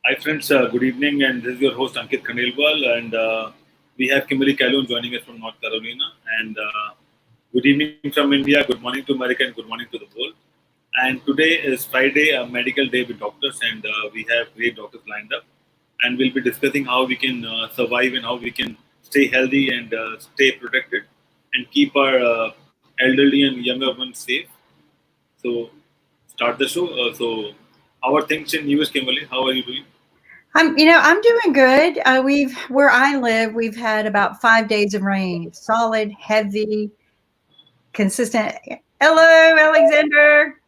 Hi friends, good evening, and this is your host Ankit Khandelwal, and we have Kimberly Calhoun joining us from North Carolina. And good evening from India, good morning to America, and good morning to the world. And today is Friday, a medical day with doctors, and we have great doctors lined up, and we'll be discussing how we can survive and how we can stay healthy and stay protected, and keep our elderly and younger ones safe. So, start the show. How are things in US, Kimberly? How are you doing? I'm doing good. We've where I live, we've had about 5 days of rain, solid, heavy, consistent. Hello, Alexander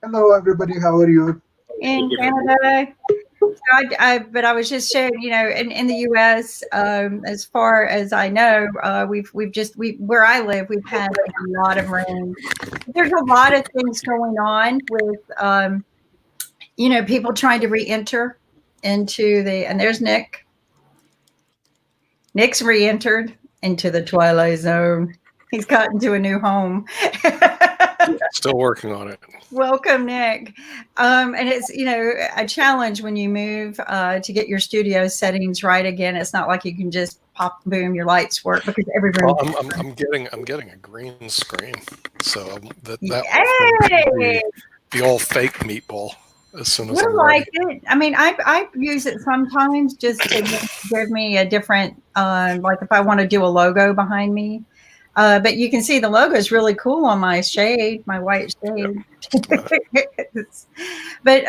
Hello, everybody. How are you? Good, in good. How are you? Canada. But I was just sharing, in the U.S., as far as I know, we where I live, we've had like a lot of rain. There's a lot of things going on with, people trying to re-enter into and there's Nick. Nick's re-entered into the Twilight Zone. He's gotten to a new home. Still working on it. Welcome, Nick. And it's a challenge when you move to get your studio settings right again. It's not like you can just pop, boom, your lights work because every room. Well, I'm getting a green screen, so that will Yay! be the old fake meatball as soon as We're I'm like ready. it. I mean, I use it sometimes just to give me a different, like if I want to do a logo behind me. But you can see the logo is really cool on my shade, my white Yep. shade. Uh, But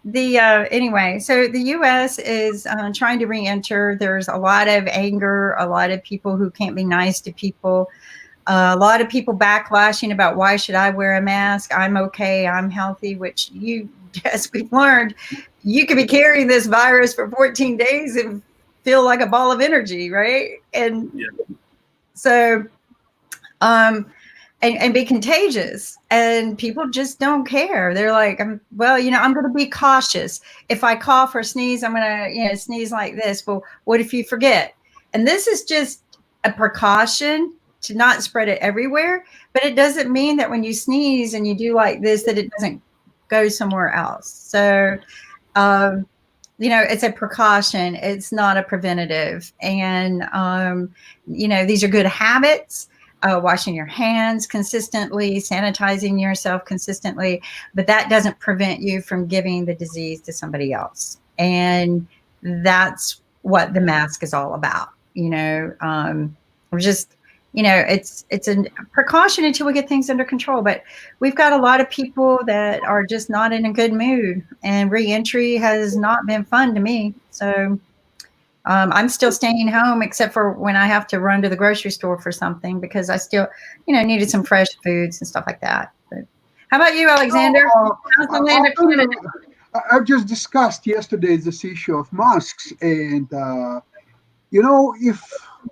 the anyway, so the U.S. is trying to re-enter. There's a lot of anger, a lot of people who can't be nice to people. A lot of people backlashing about why should I wear a mask? I'm okay. I'm healthy. Which as we've learned, you could be carrying this virus for 14 days and feel like a ball of energy, right? And Yeah, so, um, and be contagious, and people just don't care. They're like, well, I'm going to be cautious. If I cough or sneeze, I'm going to, sneeze like this. Well, what if you forget? And this is just a precaution to not spread it everywhere, but it doesn't mean that when you sneeze and you do like this that it doesn't go somewhere else. So um, it's a precaution. It's not a preventative. And, these are good habits. Washing your hands consistently, sanitizing yourself consistently, but that doesn't prevent you from giving the disease to somebody else. And that's what the mask is all about. We're just, it's a precaution until we get things under control. But we've got a lot of people that are just not in a good mood, and reentry has not been fun to me. So I'm still staying home, except for when I have to run to the grocery store for something because I still, needed some fresh foods and stuff like that. But how about you, Alexander? How's the land of After, Canada? I've just discussed yesterday this issue of masks, and if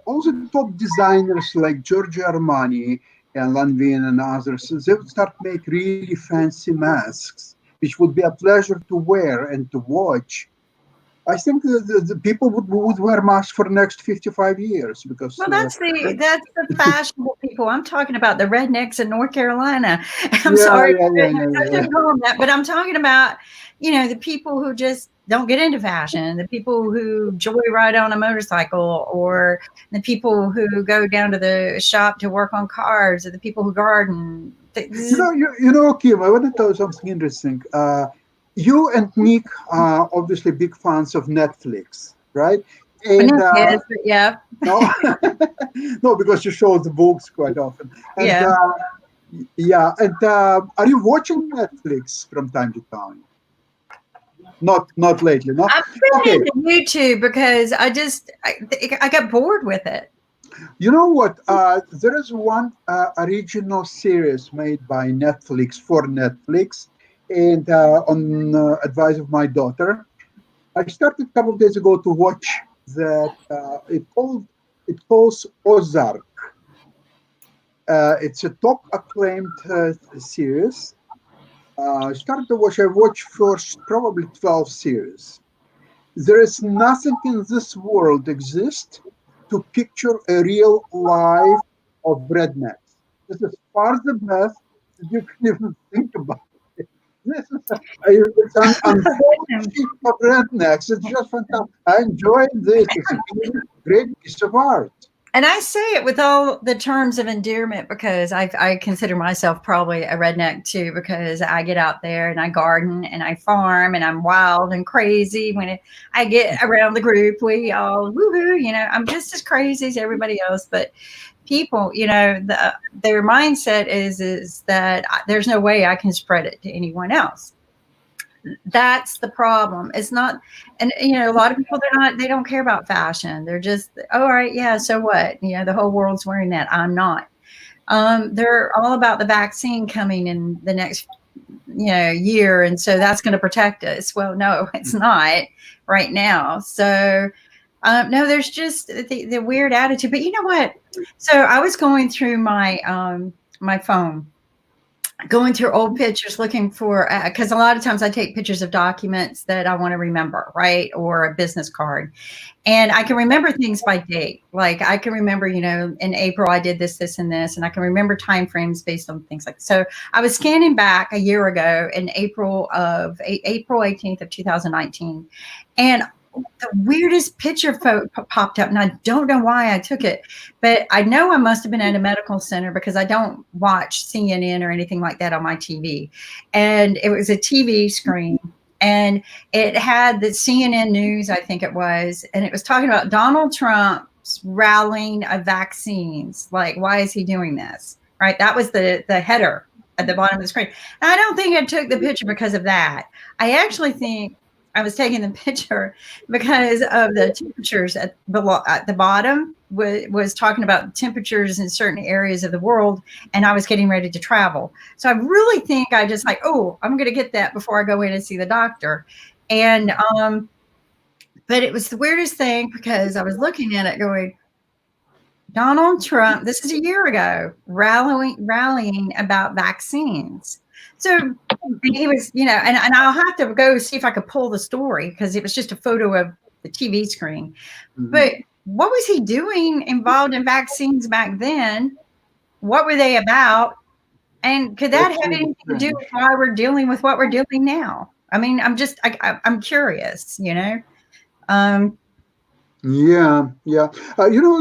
all the top designers like Giorgio Armani and Lanvin and others, they would start make really fancy masks, which would be a pleasure to wear and to watch. I think the people would wear masks for the next 55 years because Well, that's the fashionable people. I'm talking about the rednecks in North Carolina. I'm yeah, sorry, yeah, yeah, I yeah, shouldn't call them that, but I'm talking about, the people who just don't get into fashion, the people who joyride on a motorcycle, or the people who go down to the shop to work on cars, or the people who garden. Kim, I want to tell you something interesting. You and Nick are obviously big fans of Netflix, right? And Yes, yeah, no, no, because you show the books quite often. And yeah. yeah, and are you watching Netflix from time to time? Not lately, no. I'm putting Okay, it into YouTube because I got bored with it. you know what? There is one original series made by Netflix for Netflix, and on advice of my daughter, I started a couple of days ago to watch that. It calls Ozark. It's a top acclaimed series. I started to watch. I watched first probably 12 series. There is nothing in this world exist to picture a real life of rednecks. This is far the best that you can even think about. It's an anthology of rednecks. It's just fantastic. I enjoyed this. It's a great piece of art. And I say it with all the terms of endearment because I consider myself probably a redneck too, because I get out there and I garden and I farm and I'm wild and crazy. When I get around the group, we all woohoo, I'm just as crazy as everybody else. But people, their mindset is that there's no way I can spread it to anyone else. That's the problem. It's not, and a lot of people, they don't care about fashion. They're just, oh, all right, yeah, so what? The whole world's wearing that. I'm not. They're all about the vaccine coming in the next year, and so that's going to protect us. Well, no, it's not right now. So no, there's just the weird attitude. But you know what? So I was going through my my phone, going through old pictures looking for, because a lot of times I take pictures of documents that I want to remember, right? Or a business card. And I can remember things by date. Like I can remember, in April I did this, this, and this. And I can remember time frames based on things like, so I was scanning back a year ago in April 18th of 2019. And the weirdest picture popped up, and I don't know why I took it, but I know I must have been at a medical center because I don't watch CNN or anything like that on my TV. And it was a TV screen, and it had the CNN News, I think it was, and it was talking about Donald Trump's rallying of vaccines. Like, why is he doing this? Right? That was the header at the bottom of the screen. And I don't think I took the picture because of that. I actually think I was taking the picture because of the temperatures at the bottom was talking about temperatures in certain areas of the world, and I was getting ready to travel. So I really think I just like, oh, I'm going to get that before I go in and see the doctor. And but it was the weirdest thing because I was looking at it going, Donald Trump, this is a year ago, rallying about vaccines. So he was, and I'll have to go see if I could pull the story because it was just a photo of the TV screen. Mm-hmm. But what was he doing involved in vaccines back then? What were they about? And could that have anything to do with why we're dealing with what we're doing now? I mean, I'm curious, Yeah.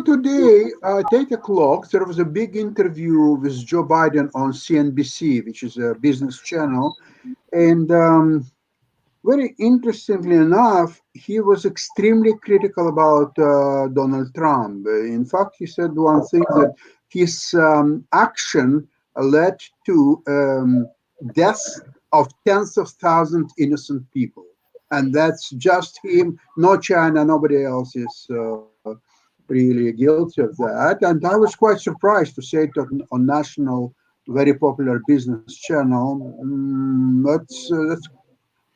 Today at 8 o'clock, there was a big interview with Joe Biden on CNBC, which is a business channel. And very interestingly enough, he was extremely critical about Donald Trump. In fact, he said one thing that his action led to deaths of tens of thousands of innocent people. And that's just him, no China, nobody else is really guilty of that. And I was quite surprised to say it on national, very popular business channel.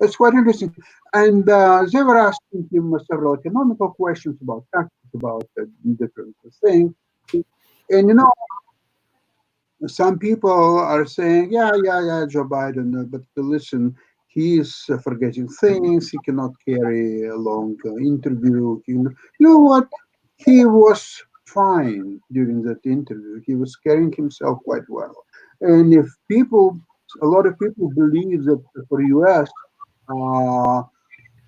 That's quite interesting. And they were asking him several economical questions about taxes, about different things. And, some people are saying, yeah, Joe Biden, but listen, he's forgetting things. He cannot carry a long interview. You know what? He was fine during that interview. He was carrying himself quite well. And if a lot of people believe that for U.S.,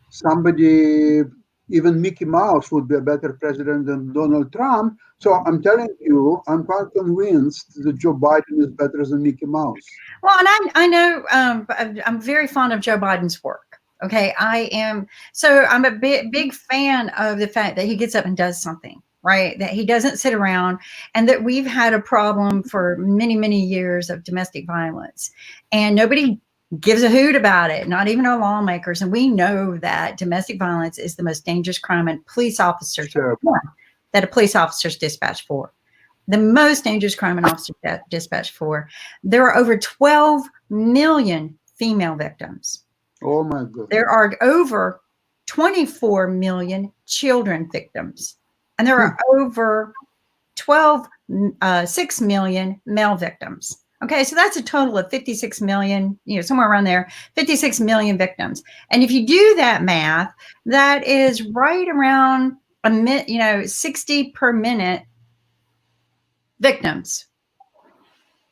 somebody, even Mickey Mouse, would be a better president than Donald Trump. So I'm telling you, I'm quite convinced that Joe Biden is better than Mickey Mouse. Well, and I know I'm very fond of Joe Biden's work. Okay, I am. So I'm a big fan of the fact that he gets up and does something, right? That he doesn't sit around, and that we've had a problem for many, many years of domestic violence, and nobody gives a hoot about it, not even our lawmakers. And we know that domestic violence is the most dangerous crime, and police officers that a police officer's dispatched for. The most dangerous crime an officer dispatched for. There are over 12 million female victims. Oh my goodness. There are over 24 million children victims. And there are over 6 million male victims. Okay, so that's a total of 56 million, somewhere around there, 56 million victims. And if you do that math, that is right around 60 per minute victims.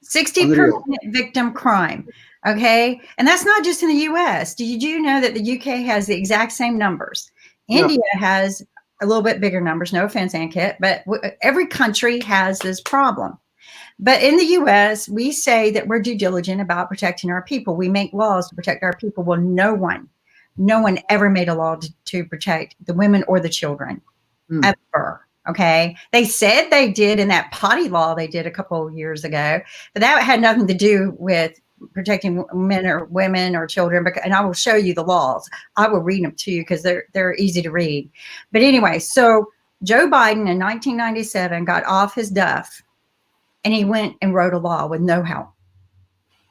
60 per minute victim crime. Okay. And that's not just in the US. Did you know that the UK has the exact same numbers? Yeah. India has a little bit bigger numbers. No offense, Ankit, but every country has this problem. But in the US, we say that we're due diligent about protecting our people. We make laws to protect our people. Well, no one ever made a law to protect the women or the children, ever. Okay. They said they did in that potty law they did a couple of years ago, but that had nothing to do with protecting men or women or children. And I will show you the laws. I will read them to you because they're easy to read. But anyway, so Joe Biden in 1997 got off his duff and he went and wrote a law with no help,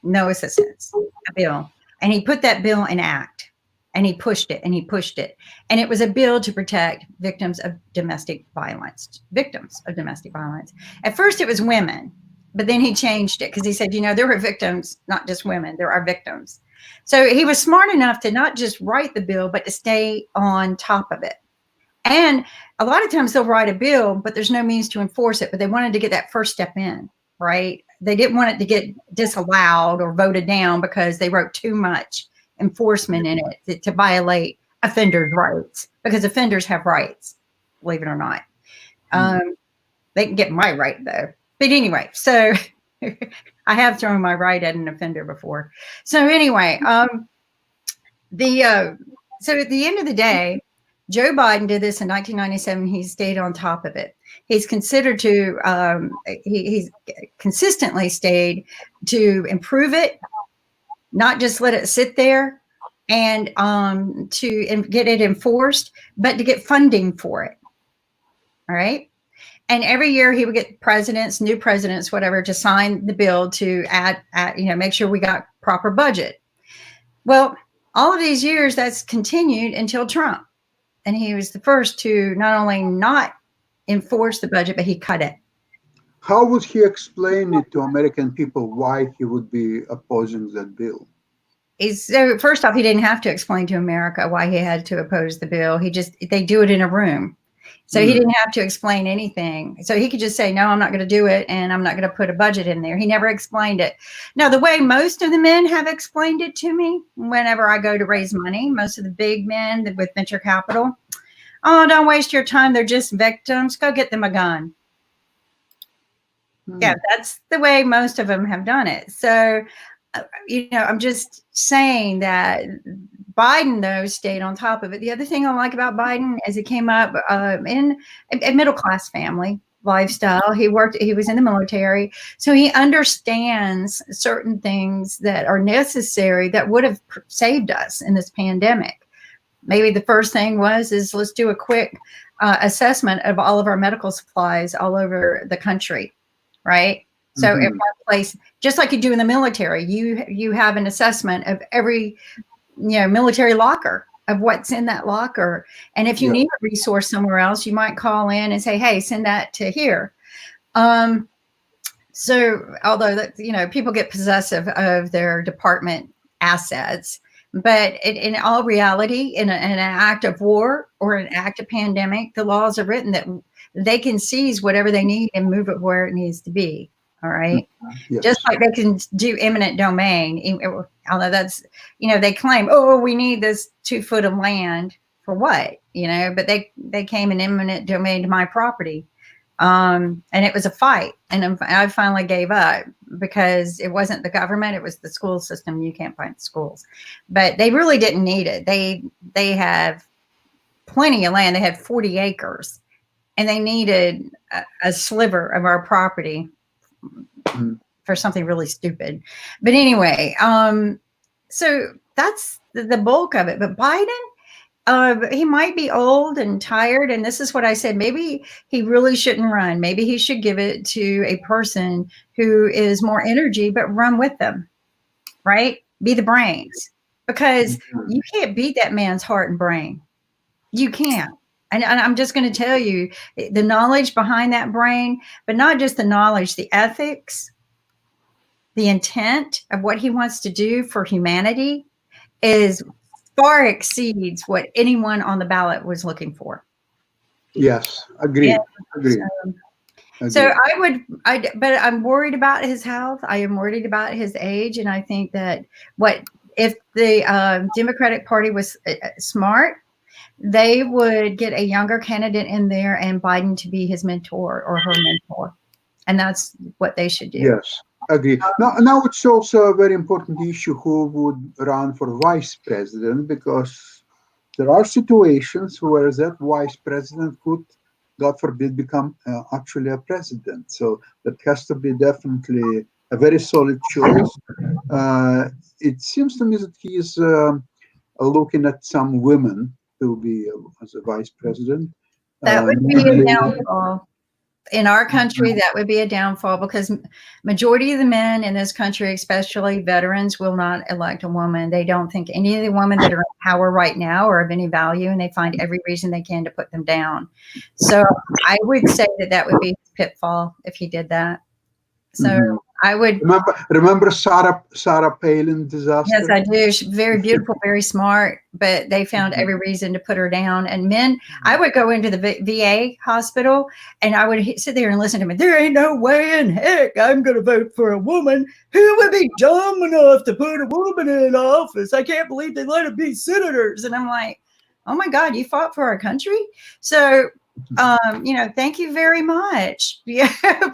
no assistance, a bill. And he put that bill in act. And he pushed it and he pushed it. And it was a bill to protect victims of domestic violence, At first it was women, but then he changed it because he said, there were victims, not just women, there are victims. So he was smart enough to not just write the bill, but to stay on top of it. And a lot of times they'll write a bill, but there's no means to enforce it, but they wanted to get that first step in, right? They didn't want it to get disallowed or voted down because they wrote too much enforcement in it to violate offenders' rights, because offenders have rights, believe it or not. They can get my right though. But anyway, so I have thrown my right at an offender before. So anyway, so at the end of the day, Joe Biden did this in 1997. He stayed on top of it. He's considered to, he's consistently stayed to improve it, not just let it sit there and to get it enforced, but to get funding for it. All right. And every year he would get presidents, new presidents, whatever, to sign the bill to add, make sure we got proper budget. Well, all of these years that's continued until Trump. And he was the first to not only not enforce the budget, but he cut it. How would he explain it to American people why he would be opposing that bill? So first off, he didn't have to explain to America why he had to oppose the bill. They do it in a room. So he didn't have to explain anything. So he could just say, no, I'm not going to do it. And I'm not going to put a budget in there. He never explained it. Now, the way most of the men have explained it to me, whenever I go to raise money, most of the big men with venture capital, oh, don't waste your time. They're just victims. Go get them a gun. Yeah, that's the way most of them have done it. So, I'm just saying that Biden, though, stayed on top of it. The other thing I like about Biden is he came up in a middle-class family lifestyle. He was in the military. So he understands certain things that are necessary that would have saved us in this pandemic. Maybe the first thing is let's do a quick assessment of all of our medical supplies all over the country, right? So in one place, just like you do in the military, you have an assessment of every, military locker of what's in that locker. And if you need a resource somewhere else, you might call in and say, hey, send that to here. So although that, people get possessive of their department assets, but in all reality, in an act of war or an act of pandemic, the laws are written that they can seize whatever they need and move it where it needs to be. All right. Yes. Just like they can do eminent domain, although that's, they claim, oh, we need this 2 foot of land for what, but they came in eminent domain to my property. And it was a fight. And I finally gave up because it wasn't the government. It was the school system. You can't find schools, but they really didn't need it. They have plenty of land. They had 40 acres and they needed a sliver of our property for something really stupid. But anyway, so that's the bulk of it. But Biden, he might be old and tired. And this is what I said, maybe he really shouldn't run. Maybe he should give it to a person who is more energy, but run with them, right? Be the brains, because you can't beat that man's heart and brain. You can't. And I'm just going to tell you the knowledge behind that brain, but not just the knowledge, the ethics, the intent of what he wants to do for humanity is far exceeds what anyone on the ballot was looking for. Yes, agreed. Agreed. So but I'm worried about his health. I am worried about his age. And I think that if the Democratic Party was smart, they would get a younger candidate in there and Biden to be his mentor or her mentor. And that's what they should do. Yes, agree. Now it's also a very important issue who would run for vice president, because there are situations where that vice president could, God forbid, become actually a president. So that has to be definitely a very solid choice. It seems to me that he is looking at some women to be as a vice president. That would be a downfall. In our country, that would be a downfall, because majority of the men in this country, especially veterans, will not elect a woman. They don't think any of the women that are in power right now are of any value, and they find every reason they can to put them down. So I would say that would be a pitfall if he did that. So I would remember Sarah Palin disaster. Yes, I do. She's very beautiful, very smart, but they found every reason to put her down. And men, I would go into the VA hospital and I would sit there and listen to me. There ain't no way in heck I'm going to vote for a woman. Who would be dumb enough to put a woman in office? I can't believe they let them be senators. And I'm like, oh my God, you fought for our country. So, thank you very much. Yeah,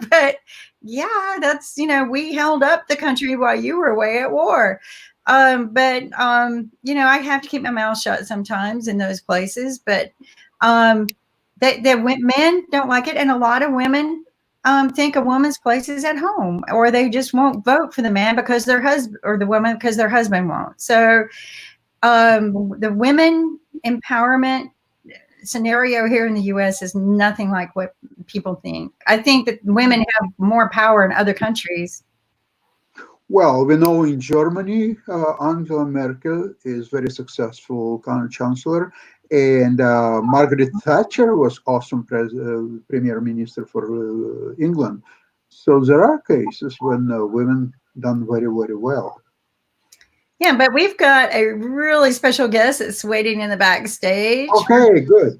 but yeah, that's, we held up the country while you were away at war. I have to keep my mouth shut sometimes in those places, but men don't like it. And a lot of women think a woman's place is at home, or they just won't vote for the man because their husband, or the woman because their husband won't. So the women empowerment scenario here in the U.S. is nothing like what people think. I think that women have more power in other countries. Well, we know in Germany, Angela Merkel is very successful chancellor, and Margaret Thatcher was awesome premier minister for England. So there are cases when women done very, very well. Yeah, but we've got a really special guest that's waiting in the backstage. Okay, good.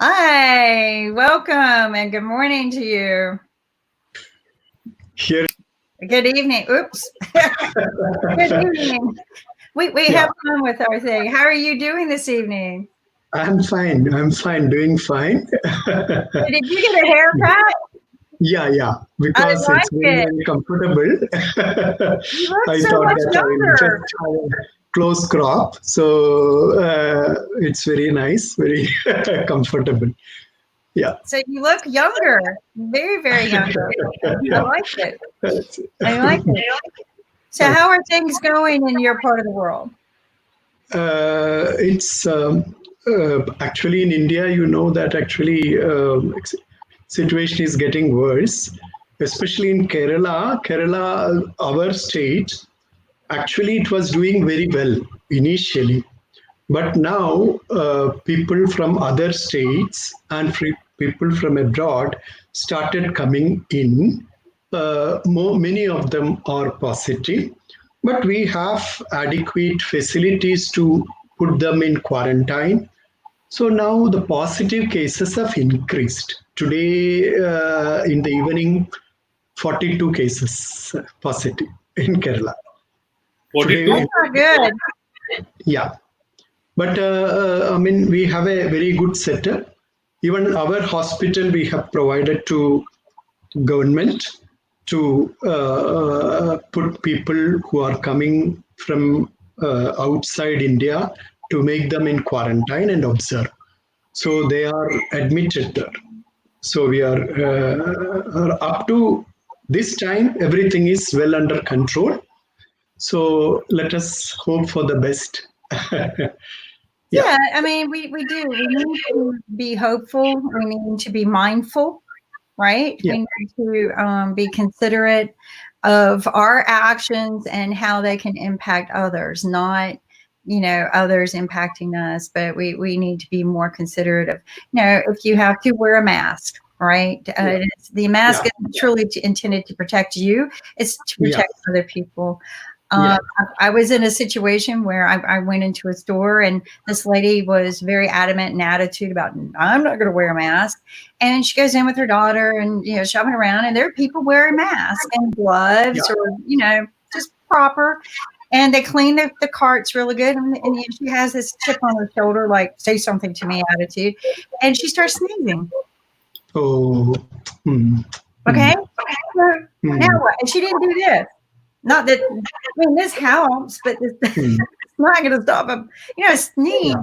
Hi, welcome, and good morning to you. Here. Good evening. Oops. Good evening. We have fun with our thing. How are you doing this evening? I'm fine, doing fine. Did you get a haircut? Yeah, because it's very comfortable. You look I so thought much that younger. I would just have a close crop, so it's very nice, very comfortable. Yeah. So you look younger, very, very younger. I like it. I like it. So how are things going in your part of the world? It's actually in India, that actually situation is getting worse, especially in Kerala. Our state, actually it was doing very well initially, but now people from other states and people from abroad started coming in. Many of them are positive, but we have adequate facilities to put them in quarantine. So now the positive cases have increased. Today in the evening, 42 cases positive in Kerala. 42? That's not good. Yeah. But we have a very good setup. Even our hospital, we have provided to government to put people who are coming from outside India to make them in quarantine and observe. So they are admitted there. So we are up to this time, everything is well under control. So let us hope for the best. Yeah, I mean, we do. We need to be hopeful. We need to be mindful, right? Yeah. We need to be considerate of our actions and how they can impact others, not, others impacting us, but we need to be more considerate of, if you have to wear a mask, right? The mask isn't truly intended to protect you. It's to protect other people. I was in a situation where I went into a store and this lady was very adamant in attitude about, I'm not going to wear a mask. And she goes in with her daughter and, shopping around, and there are people wearing masks and gloves or, just proper. And they clean the carts really good. And she has this chip on her shoulder, like, say something to me attitude. And she starts sneezing. Oh. Okay. So now what? And she didn't do this. Not that, this helps, but it's not going to stop them. A sneeze.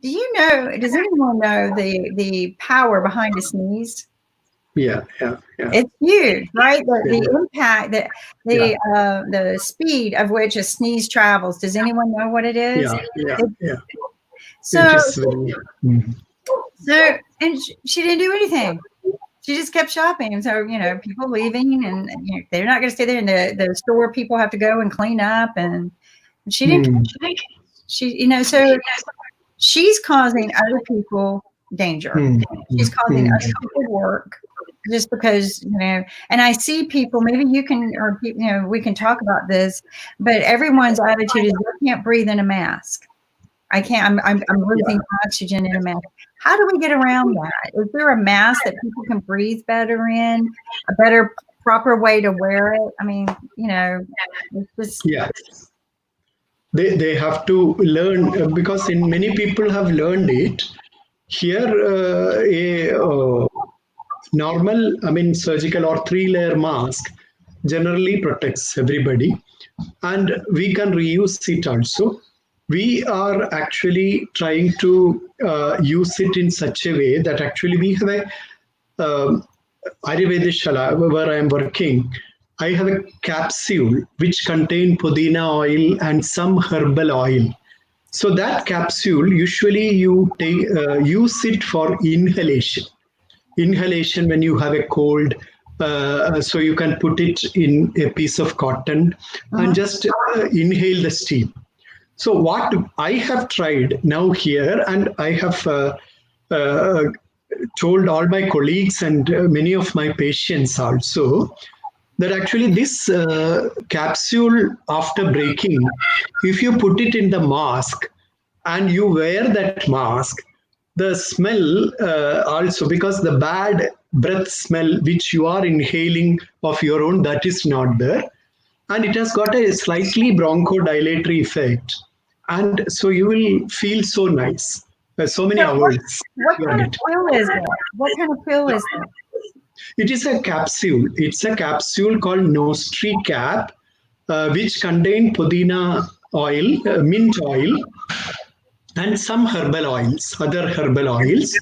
Does anyone know the power behind a sneeze? Yeah. It's huge, right? The impact, the speed of which a sneeze travels. Does anyone know what it is? Yeah. So, and she didn't do anything. She just kept shopping. And so, people leaving and they're not going to stay there. And the store people have to go and clean up. And she didn't, so she's causing other people danger. She's causing other people work just because, and I see people, maybe you can, or, we can talk about this, but everyone's attitude is, I can't breathe in a mask. I can't, I'm losing oxygen in a mask. How do we get around that? Is there a mask that people can breathe better in, a better, proper way to wear it? It's just... They have to learn, because many people have learned it. Here, a normal, surgical or 3-layer mask generally protects everybody, and we can reuse it also. We are actually trying to use it in such a way that actually we have a Ayurvedic Shala where I am working. I have a capsule which contains pudina oil and some herbal oil. So that capsule, usually you use it for inhalation. Inhalation when you have a cold, so you can put it in a piece of cotton and just inhale the steam. So what I have tried now here, and I have told all my colleagues and many of my patients also, that actually this capsule, after breaking, if you put it in the mask and you wear that mask, the smell also, because the bad breath smell which you are inhaling of your own, that is not there. And it has got a slightly bronchodilatory effect. And so you will feel so nice. So many hours. What kind of pill is it? What kind of pill is it? It is a capsule. It's a capsule called Nostri Cap, which contain pudina oil, mint oil, and some herbal oils, other herbal oils.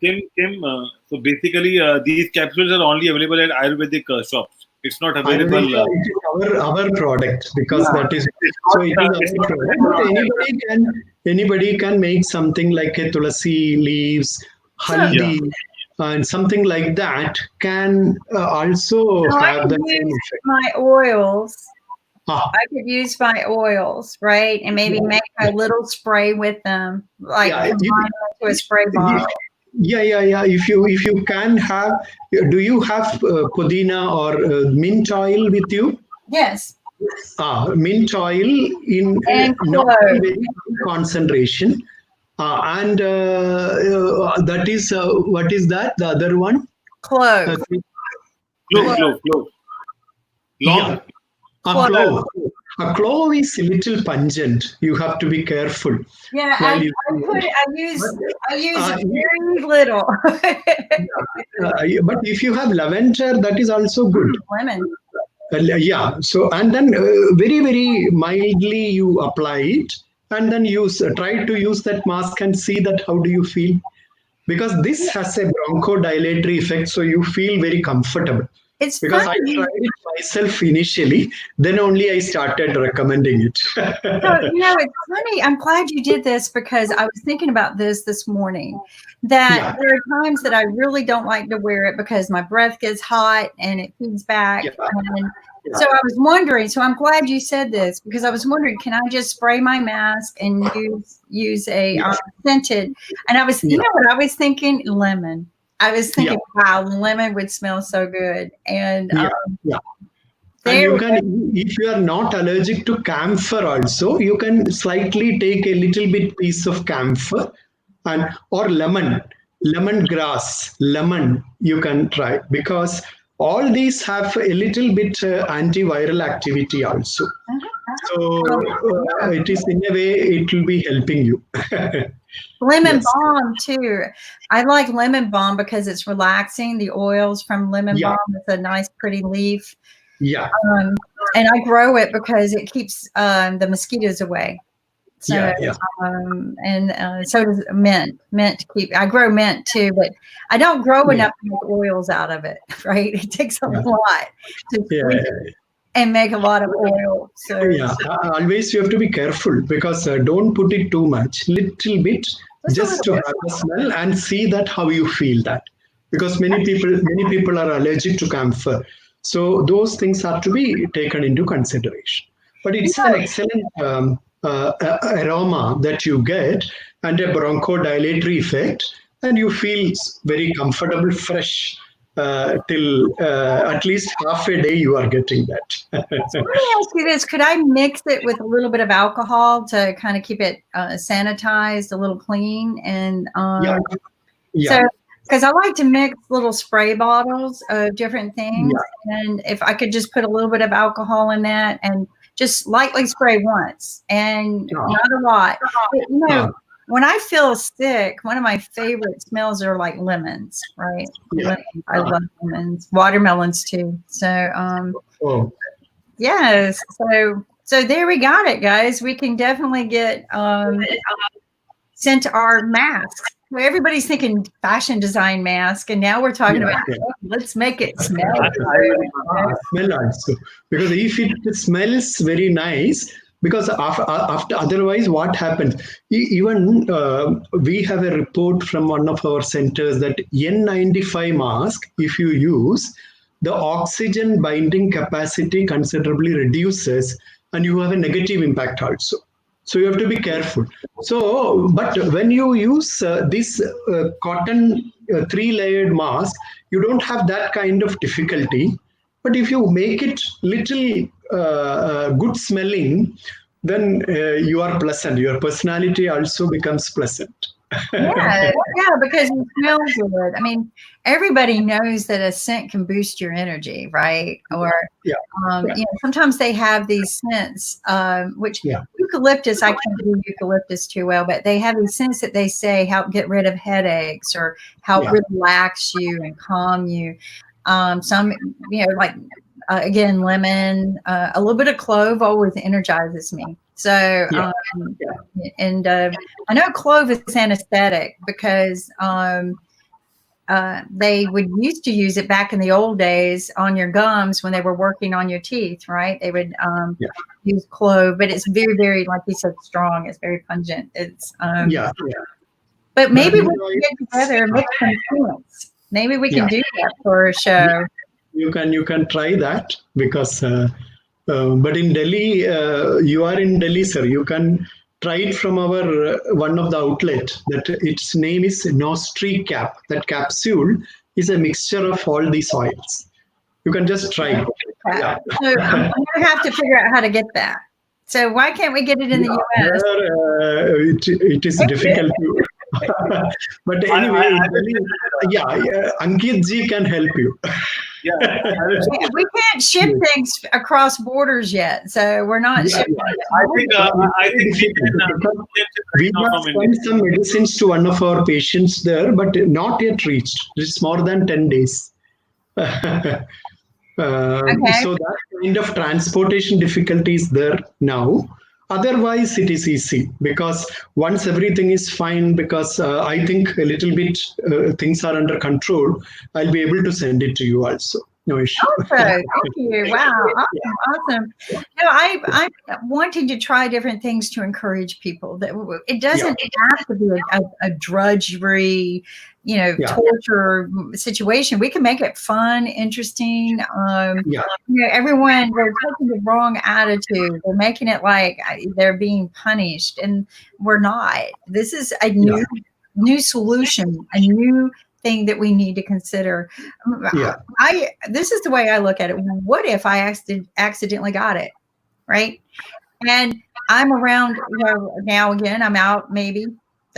Kim, so basically these capsules are only available at Ayurvedic shops. It's not available. It is our product, because that is, so it is our product. But anybody can make something like a tulasi leaves, haldi, and something like that can also have the same effect. My oils. I could use my oils, right? And maybe make a little spray with them, like combine it to a spray bottle. Yeah. If you can have, do you have pudina or mint oil with you? Yes. Mint oil in not very concentration, and that is what is that? The other one? Clove. Clove. Long. Clove. A clove is a little pungent. You have to be careful. Yeah, I use very little. But if you have lavender, that is also good. Lemon. So, and then very, very mildly you apply it, and then try to use that mask and see that how do you feel. Because this has a bronchodilatory effect, so you feel very comfortable. It's because funny. I tried it myself initially, then only I started recommending it. So, it's funny. I'm glad you did this, because I was thinking about this morning, that there are times that I really don't like to wear it because my breath gets hot and it feeds back. So I was wondering, so I'm glad you said this, because I was wondering, can I just spray my mask and use a scented? And I was, you know what I was thinking? Lemon. I was thinking, wow, lemon would smell so good. And And you can, if you are not allergic to camphor also, you can slightly take a little bit piece of camphor and or lemongrass, lemon you can try, because all these have a little bit antiviral activity also. So it is in a way, it will be helping you. Lemon balm too. I like lemon balm because it's relaxing. The oils from lemon balm, it's a nice pretty leaf. Yeah. And I grow it because it keeps the mosquitoes away. So, so does mint. Mint to keep. I grow mint too, but I don't grow enough to make oils out of it. Right? It takes a lot to and make a lot of oil. So always you have to be careful, because don't put it too much. Little bit, just to have a smell and see that how you feel that. Because many people are allergic to camphor. So those things have to be taken into consideration. But it's an excellent aroma that you get, and a bronchodilatory effect, and you feel very comfortable, fresh till at least half a day you are getting that. So let me ask you this: could I mix it with a little bit of alcohol to kind of keep it sanitized, a little clean, and so? Because I like to mix little spray bottles of different things. And if I could just put a little bit of alcohol in that and just lightly spray once and not a lot. But, you know, when I feel sick, one of my favorite smells are like lemons, right? I love lemons, watermelons too. So, yes. So there we got it, guys. We can definitely get sent our masks. Well, everybody's thinking fashion design mask, and now we're talking about let's make it smell. Smell also, because if it smells very nice, because after otherwise what happens? Even we have a report from one of our centers that N95 mask, if you use, the oxygen binding capacity considerably reduces, and you have a negative impact also. So you have to be careful. So, but when you use this cotton 3-layered mask, you don't have that kind of difficulty. But if you make it little good smelling, then you are pleasant. Your personality also becomes pleasant. Yeah, because you smell good. I mean, everybody knows that a scent can boost your energy, right? Or you know, sometimes they have these scents, which eucalyptus, I can't do eucalyptus too well, but they have these scents that they say help get rid of headaches or help relax you and calm you. Some, you know, like again, lemon, a little bit of clove always energizes me. So, and I know clove is anesthetic because they would used to use it back in the old days on your gums when they were working on your teeth, right? They would use clove, but it's very, very, like you said, strong. It's very pungent. It's But maybe we can get together and make some scents. Maybe we can do that for a show. You can try that, because but in Delhi, you are in Delhi, sir. You can try it from our one of the outlet. That its name is Nostri Cap. That capsule is a mixture of all these oils. You can just try it. So I'm gonna have to figure out how to get that. So why can't we get it in the US? It is difficult to. But anyway, Ankit ji can help you. We can't ship things across borders yet, so we're not shipping. I think we have sent some medicines to one of our patients there, but not yet reached. It's more than 10 days. So that kind of transportation difficulty is there now. Otherwise, it is easy, because once everything is fine, because I think a little bit things are under control, I'll be able to send it to you also. No issue. Thank you. Wow. Awesome. You know, I'm wanting to try different things to encourage people. That it doesn't have to be a drudgery, you know, torture situation. We can make it fun, interesting. You know, everyone, they're taking the wrong attitude. They're making it like they're being punished, and we're not. This is a new solution, a new thing that we need to consider. Yeah. This is the way I look at it. What if I accidentally got it, right? And I'm around, now again, I'm out maybe.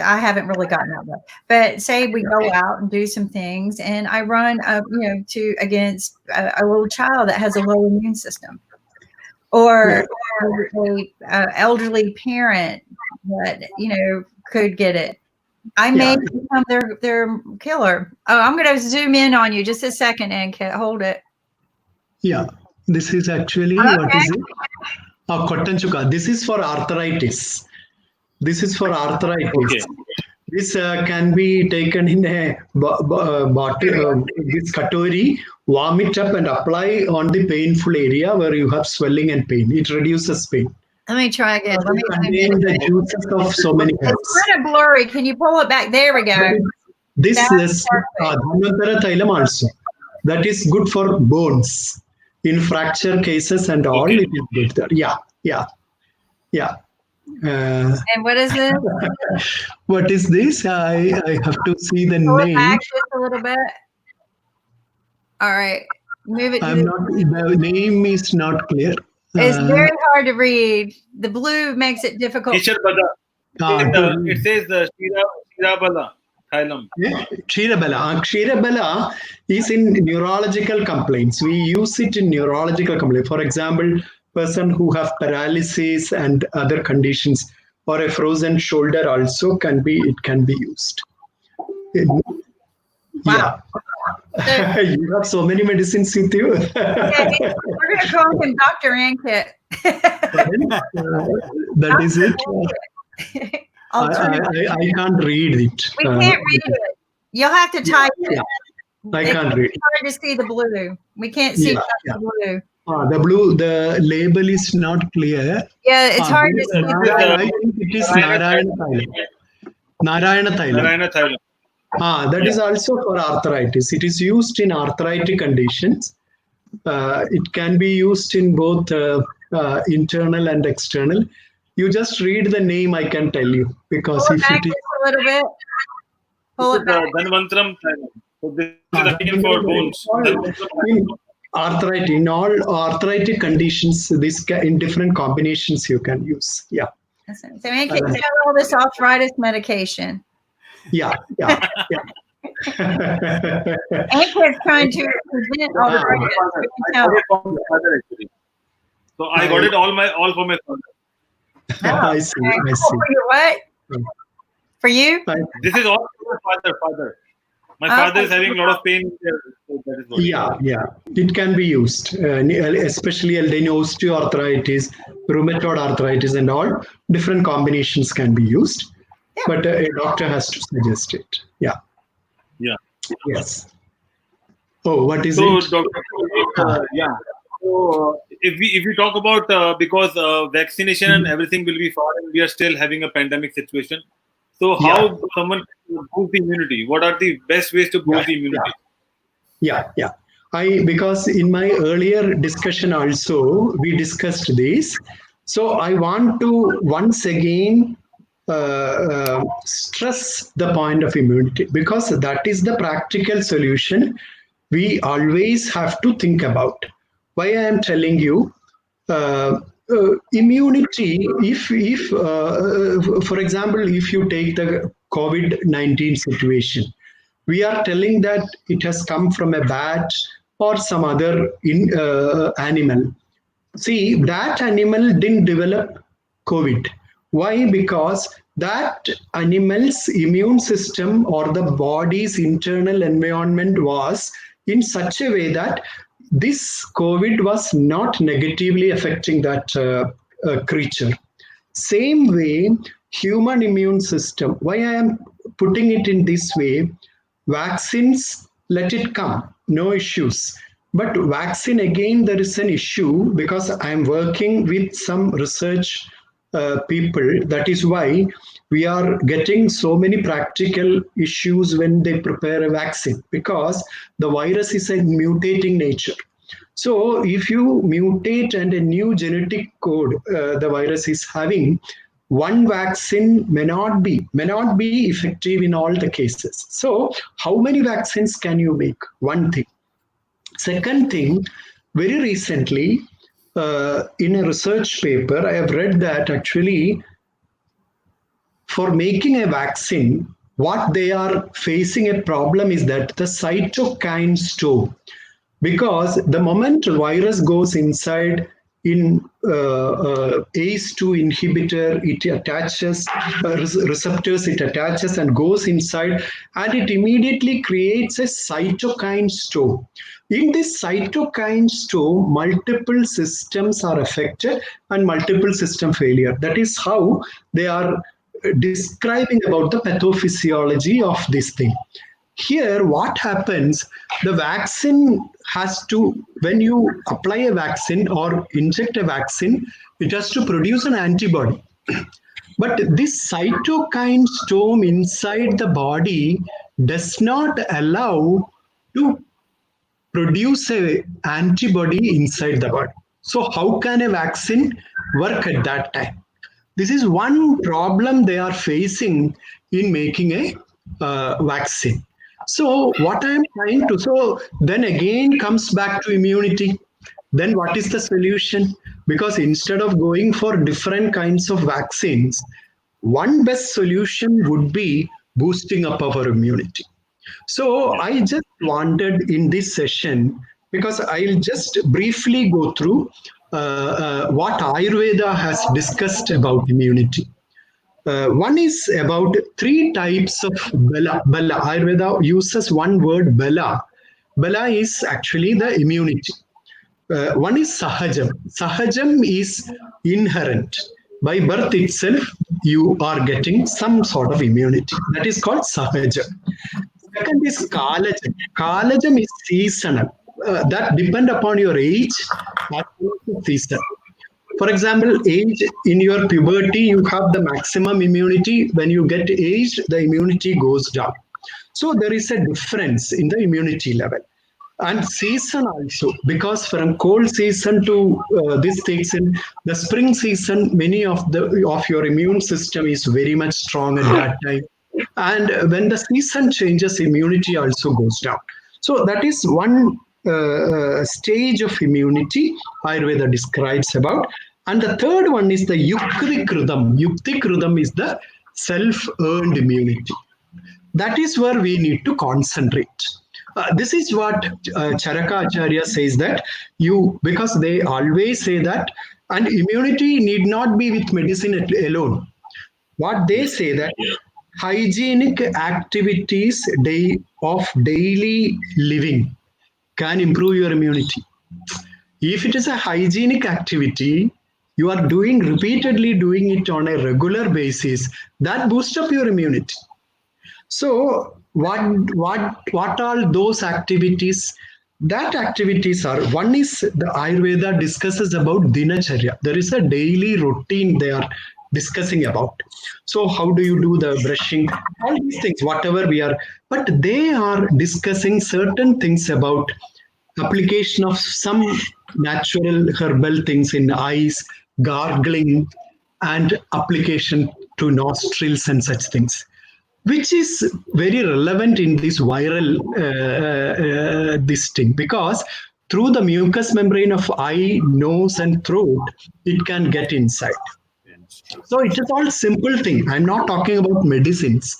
I haven't really gotten out yet. But say we go out and do some things and I run against a little child that has a low immune system. Or a elderly parent that could get it. I may become their killer. Oh, I'm going to zoom in on you just a second, Ankit. Hold it. Yeah, this is actually what is it? Kotanchuka. This is for arthritis. This is for arthritis. Okay. This can be taken in a bottle, this katori, warm it up and apply on the painful area where you have swelling and pain. It reduces pain. Let me try again. Let me contain the juices of so many herbs. It's kind of blurry. Can you pull it back? There we go. This is Dhanvantara Thailam also. That is good for bones. In fracture cases and all, it is good there. Yeah. And what is this? What is this? I have to see the Pull it name. back just a little bit. All right. Move it. The name is not clear. It's very hard to read. The blue makes it difficult. It says Shirabala, Thailand. Kshirabala. Kshirabala is in neurological complaints. We use it in neurological complaints. For example, person who have paralysis and other conditions or a frozen shoulder also can be used. Wow. Yeah. You have so many medicines with you. We're going to call him Dr. Ankit. That is it. I can't read it. We can't read it. You'll have to type it. I can't read. It's hard to see the blue. We can't see the blue. The label is not clear. Yeah, it's hard to see. I think it is Narayana Thailam. Narayana Thailand. That is also for arthritis. It is used in arthritic conditions. It can be used in both internal and external. You just read the name, I can tell you. Because Pull if it back it is just a little bit. Pull it back. Dhanvantaram Thailand. So this is again for bones. in arthritis, in all arthritic conditions, this in different combinations you can use. Yeah. So Ankit got all this arthritis medication. Yeah. Ankit's trying to prevent arthritis. So I got it all for my father. I see. For your what? For you? This is all for my father. My father is having a lot of pain. So that is what Yeah. It can be used, especially in osteoarthritis, rheumatoid arthritis, and all different combinations can be used. Yeah. But a doctor has to suggest it. Yeah. Yes. Oh, what is it? Doctor, So if we talk about because vaccination and everything will be fine, we are still having a pandemic situation. So how someone can boost the immunity? What are the best ways to boost the immunity? Yeah. Because in my earlier discussion also we discussed this. So I want to once again stress the point of immunity, because that is the practical solution we always have to think about. Why I am telling you immunity, if for example, if you take the COVID-19 situation, we are telling that it has come from a bat or some other animal. See, that animal didn't develop COVID. Why? Because that animal's immune system or the body's internal environment was in such a way that this COVID was not negatively affecting that creature. Same way, human immune system. Why I am putting it in this way, vaccines, let it come, no issues. But vaccine, again, there is an issue because I am working with some research people. That is why we are getting so many practical issues when they prepare a vaccine, because the virus is a mutating nature. So if you mutate and a new genetic code the virus is having, one vaccine may not be effective in all the cases. So how many vaccines can you make? One thing. Second thing, very recently, in a research paper, I have read that actually for making a vaccine, what they are facing a problem is that the cytokine storm. Because the moment the virus goes inside in ACE2 inhibitor, it attaches receptors, it attaches and goes inside, and it immediately creates a cytokine storm. In this cytokine storm, multiple systems are affected and multiple system failure. That is how they are describing about the pathophysiology of this thing. Here, what happens, the vaccine has to, when you apply a vaccine or inject a vaccine, it has to produce an antibody. But this cytokine storm inside the body does not allow to produce an antibody inside the body. So how can a vaccine work at that time? This is one problem they are facing in making a vaccine. So what I am trying to, so then again comes back to immunity. Then what is the solution? Because instead of going for different kinds of vaccines, one best solution would be boosting up our immunity. So I just wanted in this session, because I'll just briefly go through what Ayurveda has discussed about immunity. One is about 3 types of bala. Bala. Ayurveda uses one word, bala. Bala is actually the immunity. One is sahajam. Sahajam is inherent. By birth itself, you are getting some sort of immunity. That is called sahajam. Second is kalajam. Kalajam is seasonal. That depend upon your age as well as season. For example, age, in your puberty, you have the maximum immunity. When you get aged, the immunity goes down. So there is a difference in the immunity level. And season also, because from cold season to this takes in the spring season, many of your immune system is very much strong at that time. And when the season changes, immunity also goes down. So that is one stage of immunity Ayurveda describes about. And the third one is the yuktik rhythm. Yuktik rhythm is the self-earned immunity. That is where we need to concentrate. This is what Charaka Acharya says, that because they always say that, and immunity need not be with medicine alone. What they say that hygienic activities of daily living can improve your immunity. If it is a hygienic activity, you are repeatedly doing it on a regular basis, that boosts up your immunity. So what are those activities? That activities are, one is the Ayurveda discusses about dinacharya. There is a daily routine they are discussing about. So how do you do the brushing? All these things, whatever we are, but they are discussing certain things about application of some natural herbal things in eyes, gargling, and application to nostrils and such things, which is very relevant in this viral this thing, because through the mucous membrane of eye, nose, and throat, it can get inside. So it is all simple thing. I'm not talking about medicines.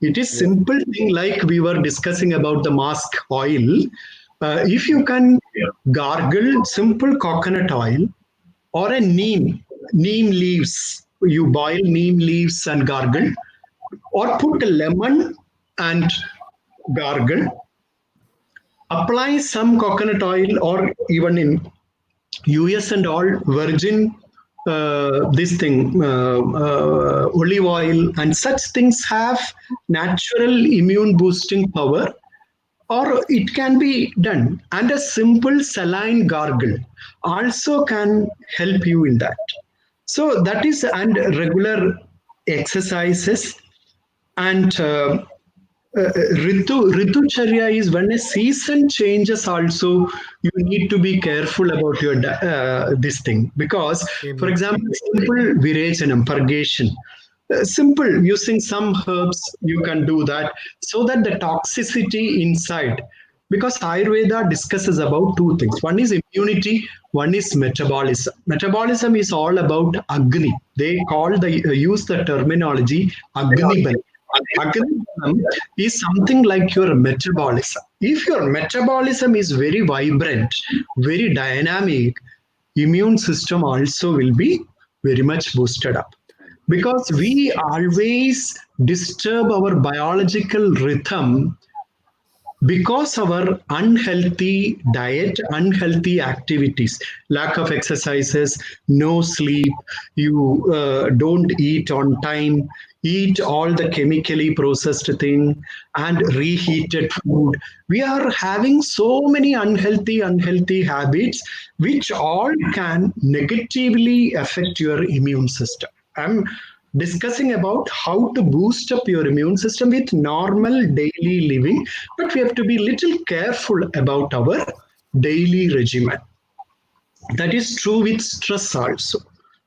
It is simple thing like we were discussing about the mask oil. If you can gargle simple coconut oil or a neem leaves, you boil neem leaves and gargle, or put a lemon and gargle, apply some coconut oil, or even in US and all, virgin olive oil, and such things have natural immune boosting power, or it can be done. And a simple saline gargle also can help you in that. So that is, and regular exercises, and Ritucharya is when a season changes also, you need to be careful about your this thing. Because, for example, simple virejanam, purgation. Simple, using some herbs, you can do that so that the toxicity inside. Because Ayurveda discusses about two things. One is immunity, one is metabolism. Metabolism is all about Agni. They use the terminology Agni Bal. Agni is something like your metabolism. If your metabolism is very vibrant, very dynamic, immune system also will be very much boosted up. Because we always disturb our biological rhythm because our unhealthy diet, unhealthy activities, lack of exercises, no sleep, you don't eat on time, eat all the chemically processed thing and reheated food. We are having so many unhealthy habits which all can negatively affect your immune system. I'm discussing about how to boost up your immune system with normal daily living, but we have to be little careful about our daily regimen. That is true with stress also,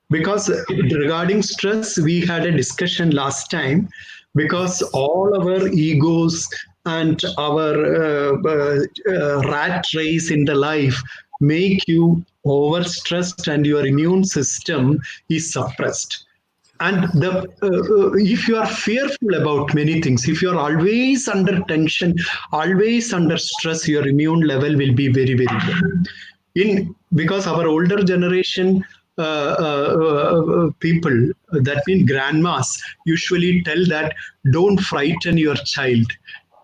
because regarding stress we had a discussion last time, because all our egos and our rat race in the life make you overstressed and your immune system is suppressed. And if you are fearful about many things, if you are always under tension, always under stress, your immune level will be very low. Because our older generation people, that means grandmas, usually tell that don't frighten your child,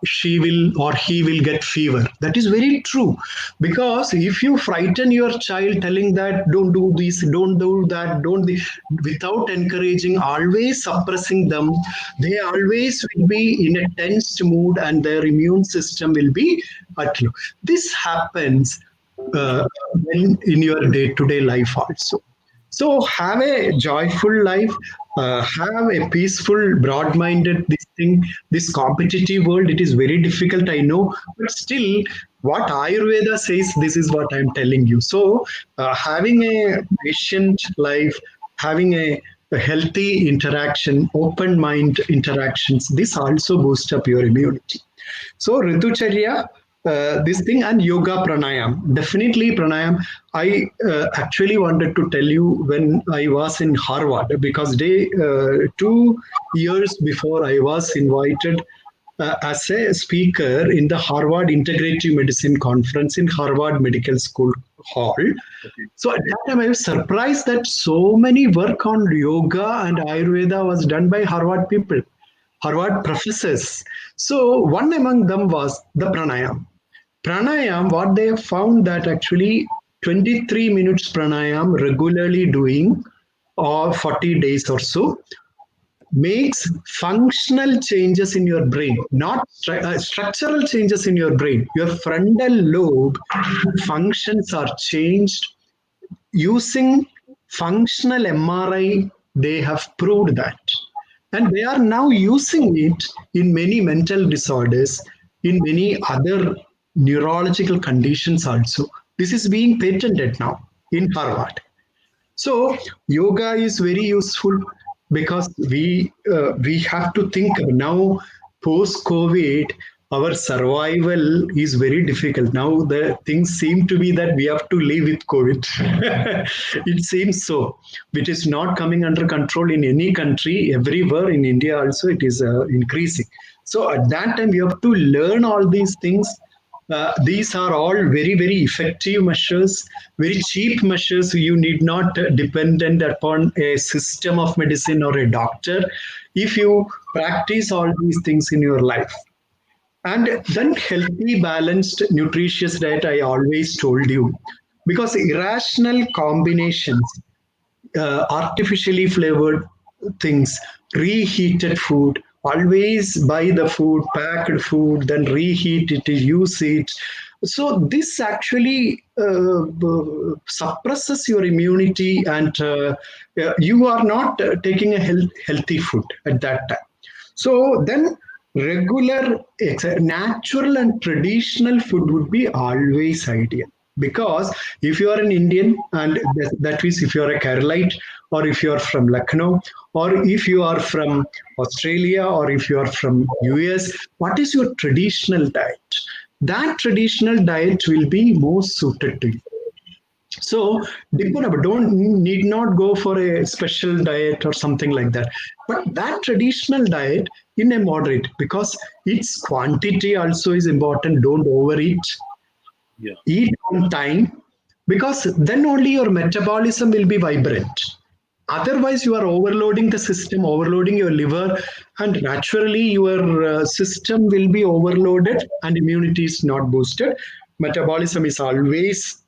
she will or he will get fever. That is very true, because if you frighten your child telling that don't do this, don't do that, without encouraging, always suppressing them, they always will be in a tensed mood and their immune system will be at low. This happens in your day-to-day life also. So have a joyful life, have a peaceful, broad-minded this competitive world, it is very difficult, I know, but still what Ayurveda says, this is what I'm telling you. So having a patient life, having a healthy interaction, open mind interactions, this also boosts up your immunity. So Ritucharya, this thing, and yoga pranayam, definitely pranayam. I actually wanted to tell you when I was in Harvard, because 2 years before I was invited as a speaker in the Harvard Integrative Medicine Conference in Harvard Medical School Hall. So at that time I was surprised that so many work on yoga and Ayurveda was done by Harvard people, Harvard professors. So one among them was the pranayam. Pranayam, what they have found that actually 23 minutes pranayam regularly doing or 40 days or so makes functional changes in your brain, not structural changes in your brain. Your frontal lobe functions are changed using functional MRI. They have proved that. And they are now using it in many mental disorders, in many other neurological conditions also. This is being patented now in Harvard. So yoga is very useful because we have to think now post-COVID, our survival is very difficult. Now the things seem to be that we have to live with COVID. It seems so, which is not coming under control in any country. Everywhere in India also it is increasing. So at that time we have to learn all these things. These are all very effective measures, very cheap measures. You need not dependent upon a system of medicine or a doctor if you practice all these things in your life. And then healthy, balanced, nutritious diet, I always told you, because irrational combinations, artificially flavored things, reheated food, always buy the food, packed food, then reheat it, use it. So this actually suppresses your immunity, and you are not taking a healthy food at that time. So then regular, natural and traditional food would be always ideal. Because if you are an Indian, and that means if you are a Keralite, or if you are from Lucknow, or if you are from Australia, or if you are from US, what is your traditional diet? That traditional diet will be most suited to you. So need not go for a special diet or something like that. But that traditional diet in a moderate, because its quantity also is important. Don't overeat. Yeah. Eat on time, because then only your metabolism will be vibrant. Otherwise, you are overloading the system, overloading your liver, and naturally your system will be overloaded and immunity is not boosted. Metabolism is always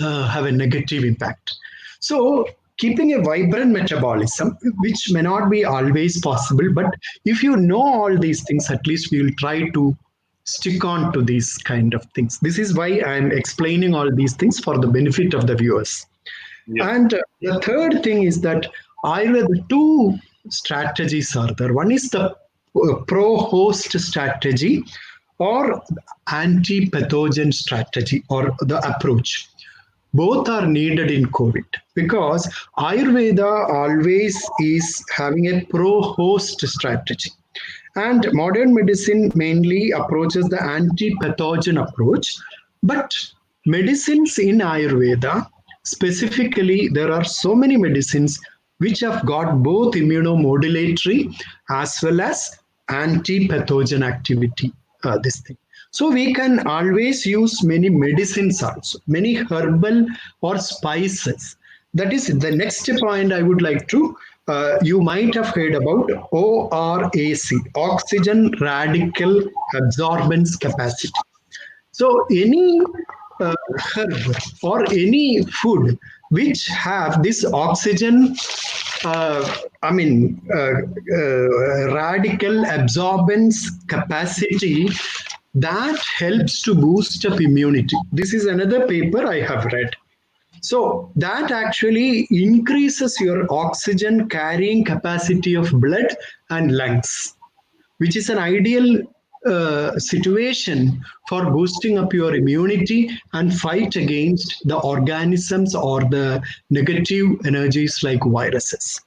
have a negative impact. So, keeping a vibrant metabolism, which may not be always possible, but if you know all these things, at least we will try to stick on to these kind of things. This is why I am explaining all these things for the benefit of the viewers. Yeah. And the third thing is that the two strategies are there. One is the pro-host strategy or anti-pathogen strategy or the approach. Both are needed in COVID, because Ayurveda always is having a pro-host strategy. And modern medicine mainly approaches the anti-pathogen approach. But medicines in Ayurveda, specifically, there are so many medicines which have got both immunomodulatory as well as anti-pathogen activity. This thing. So we can always use many medicines also, many herbal or spices. That is the next point I would like to, you might have heard about ORAC, oxygen radical absorbance capacity. So any herb or any food which have this oxygen, radical absorbance capacity, that helps to boost up immunity. This is another paper I have read. So that actually increases your oxygen carrying capacity of blood and lungs, which is an ideal situation for boosting up your immunity and fight against the organisms or the negative energies like viruses.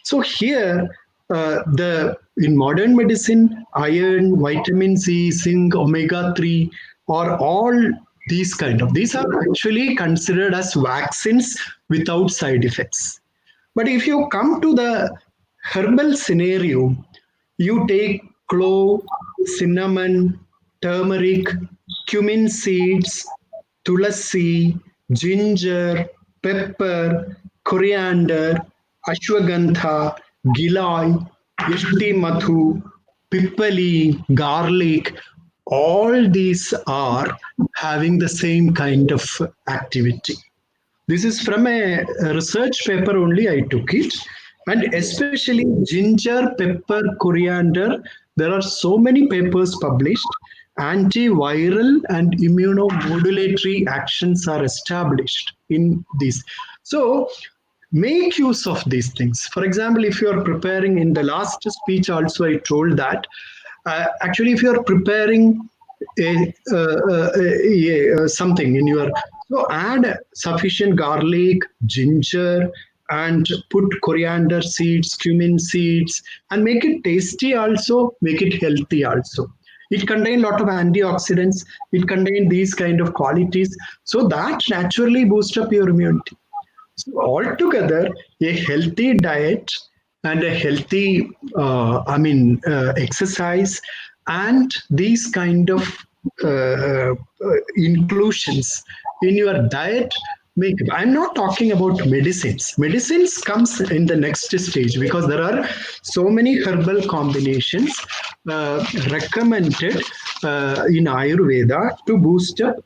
So here, in modern medicine, iron, vitamin C, zinc, omega-3 are all these are actually considered as vaccines without side effects. But if you come to the herbal scenario, you take clove, cinnamon, turmeric, cumin seeds, tulasi, ginger, pepper, coriander, ashwagandha, giloy, yashti mathu, pippali, garlic. All these are having the same kind of activity. This is from a research paper only I took it. And especially ginger, pepper, coriander, there are so many papers published. Antiviral and immunomodulatory actions are established in these. So make use of these things. For example, if you are preparing, in the last speech also I told that, actually if you are preparing something in your, so add sufficient garlic, ginger, and put coriander seeds, cumin seeds, and make it tasty also, make it healthy also. It contains a lot of antioxidants, it contains these kind of qualities, so that naturally boosts up your immunity. So altogether, a healthy diet and a healthy exercise and these kind of inclusions in your diet make. I'm not talking about medicines. Medicines comes in the next stage, because there are so many herbal combinations recommended in Ayurveda to boost up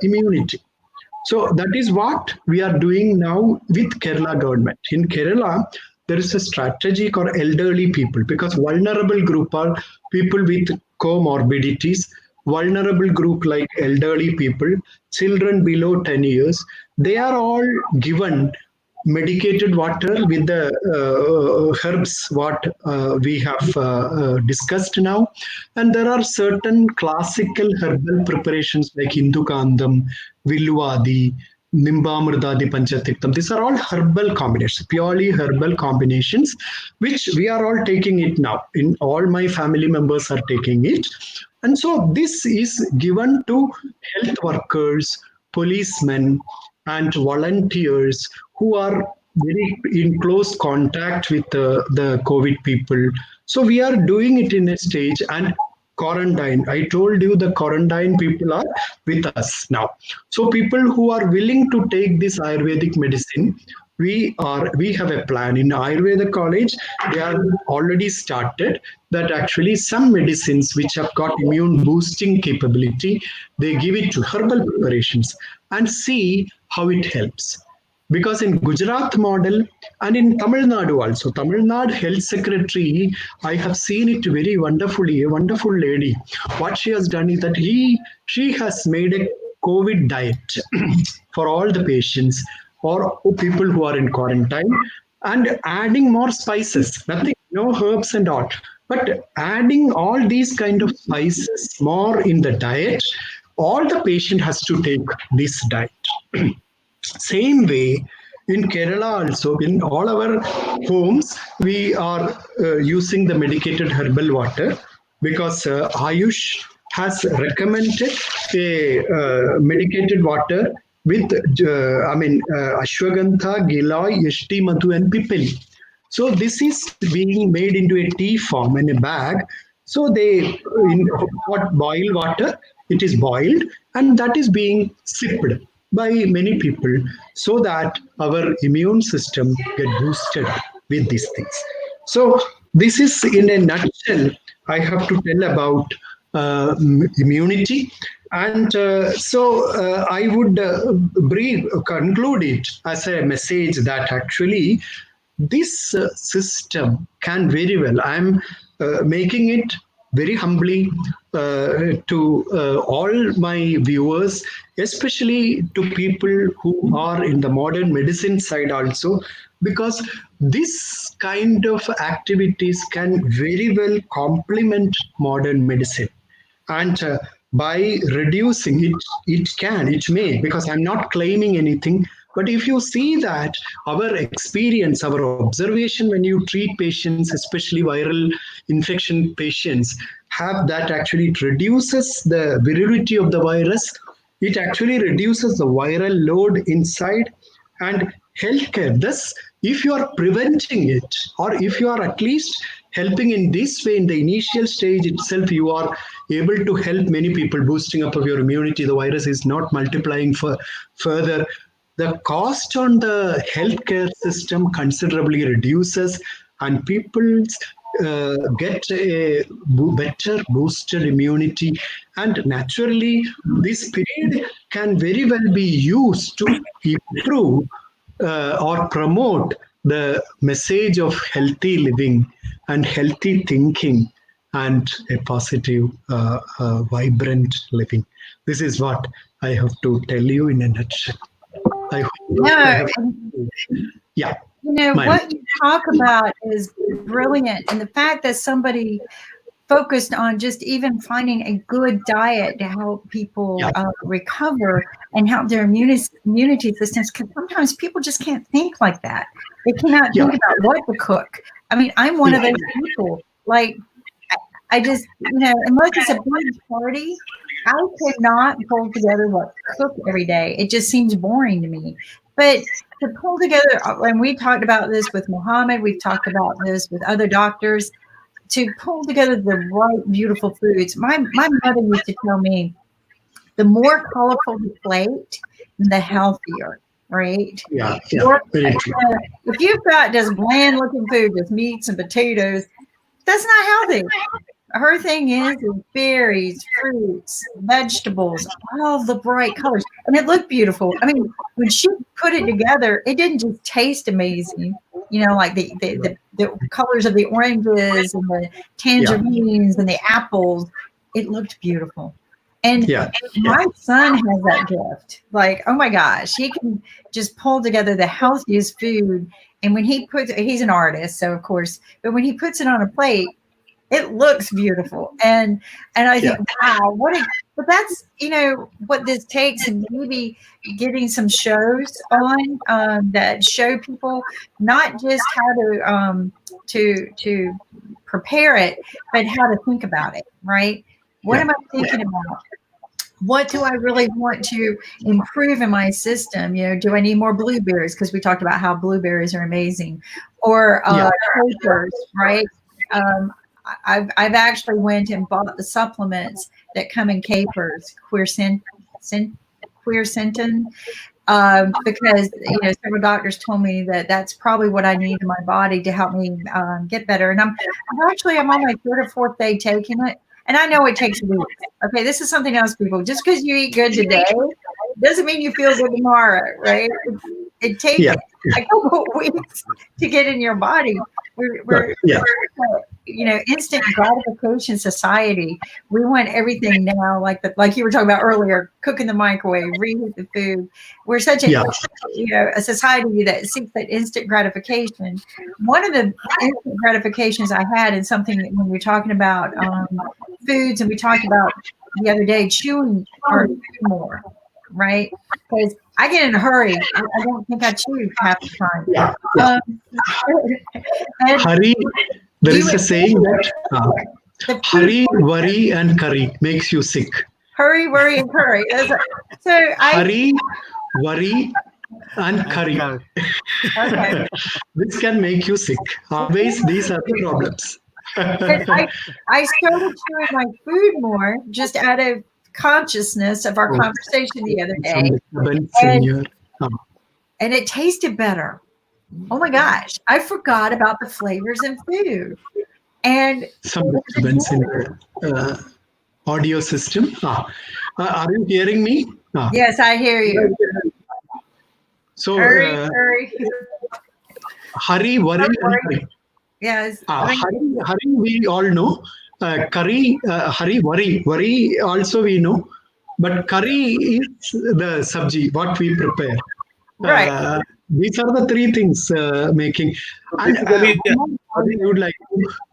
immunity. So that is what we are doing now with Kerala government. In Kerala, there is a strategy called elderly people, because vulnerable group are people with comorbidities, vulnerable group like elderly people, children below 10 years. They are all given medicated water with the herbs what we have discussed now. And there are certain classical herbal preparations like Indukandam, Vilvadi, Nimbamridadi Panchatiktam. These are all herbal combinations, purely herbal combinations, which we are all taking it now. In all my family members are taking it. And so this is given to health workers, policemen, and volunteers who are very in close contact with the COVID people. So we are doing it in a stage, and quarantine. I told you the quarantine people are with us now. So people who are willing to take this Ayurvedic medicine, we have a plan in Ayurveda college. They are already started that actually some medicines which have got immune boosting capability, they give it to herbal preparations and see how it helps. Because in Gujarat model and in Tamil Nadu also, Tamil Nadu Health Secretary, I have seen it very wonderfully, a wonderful lady. What she has done is that she has made a COVID diet for all the patients or people who are in quarantine and adding more spices, nothing, no herbs and all, but adding all these kind of spices more in the diet, all the patient has to take this diet. Same way, in Kerala also, in all our homes, we are using the medicated herbal water because Ayush has recommended a medicated water with, Ashwagandha, Giloy, Yashti, Madhu and Pipili. So this is being made into a tea form in a bag. So they, in hot boiled water, it is boiled and that is being sipped by many people so that our immune system get boosted with these things. So this is in a nutshell, I have to tell about immunity. And I would conclude it as a message that actually this system can very well, I'm making it very humbly to all my viewers, especially to people who are in the modern medicine side also, because this kind of activities can very well complement modern medicine. And by reducing it, it may, because I'm not claiming anything, but if you see that our experience, our observation when you treat patients, especially viral infection patients, have that actually it reduces the virility of the virus. It actually reduces the viral load inside and healthcare. Thus, if you are preventing it, or if you are at least helping in this way in the initial stage itself, you are able to help many people, boosting up of your immunity. The virus is not multiplying further. The cost on the healthcare system considerably reduces and people get a better boosted immunity. And naturally, this period can very well be used to improve or promote the message of healthy living and healthy thinking and a positive, vibrant living. This is what I have to tell you in a nutshell. I hope yeah. You know, what you talk about is brilliant. And the fact that somebody focused on just even finding a good diet to help people recover and help their immunity systems, because sometimes people just can't think like that. They cannot think about what to cook. I mean, I'm one of those people. Like, I just, unless it's a big party, I cannot pull together what to cook every day. It just seems boring to me. But to pull together, and we talked about this with Mohammed, we've talked about this with other doctors, to pull together the right, beautiful foods. My mother used to tell me, the more colorful the plate, the healthier, right? Yeah. If you've got just bland-looking food, just meats and potatoes, that's not healthy. Her thing is berries, fruits, vegetables, all the bright colors. And it looked beautiful. I mean, when she put it together, it didn't just taste amazing, like the colors of the oranges and the tangerines and the apples. It looked beautiful. And Yeah. my son has that gift. Like, oh my gosh, he can just pull together the healthiest food. And when he's an artist, so of course, but when he puts it on a plate, it looks beautiful. And I think, wow, but that's, what this takes, and maybe getting some shows on that show people not just how to prepare it, but how to think about it, right? What am I thinking about? What do I really want to improve in my system? Do I need more blueberries? Because we talked about how blueberries are amazing, or capers, right? I've actually went and bought the supplements that come in capers, quercetin, because several doctors told me that that's probably what I need in my body to help me get better. And I'm on my third or fourth day taking it, and I know it takes weeks. Okay, this is something else, people. Just because you eat good today doesn't mean you feel good tomorrow, right? It takes a couple of weeks to get in your body. We're instant gratification society. We want everything now, like you were talking about earlier, cook in the microwave, reheat the food. We're such a a society that seeks that instant gratification. One of the instant gratifications I had, and something that when we're talking about foods, and we talked about the other day, chewing our food more, right? Because I get in a hurry. I don't think I chew half the time. Hurry. There is a saying that hurry, worry, and curry makes you sick. Hurry, worry, and curry. Hurry, worry, and curry. Okay. This can make you sick. Always, these are the problems. I started chewing my food more just out of consciousness of our conversation the other day. And it tasted better. Oh my gosh, I forgot about the flavors in food. And some disturbance in the audio system. Are you hearing me? Yes, I hear you. So hurry. Hurry, worry, and curry. Yes. Hurry, we all know. Curry, hurry, worry also we know. But curry is the sabji, what we prepare. Right. These are the three things making. And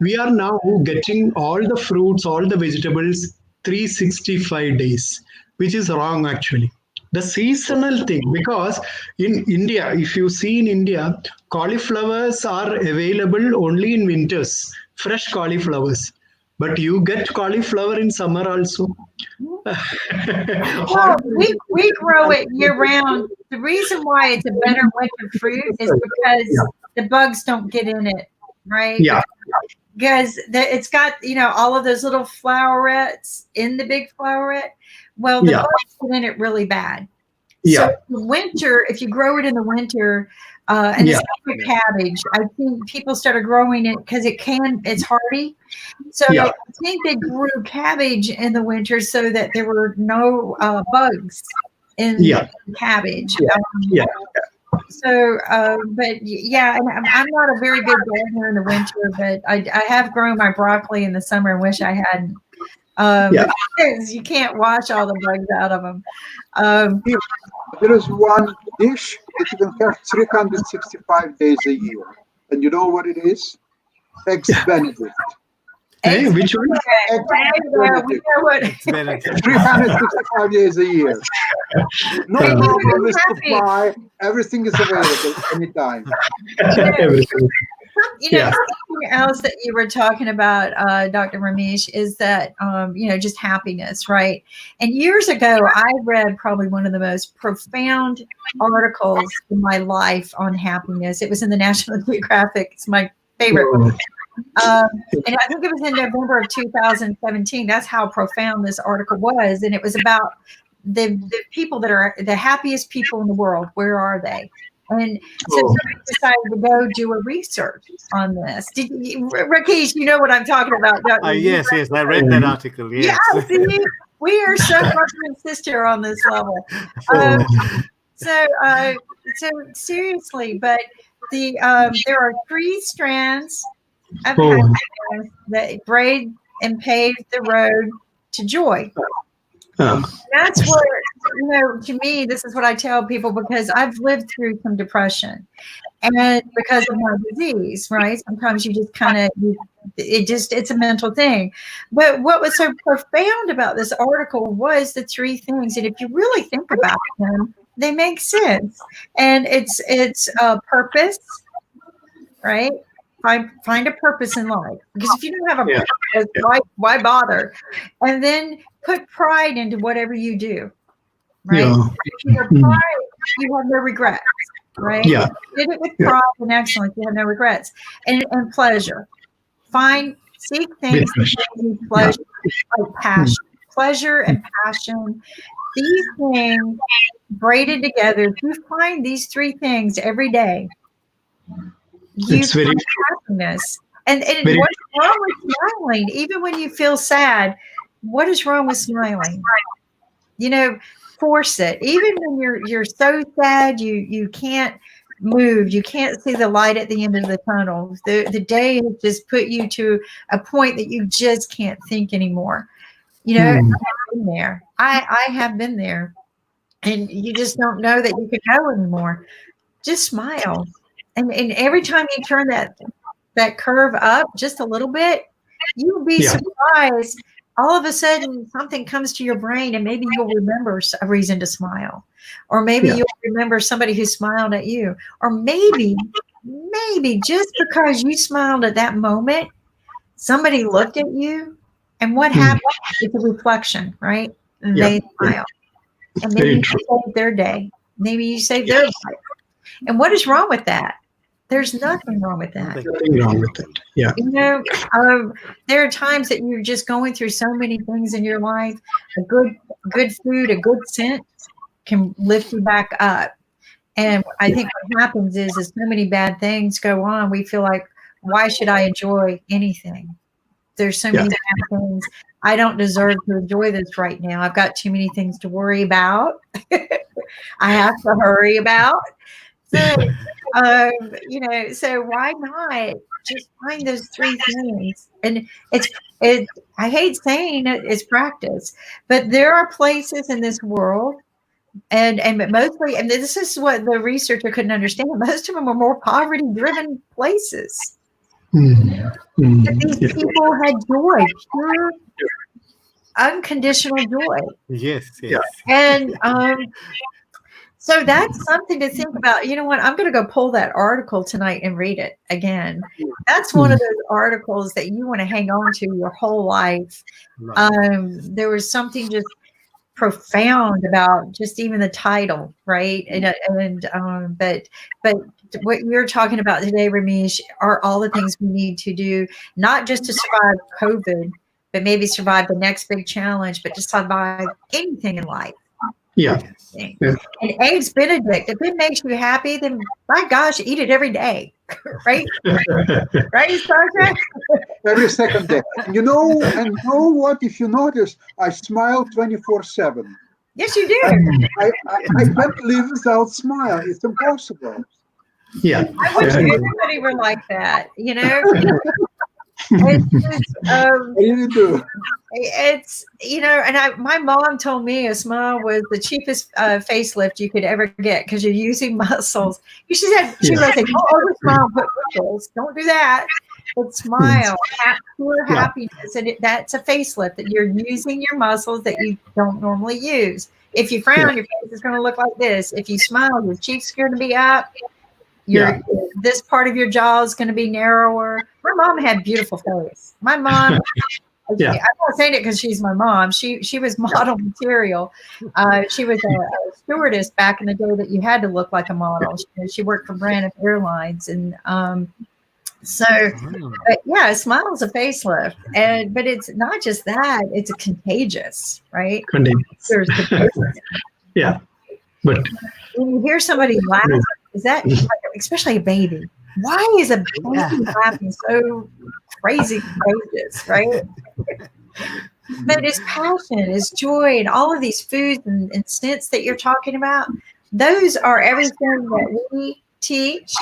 we are now getting all the fruits, all the vegetables 365 days, which is wrong actually. The seasonal thing, because in India, if you see in India, cauliflowers are available only in winters, fresh cauliflowers. But you get cauliflower in summer also. Well, we grow it year round. The reason why it's a better winter fruit is because the bugs don't get in it, right? Yeah. Because it's got, all of those little flowerets in the big floweret. Well, the bugs get in it really bad. So winter, if you grow it in the winter, and it's like cabbage, I think people started growing it because it's hardy. So I think they grew cabbage in the winter so that there were no bugs in cabbage. So, but and I'm not a very good gardener in the winter, but I have grown my broccoli in the summer and wish I hadn't. Because you can't wash all the bugs out of them. There is one dish that you can have 365 days a year. And you know what it is? Eggs Benedict. Hey, which one? Eggs Benedict. 365 days a year. No problem with supply. Everything is available anytime. Something else that you were talking about, Dr. Ramesh, is that, just happiness, right? And years ago, I read probably one of the most profound articles in my life on happiness. It was in the National Geographic. It's my favorite one. And I think it was in November of 2017. That's how profound this article was. And it was about the people that are the happiest people in the world. Where are they? And so somebody decided to go do a research on this. Rakesh, you know what I'm talking about, don't you? Yes, I read that article. Yes. Yeah, see, we are so brother and sister on this level. So seriously, but there are 3 strands of happiness that braid and pave the road to joy. That's what, to me, this is what I tell people, because I've lived through some depression, and because of my disease, right? Sometimes you just kind of, it's a mental thing. But what was so profound about this article was the three things. And if you really think about them, they make sense. And it's purpose, right? Find a purpose in life, because if you don't have a purpose, why bother? And then put pride into whatever you do, right? If you have pride, you have no regrets, right? Yeah. Did it with pride and excellence, you have no regrets. And pleasure. Seek things that bring you pleasure, like passion. Pleasure and passion. These things braided together. If you find these three things every day, you find happiness. And what's wrong with smiling? Even when you feel sad, what is wrong with smiling? Force it. Even when you're so sad, you can't move. You can't see the light at the end of the tunnel. The day has just put you to a point that you just can't think anymore. I've been there. I have been there, and you just don't know that you can go anymore. Just smile, and every time you turn that curve up just a little bit, you'll be surprised. All of a sudden, something comes to your brain, and maybe you'll remember a reason to smile, or maybe you'll remember somebody who smiled at you, or maybe just because you smiled at that moment, somebody looked at you, and what happened? It's a reflection, right? And they smile, and maybe you saved their day, maybe you saved their life. And what is wrong with that? There's nothing wrong with that. Nothing wrong with it. Yeah. There are times that you're just going through so many things in your life. A good food, a good scent can lift you back up. And I think what happens is so many bad things go on. We feel like, why should I enjoy anything? There's so many bad things. I don't deserve to enjoy this right now. I've got too many things to worry about. I have to hurry about. So, so why not just find those three things? And I hate saying it's practice, but there are places in this world, and mostly, and this is what the researcher couldn't understand, most of them are more poverty-driven places. That these people had joy, pure, unconditional joy. Yes. And so that's something to think about. You know what? I'm going to go pull that article tonight and read it again. That's one of those articles that you want to hang on to your whole life. There was something just profound about just even the title, right? But what you're talking about today, Ramesh, are all the things we need to do, not just to survive COVID, but maybe survive the next big challenge, but to survive anything in life. Yeah. And Eggs Benedict, if it makes you happy, then my gosh, eat it every day. Right? Right, Sasha? Every second day. And you know what? If you notice, I smile 24/7. Yes, you do. I can't live without smile. It's impossible. Yeah. I wish everybody were like that, It's just, I really do. It's, and my mom told me a smile was the cheapest facelift you could ever get, because you're using muscles. She was like, don't over smile, put muscles. Don't do that. But smile, pure happiness. And that's a facelift, that you're using your muscles that you don't normally use. If you frown, your face is going to look like this. If you smile, your cheeks are going to be up. This part of your jaw is going to be narrower. My mom had beautiful face. My mom, I'm not saying it because she's my mom. She was model material. She was a stewardess back in the day that you had to look like a model. She worked for Braniff Airlines, and a smile is a facelift. But it's not just that; it's contagious, right? There's but when you hear somebody laugh, is that especially a baby? Why is a baby laughing so crazy contagious, right? But it's passion, it's joy, and all of these foods and scents that you're talking about, those are everything that we teach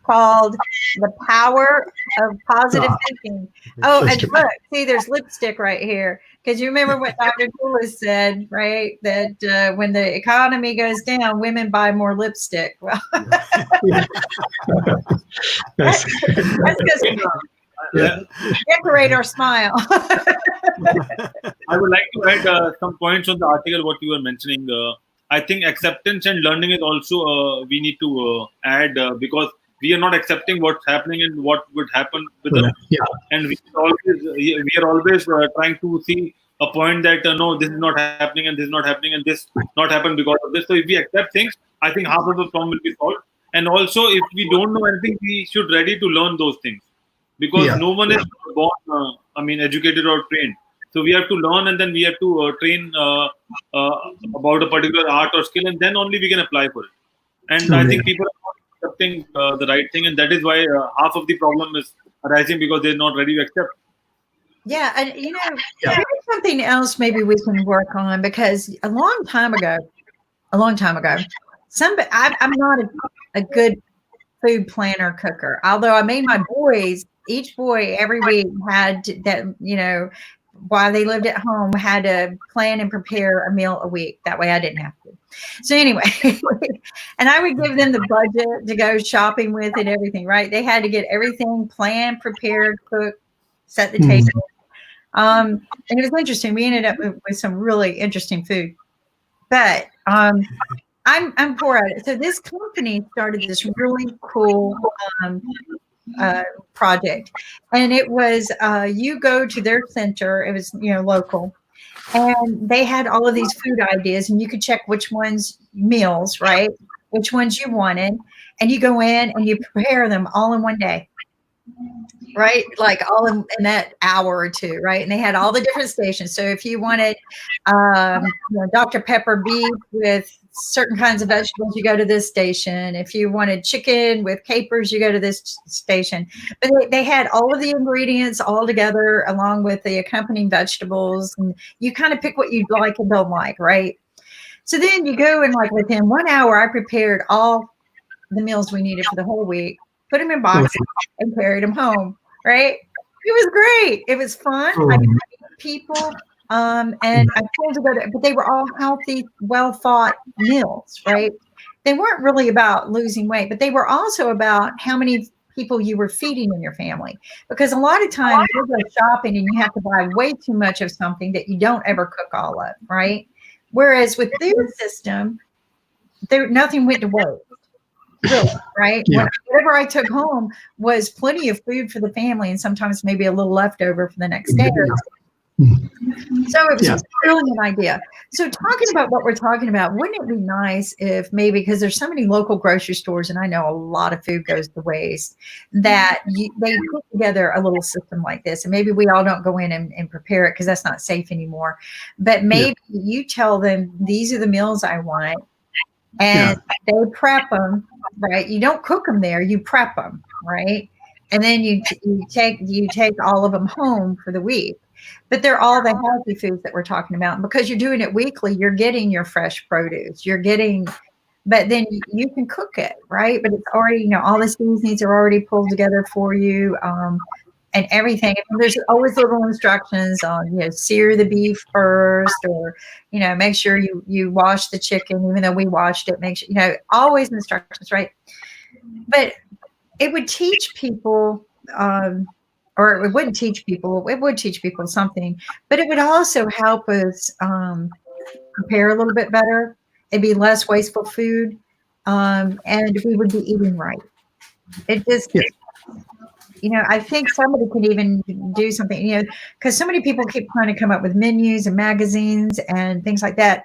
called The Power of Positive Thinking. Oh, and look, see, there's lipstick right here. Because you remember what Dr. Toulis said, right? That when the economy goes down, women buy more lipstick. Well, that's because decorate our smile. I would like to add some points on the article what you were mentioning. I think acceptance and learning is also we need to add because we are not accepting what's happening and what would happen with us. And we are always trying to see a point that no, this is not happening and this is not happening and this not happened because of this. So if we accept things, I think half of the problem will be solved. And also, if we don't know anything, we should ready to learn those things because no one is born, educated or trained. So we have to learn and then we have to train about a particular art or skill, and then only we can apply for it. And I think people are not accepting the right thing, and that is why half of the problem is arising because they're not ready to accept. Yeah, and here's something else maybe we can work on, because a long time ago, I'm not a good food planner cooker. Although I made my boys, each boy every week had that, while they lived at home, had to plan and prepare a meal a week. That way I didn't have to. So anyway, and I would give them the budget to go shopping with and everything, right? They had to get everything planned, prepared, cooked, set the table. And it was interesting. We ended up with some really interesting food. But I'm poor at it. So this company started this really cool project, and it was you go to their center. It was local, and they had all of these food ideas, and you could check which ones meals, right? Which ones you wanted, and you go in and you prepare them all in one day. Right, like all in that hour or two, right? And they had all the different stations. So if you wanted Dr. Pepper beef with certain kinds of vegetables, you go to this station. If you wanted chicken with capers, you go to this station. But they had all of the ingredients all together along with the accompanying vegetables, and you kind of pick what you like and don't like, right? So then you go and within 1 hour, I prepared all the meals we needed for the whole week, put them in boxes, and carried them home. Right? It was great. It was fun. I met people, and I pulled together, but they were all healthy, well thought meals, right? They weren't really about losing weight, but they were also about how many people you were feeding in your family. Because a lot of times you go shopping and you have to buy way too much of something that you don't ever cook all of, right? Whereas with their system, nothing went to waste. Really, right? Whatever I took home was plenty of food for the family, and sometimes maybe a little leftover for the next day. So it was just a brilliant idea. So talking about what we're talking about, wouldn't it be nice if maybe, because there's so many local grocery stores, and I know a lot of food goes to waste, that they put together a little system like this, and maybe we all don't go in and prepare it because that's not safe anymore. But maybe you tell them, these are the meals I want, and they prep them, right? You don't cook them there, you prep them, right? And then you take all of them home for the week. But they're all the healthy foods that we're talking about. And because you're doing it weekly, you're getting your fresh produce. But then you can cook it, right? But it's already, all the seasonings are already pulled together for you, and everything. And there's always little instructions on, sear the beef first, or, make sure you wash the chicken, even though we washed it. Make sure, always instructions, right? But it would teach people, or it wouldn't teach people. It would teach people something, but it would also help us prepare a little bit better. It'd be less wasteful food, and we would be eating right. It just, I think somebody could even do something, because so many people keep trying to come up with menus and magazines and things like that.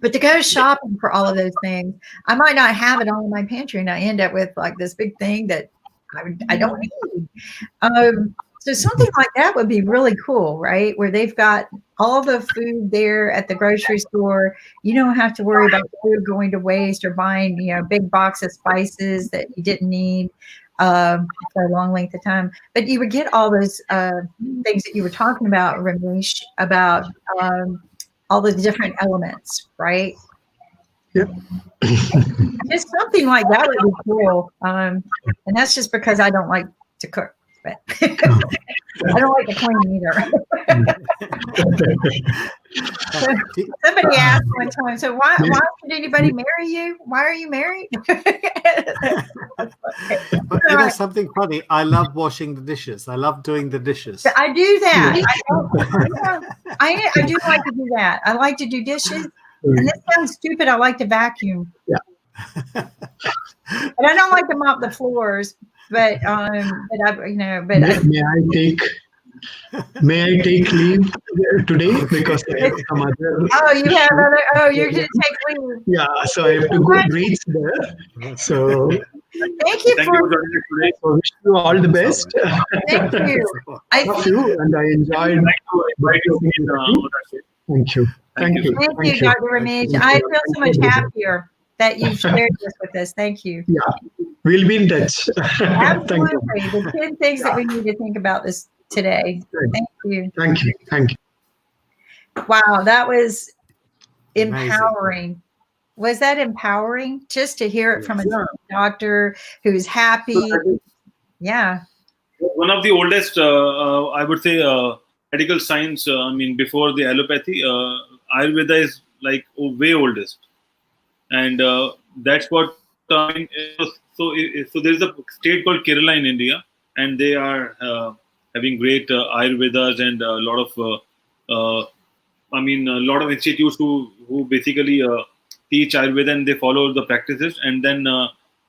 But to go shopping for all of those things, I might not have it all in my pantry, and I end up with this big thing that I don't need. So something like that would be really cool, right? Where they've got all the food there at the grocery store. You don't have to worry about food going to waste or buying, a big box of spices that you didn't need for a long length of time. But you would get all those things that you were talking about, Ramesh, about all the different elements, right? Yep. just something like that would be cool. And that's just because I don't like to cook, but I don't like to clean either. Somebody asked one time, so why should anybody marry you? Why are you married? But you know something funny? I love washing the dishes. I love doing the dishes. I do that. I do like to do that. I like to do dishes. And this sounds stupid. I like to vacuum. Yeah. But I don't like to mop the floors. But May I take leave today because I have some other. Oh, you have other. Oh, you're going to take leave. Yeah, so I have to go reach there. So thank you for joining us today. so wish you all the best. Thank you. I Love you, and I enjoyed. Thank you. Thank you. Thank you, Dr. Ramesh. I feel so much happier that you shared this with us. Thank you. Yeah, we'll be in touch. Thank you. Absolutely. The 10 things that we need to think about this today. Thank you. Thank you. Thank you. Wow, that was Amazing. empowering. Was that empowering? Just to hear it from a doctor who's happy. Yeah. One of the oldest, I would say, medical science. I mean, before the allopathy, Ayurveda is like way oldest, and that's what. So there is a state called Kerala in India, and they are having great Ayurvedas and a lot of institutes who basically teach Ayurveda and they follow the practices, and then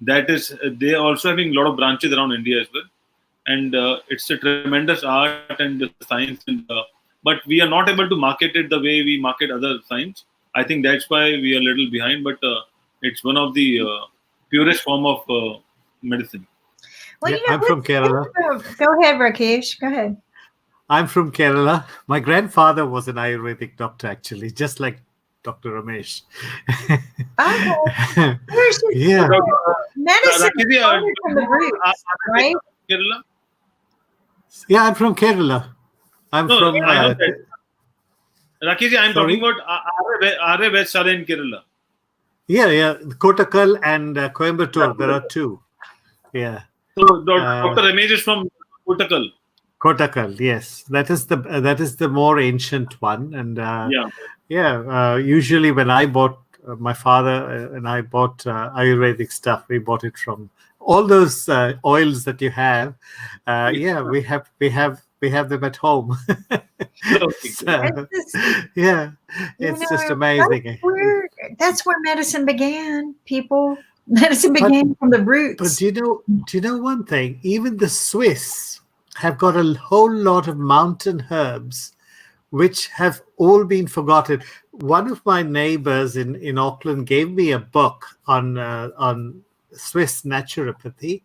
they are also having a lot of branches around India as well. And it's a tremendous art and science, but we are not able to market it the way we market other science. I think that's why we are a little behind, but it's one of the purest form of medicine. Well, Yeah, I'm from Kerala. Go ahead, Rakesh. Go ahead. I'm from Kerala. My grandfather was an Ayurvedic doctor, actually, just like Dr. Ramesh. Okay. Yeah. Medicine Rakesh, started from the roots, right? Kerala? Yeah, I'm from Kerala. I'm No, from. I know that. Rakesh, I'm Sorry? talking about Arya Vaidshara in Kerala. Yeah. Kottakkal and Coimbatore. There are two. Yeah. So Dr. Ramesh is from Kottakkal. Kottakkal, yes. That is the more ancient one. And usually when I bought my father and I bought Ayurvedic stuff, we bought it from all those oils that you have. We have them at home. So, yeah, it's just amazing. That's where medicine began, people. Medicine began from the roots. But do you know one thing? Even the Swiss have got a whole lot of mountain herbs which have all been forgotten. One of my neighbors in Auckland gave me a book on Swiss naturopathy,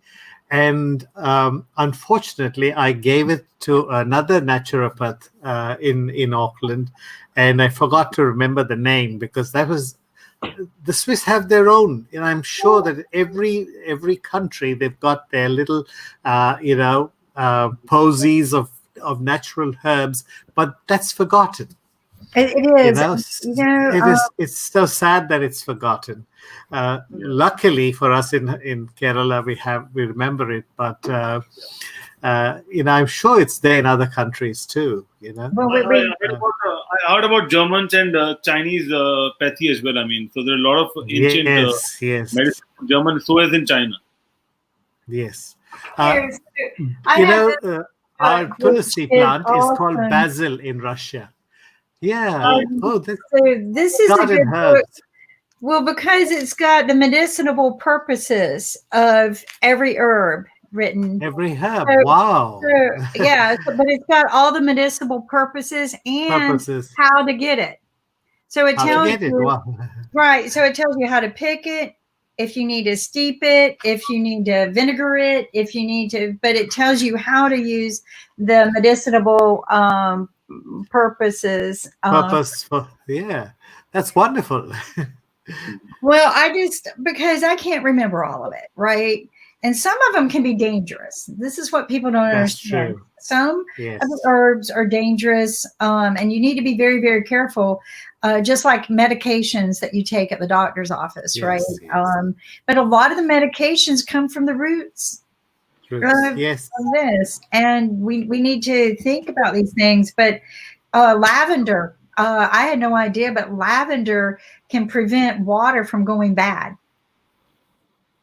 and unfortunately I gave it to another naturopath in Auckland, and I forgot to remember the name because that was. The Swiss have their own, and I'm sure that every country they've got their little, posies of natural herbs, but that's forgotten. It is. It's so sad that it's forgotten. Luckily for us in Kerala, we remember it, but I'm sure it's there in other countries too. Well, I heard about Germans and Chinese pathy as well. I mean, so there are a lot of ancient medicine from German, so as in China. Yes. our Tulsi plant is called basil in Russia. Yeah. So this is a good book. Well, because it's got the medicinal purposes of every herb written. Every herb. So, wow. But it's got all the medicinal purposes and how to get it. So it tells you, wow. Right. So it tells you how to pick it, if you need to steep it, if you need to vinegar it, but it tells you how to use the medicinal purposes. That's wonderful. Well, because I can't remember all of it, right? And some of them can be dangerous. This is what people don't That's understand. true. Some Yes. of the herbs are dangerous, and you need to be very, very careful, just like medications that you take at the doctor's office, Yes, right? yes. But a lot of the medications come from the roots Yes. of this, and we need to think about these things. But lavender, I had no idea, but lavender can prevent water from going bad.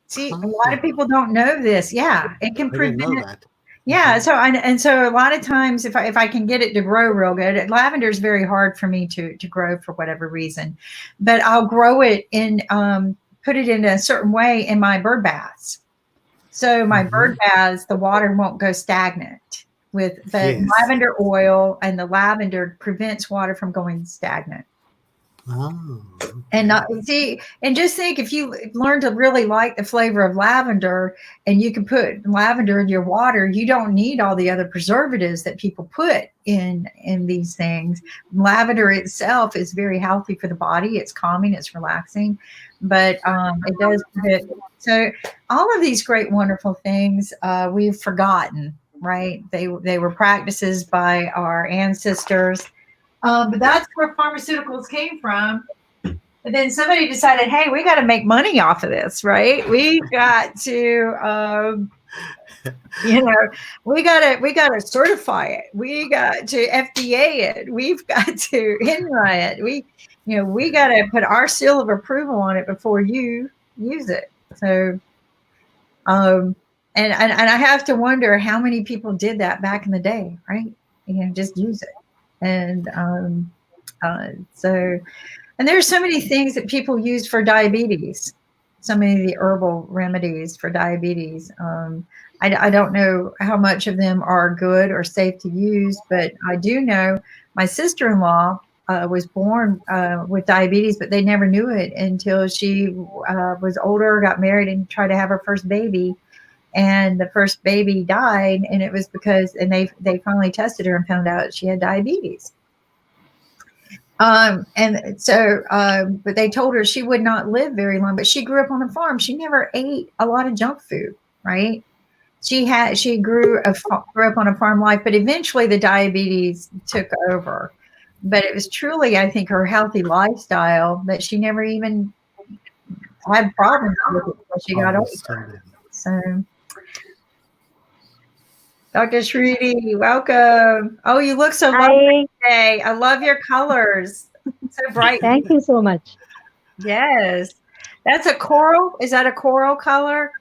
See, a lot of people don't know this. Yeah, it can I didn't know prevent. that. Yeah, so and so a lot of times, if I can get it to grow real good, lavender is very hard for me to grow for whatever reason, but I'll grow it in put it in a certain way in my bird baths. So my bird baths, the water won't go stagnant with the Yes. lavender oil, and the lavender prevents water from going stagnant. Oh, And not see, and just think, if you learn to really like the flavor of lavender, and you can put lavender in your water, you don't need all the other preservatives that people put in these things. Lavender itself is very healthy for the body. It's calming, it's relaxing, but it does prevent. So all of these great, wonderful things we've forgotten, right? They were practices by our ancestors. But that's where pharmaceuticals came from. And then somebody decided, hey, we got to make money off of this, right? We got to, we got to certify it. We got to FDA it. We've got to INRA it. We got to put our seal of approval on it before you use it. So, and I have to wonder how many people did that back in the day, right? Just use it. And and there's so many things that people use for diabetes, so many of the herbal remedies for diabetes. I don't know how much of them are good or safe to use, but I do know my sister-in-law was born with diabetes, but they never knew it until she was older, got married, and tried to have her first baby. And the first baby died, and it was because, and they finally tested her and found out she had diabetes. And so, but they told her she would not live very long, but she grew up on a farm. She never ate a lot of junk food, right? She grew up on a farm life, but eventually the diabetes took over. But it was truly, I think, her healthy lifestyle that she never even had problems with it until she got older. So, Dr. Shriti, welcome. Oh, you look so lovely today. I love your colors. So bright. Thank you so much. Yes. That's a coral. Is that a coral color?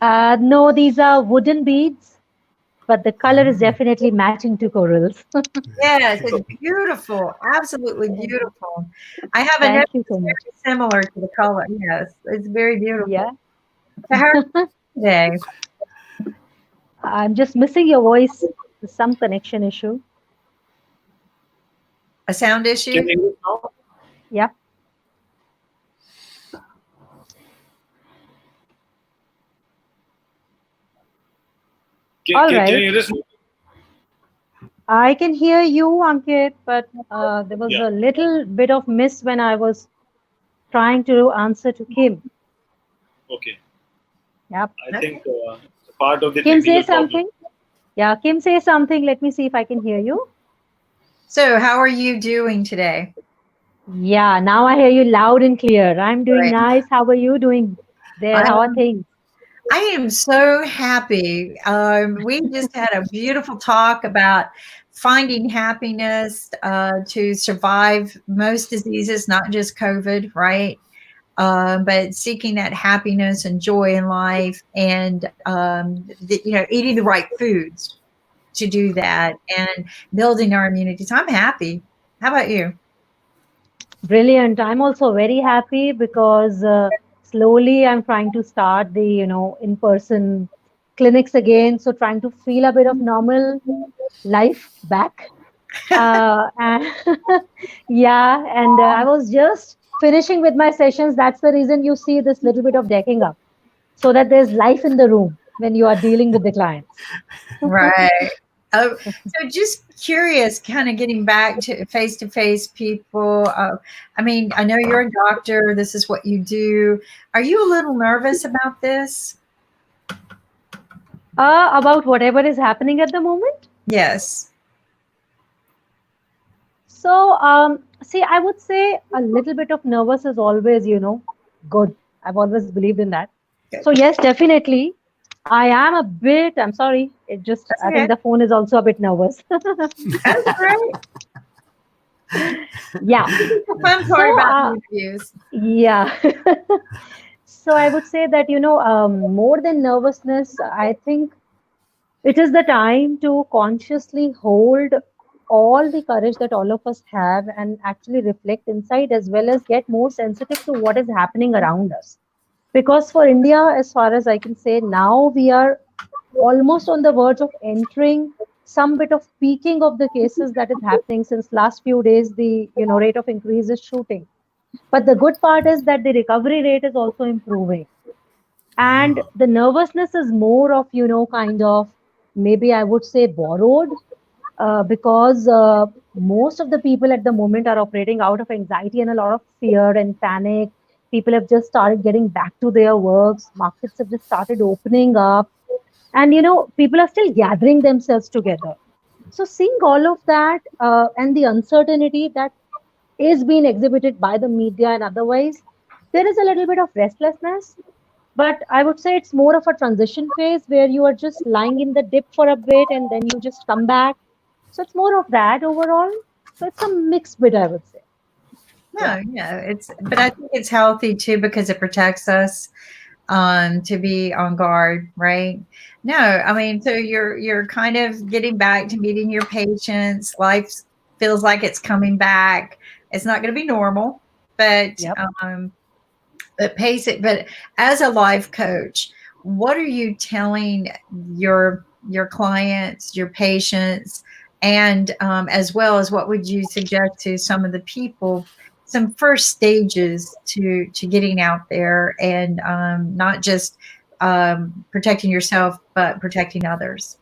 No, these are wooden beads, but the color is definitely matching to corals. Yes, it's beautiful. Absolutely beautiful. I have a Thank necklace you so much. very similar to the color. Yes, it's very beautiful. Yeah. So how are you today? I'm just missing your voice. There's some connection issue. A sound issue? Can you hear us now? Yeah. All Can right. you hear us? I can hear you, Ankit, but there was Yeah. a little bit of miss when I was trying to answer to Kim. Okay. Yep. I think part of the Kim, say technical problem. something. Yeah, Kim, say something. Let me see if I can hear you. So how are you doing today? Yeah, now I hear you loud and clear. I'm doing Great. nice. How are you doing there? How are things? I am so happy. We just had a beautiful talk about finding happiness to survive most diseases, not just COVID, right? But seeking that happiness and joy in life, and eating the right foods to do that, and building our immunity. So I'm happy. How about you? Brilliant. I'm also very happy because slowly I'm trying to start the, in-person clinics again. So trying to feel a bit of normal life back. And yeah, and I was just finishing with my sessions. That's the reason you see this little bit of decking up, so that there's life in the room when you are dealing with the clients. Right. So just curious, kind of getting back to face people. I mean, I know you're a doctor. This is what you do. Are you a little nervous about this? About whatever is happening at the moment. Yes. So, see, I would say a little bit of nervous is always, good. I've always believed in that. So, yes, definitely. I am a bit, I'm sorry. I think the phone is also a bit nervous. That's great. Yeah. Fun part So, about interviews. yeah. So, I would say that, more than nervousness, I think it is the time to consciously hold all the courage that all of us have and actually reflect inside as well as get more sensitive to what is happening around us. Because for India, as far as I can say, now we are almost on the verge of entering some bit of peaking of the cases that is happening since last few days. The rate of increase is shooting. But the good part is that the recovery rate is also improving. And the nervousness is more of, kind of maybe I would say borrowed because most of the people at the moment are operating out of anxiety and a lot of fear and panic. People have just started getting back to their works. Markets have just started opening up. And, people are still gathering themselves together. So seeing all of that and the uncertainty that is being exhibited by the media and otherwise, there is a little bit of restlessness. But I would say it's more of a transition phase where you are just lying in the dip for a bit and then you just come back. So it's more of that overall. So it's a mixed bit, I would say. No, but I think it's healthy too because it protects us to be on guard, right? No, I mean, so you're kind of getting back to meeting your patients. Life feels like it's coming back. It's not going to be normal, but Yep. but pace it. But as a life coach, what are you telling your clients, your patients, and as well as what would you suggest to some of the people, some first stages to getting out there and not just protecting yourself but protecting others?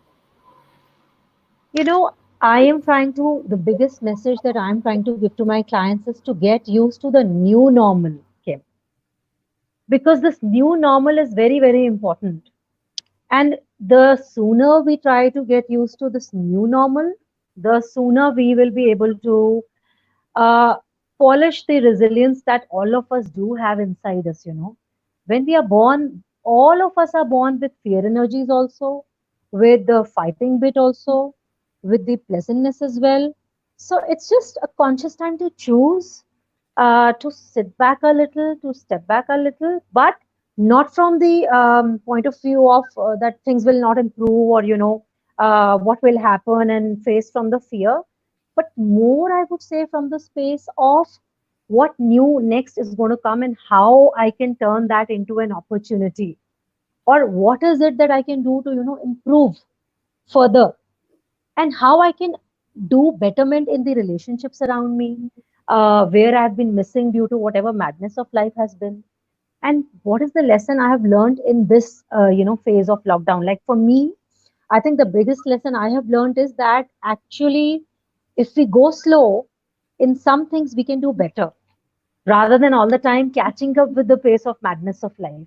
I am trying to, the biggest message that I'm trying to give to my clients is to get used to the new normal, Kim. Because this new normal is very, very important. And the sooner we try to get used to this new normal, the sooner we will be able to uh, polish the resilience that all of us do have inside us. When we are born, all of us are born with fear energies also, with the fighting bit also, with the pleasantness as well. So it's just a conscious time to choose to sit back a little, to step back a little, but not from the point of view of that things will not improve or, what will happen and face from the fear, but more, I would say, from the space of what new next is going to come and how I can turn that into an opportunity, or what is it that I can do to, improve further, and how I can do betterment in the relationships around me, where I've been missing due to whatever madness of life has been. And what is the lesson I have learned in this, phase of lockdown? Like for me, I think the biggest lesson I have learned is that actually, if we go slow, in some things we can do better rather than all the time catching up with the pace of madness of life.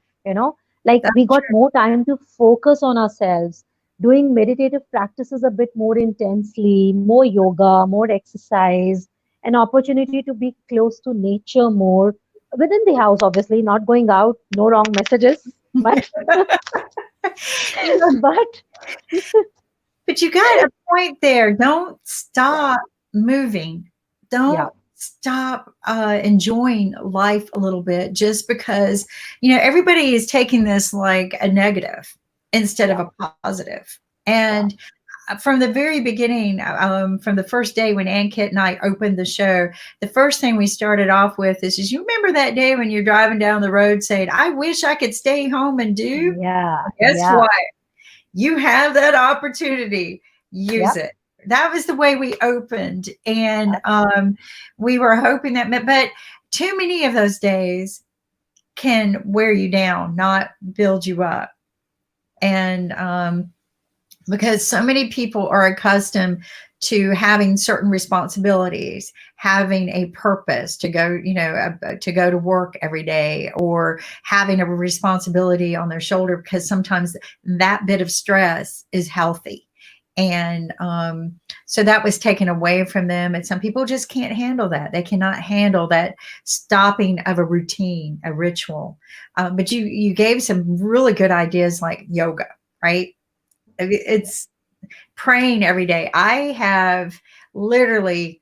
Like That's we got true. more time to focus on ourselves, doing meditative practices a bit more intensely, more yoga, more exercise, an opportunity to be close to nature more within the house, obviously, not going out, no wrong messages, but but But you got a point there. Don't stop moving. yeah, Don't stop enjoying life a little bit just because, everybody is taking this like a negative instead of a positive. And from the very beginning, from the first day when Ann Kit and I opened the show, the first thing we started off with is you remember that day when you're driving down the road saying, I wish I could stay home and do? yeah, Guess yeah, what? You have that opportunity. Use yeah, it. That was the way we opened. And we were hoping that, but too many of those days can wear you down, not build you up. And because so many people are accustomed to having certain responsibilities, having a purpose to go, to go to work every day, or having a responsibility on their shoulder, because sometimes that bit of stress is healthy. And so that was taken away from them. And some people just can't handle that. They cannot handle that stopping of a routine, a ritual. But you gave some really good ideas like yoga, right? It's praying every day. I have literally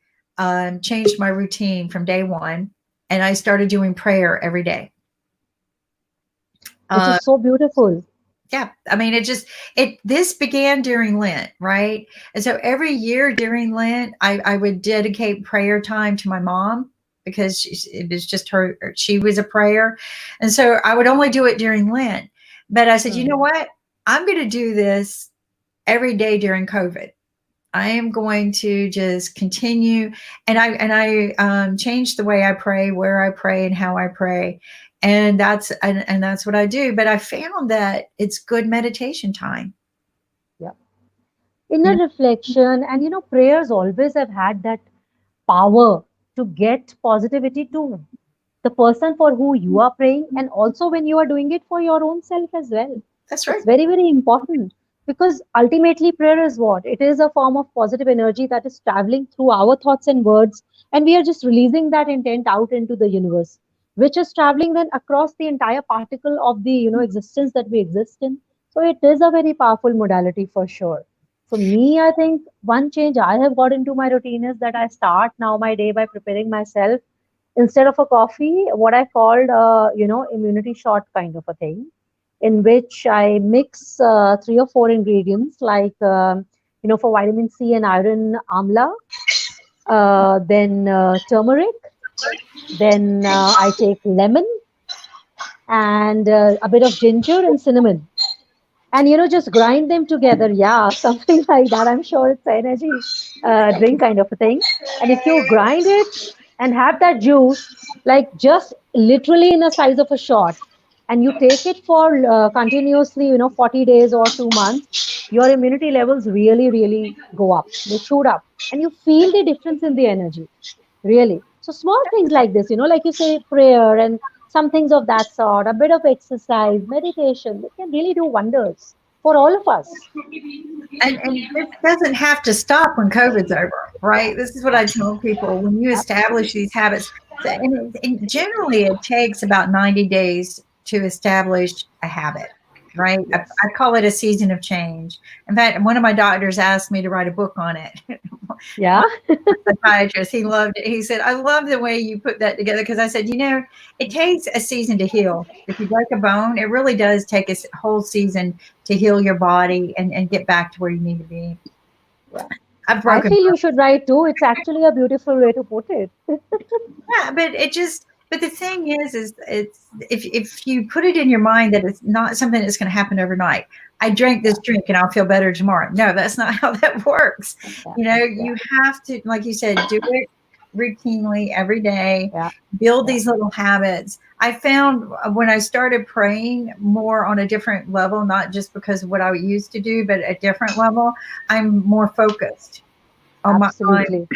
changed my routine from day one, and I started doing prayer every day. Which is so beautiful. Yeah, I mean, this began during Lent, right? And so every year during Lent, I would dedicate prayer time to my mom, because it was just her. She was a prayer, and so I would only do it during Lent. But I said, you know what? I'm going to do this every day during COVID. I am going to just continue, and I changed the way I pray, where I pray, and how I pray, and that's what I do. But I found that it's good meditation time. Yeah, inner reflection, and prayers always have had that power to get positivity to the person for who you are praying, and also when you are doing it for your own self as well. That's right. It's very, very important, because ultimately prayer is what? It is a form of positive energy that is traveling through our thoughts and words, and we are just releasing that intent out into the universe, which is traveling then across the entire particle of the existence that we exist in. So it is a very powerful modality for sure. For me, I think one change I have got into my routine is that I start now my day by preparing myself, instead of a coffee, what I called immunity shot kind of a thing, in which I mix 3 or 4 ingredients, like for vitamin C and iron, amla, then turmeric, then I take lemon, and a bit of ginger and cinnamon, and just grind them together. Yeah, something like that. I'm sure it's an energy drink kind of a thing. And if you grind it and have that juice, like just literally in the size of a shot, and you take it for continuously 40 days or 2 months, your immunity levels really, really go up. They shoot up, and you feel the difference in the energy, really. So small things like this, like you say, prayer and some things of that sort, a bit of exercise, meditation, they can really do wonders for all of us. And it doesn't have to stop when COVID's over, right? This is what I tell people. When you establish these habits, and generally it takes about 90 days to establish a habit, right? Yes. I call it a season of change. In fact, one of my doctors asked me to write a book on it. Yeah. Psychiatrist, he loved it. He said, I love the way you put that together, because I said, it takes a season to heal. If you break a bone, it really does take a whole season to heal your body and get back to where you need to be. Yeah. I feel you should write too. It's actually a beautiful way to put it. Yeah, but the thing is it's if you put it in your mind that it's not something that's going to happen overnight. I drank this drink and I'll feel better tomorrow. No, that's not how that works. You have to, like you said, do it routinely every day. Yeah. Build these little habits. I found when I started praying more on a different level, not just because of what I used to do, but a different level, I'm more focused on my mind.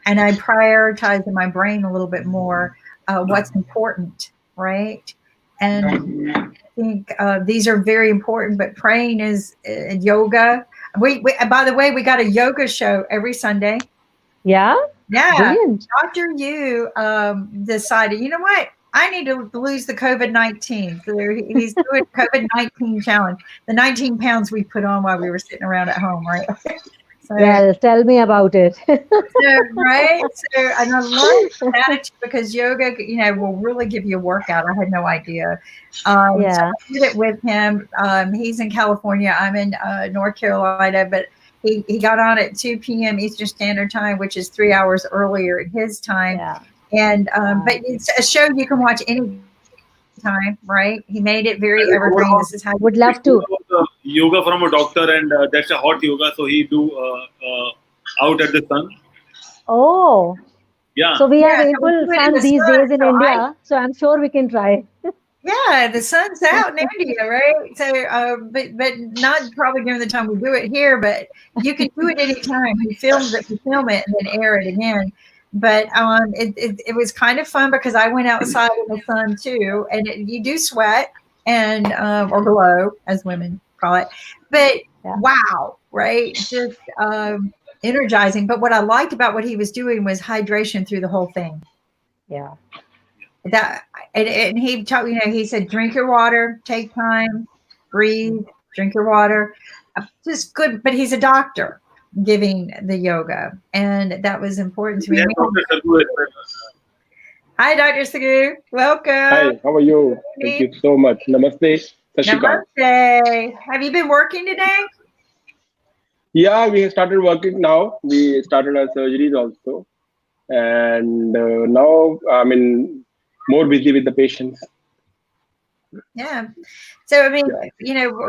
And I prioritize in my brain a little bit more what's important, right? And I think these are very important, but praying is yoga. We by the way, we got a yoga show every Sunday. Yeah. Brilliant. Dr. Yu decided, you know what? I need to lose the COVID-19. So he's doing COVID-19 challenge. The 19 pounds we put on while we were sitting around at home, right? So, well, tell me about it. Right? So, and I love that attitude, because yoga, will really give you a workout. I had no idea. So I did it with him. He's in California. I'm in North Carolina, but he got on at 2 p.m. Eastern Standard Time, which is 3 hours earlier at his time. Yeah. And but it's a show you can watch any time, right? He made it very evergreen. This is how would love to. Yoga from a doctor, and that's a hot yoga, so he do out at the sun. Oh. Yeah. So we have ample sun these days in India, so I'm sure we can try. Yeah, the sun's out in India, right? So, but not probably during the time we do it here. But you can do it anytime. We film it, and then air it again. But it was kind of fun because I went outside in the sun too, and you do sweat and or glow, as women call it. But wow, right? Just energizing. But what I liked about what he was doing was hydration through the whole thing. Yeah. That and he taught, he said, drink your water, take time, breathe, drink your water. Just good. But he's a doctor giving the yoga, and that was important to me. Hi, Dr. Sagu. Welcome. Hi, how are you? Thank you so much. Namaste. Namaste. Have you been working today? Yeah, we have started working now. We started our surgeries also. And now I'm more busy with the patients. Yeah. So, I mean,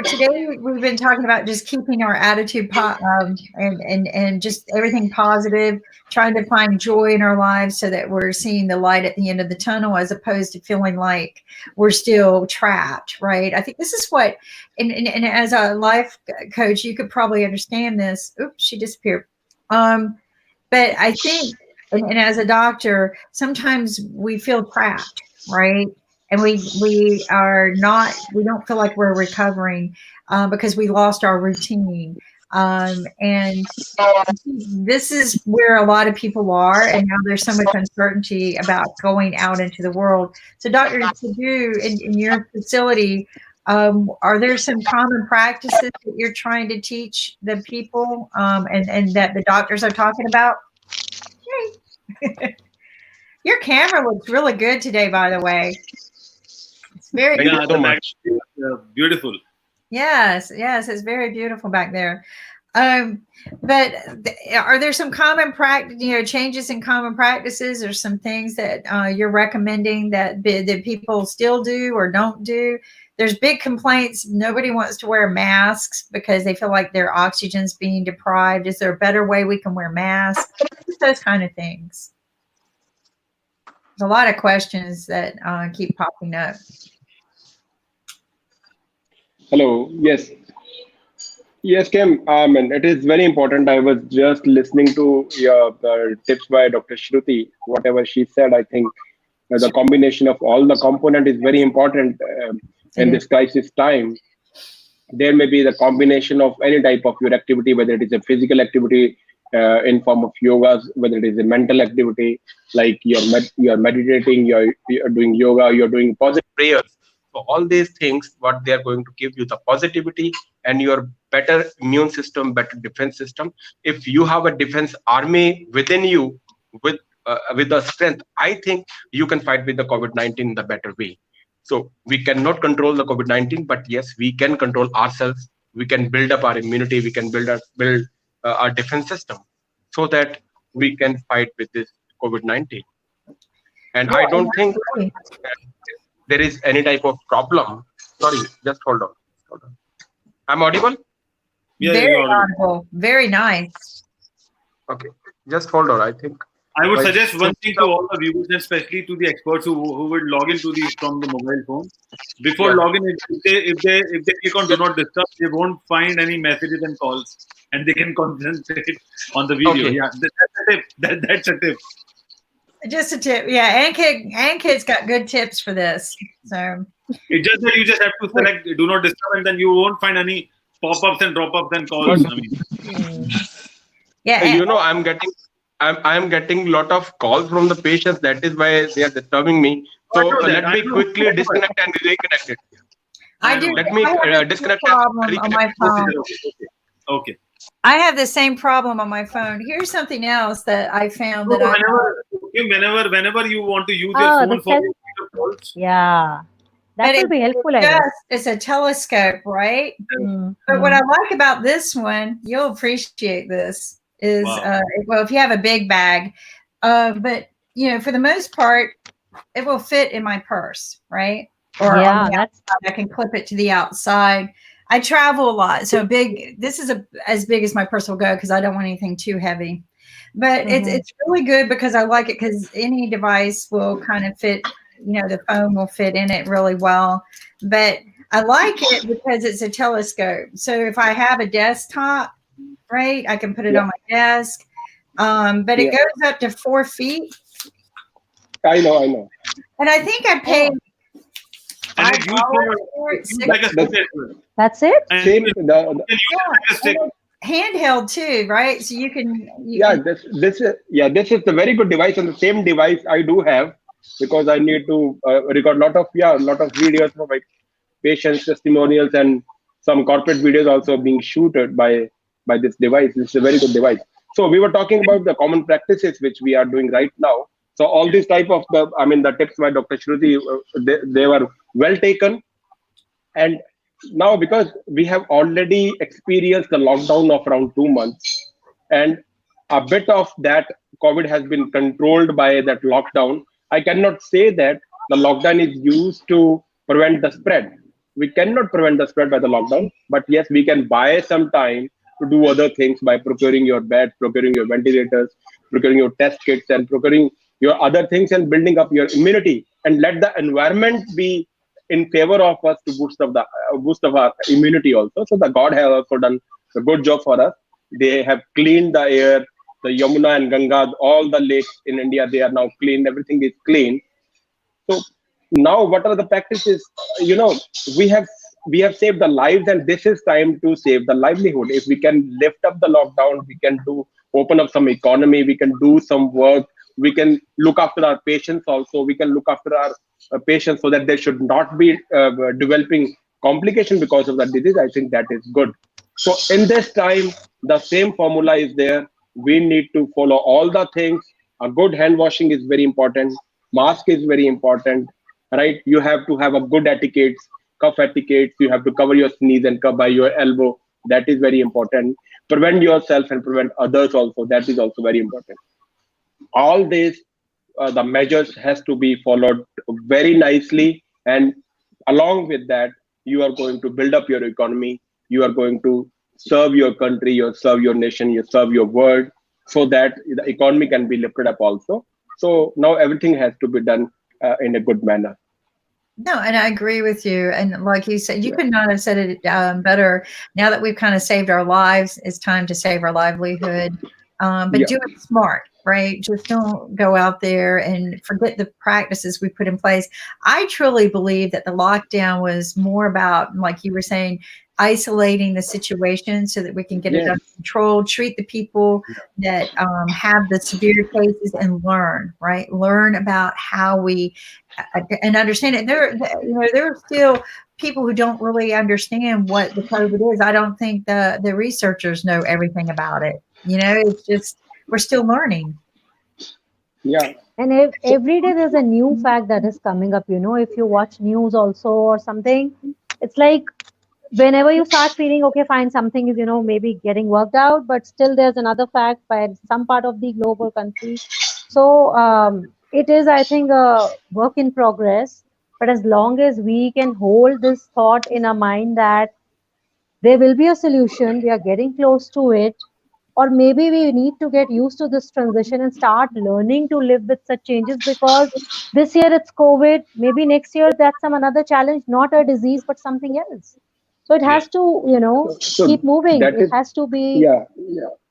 today we've been talking about just keeping our attitude and just everything positive, trying to find joy in our lives so that we're seeing the light at the end of the tunnel, as opposed to feeling like we're still trapped, right? I think this is what, and as a life coach, you could probably understand this. Oops, she disappeared. But I think, and as a doctor, sometimes we feel trapped, right? And we don't feel like we're recovering because we lost our routine. And this is where a lot of people are. And now there's so much uncertainty about going out into the world. So Dr. Sagu, in your facility, are there some common practices that you're trying to teach the people and that the doctors are talking about? Your camera looks really good today, by the way. It's very Thank you so much. Beautiful. Yes, it's very beautiful back there. But are there some common changes in common practices, or some things that you're recommending that people still do or don't do? There's big complaints. Nobody wants to wear masks because they feel like their oxygen's being deprived. Is there a better way we can wear masks? Just those kind of things. There's a lot of questions that keep popping up. Hello. Yes. Yes, Kim. It is very important. I was just listening to your tips by Dr. Shruti. Whatever she said, I think the combination of all the component is very important in this crisis time. There may be the combination of any type of your activity, whether it is a physical activity in form of yoga, whether it is a mental activity, like you're meditating, you're doing yoga, you're doing positive prayers. So all these things, what they are going to give you the positivity and your better immune system, better defense system. If you have a defense army within you with the strength, I think you can fight with the COVID-19 in the better way. So we cannot control the COVID-19, but yes, we can control ourselves. We can build up our immunity. We can build our defense system so that we can fight with this COVID-19. And I don't think there is any type of problem. Sorry, just hold on. I'm audible? Yeah, very audible. Very nice. Okay, just hold on. I think I would suggest one thing to all the viewers, and especially to the experts who would log into from the mobile phone. Before logging in, if they click on Do Not Disturb, they won't find any messages and calls, and they can concentrate on the video. Okay. Yeah, that's a tip. That's a tip. Just a tip. Yeah, Ankit's got good tips for this. So it's just that you just have to select Do Not Disturb, and then you won't find any pop-ups and drop-ups and calls. I mean. Yeah, I'm getting a lot of calls from the patients. That is why they are disturbing me. So let me quickly disconnect and reconnect it. Let me disconnect and reconnect. On my phone. Okay. I have the same problem on my phone. Here's something else that I found that whenever you want to use your phone for calls. Yeah. That will be helpful, I guess. It's a telescope, right? Mm-hmm. But what I like about this one, you'll appreciate this, is well, if you have a big bag, but for the most part, it will fit in my purse, right? Or I can clip it to the outside. I travel a lot, so this is as big as my purse will go because I don't want anything too heavy. But it's really good because I like it because any device will kind of fit the phone will fit in it really well. But I like it because it's a telescope. So if I have a desktop, right, I can put it on my desk. But it goes up to 4 feet. I know. And I think I paid And it's used for it, used like a stick. That's it? And Same. you can use it like a stick. handheld too, right? So you can. This is a very good device, and the same device I do have, because I need to record lot of videos for my patients' testimonials, and some corporate videos also being shooted by this device. It's a very good device. So we were talking about the common practices which we are doing right now. So all these type of the tips by Dr. Shruti, they were well taken. And now, because we have already experienced the lockdown of around 2 months, and a bit of that COVID has been controlled by that lockdown, I cannot say that the lockdown is used to prevent the spread. We cannot prevent the spread by the lockdown, but yes, we can buy some time to do other things by procuring your beds, procuring your ventilators, procuring your test kits, and procuring your other things, and building up your immunity, and let the environment be in favor of us to boost of our immunity also. So the God has also done a good job for us. They have cleaned the air, the Yamuna and Ganga, all the lakes in India, they are now clean. Everything is clean. So now, what are the practices? We have saved the lives, and this is time to save the livelihood. If we can lift up the lockdown, we can open up some economy, we can do some work, we can look after our patients also, we can look after our patients so that they should not be developing complication because of that disease. I think that is good. So in this time, the same formula is there. We need to follow all the things. A good hand washing is very important. Mask is very important, right? You have to have a good etiquette, cough etiquette. You have to cover your sneeze and cover by your elbow. That is very important. Prevent yourself and prevent others also. That is also very important. All these, the measures has to be followed very nicely. And along with that, you are going to build up your economy. You are going to serve your country, you serve your nation, you serve your world, so that the economy can be lifted up also. So now everything has to be done in a good manner. No, and I agree with you. And like you said, you could not have said it better. Now that we've kind of saved our lives, it's time to save our livelihood. But do it smart, right? Just don't go out there and forget the practices we put in place. I truly believe that the lockdown was more about, like you were saying, isolating the situation so that we can get it under control, treat the people that have the severe cases, and learn about how we and understand it. There are still people who don't really understand what the COVID is. I don't think the researchers know everything about it. It's just, we're still learning. Yeah. And every day there's a new fact that is coming up. If you watch news also or something, it's like, whenever you start feeling okay, fine, something is maybe getting worked out, but still there's another fact by some part of the globe or country. So it is, I think, a work in progress. But as long as we can hold this thought in our mind that there will be a solution, we are getting close to it, or maybe we need to get used to this transition and start learning to live with such changes, because this year it's COVID, maybe next year that's some another challenge, not a disease but something else. So it has to, keep moving. It has to be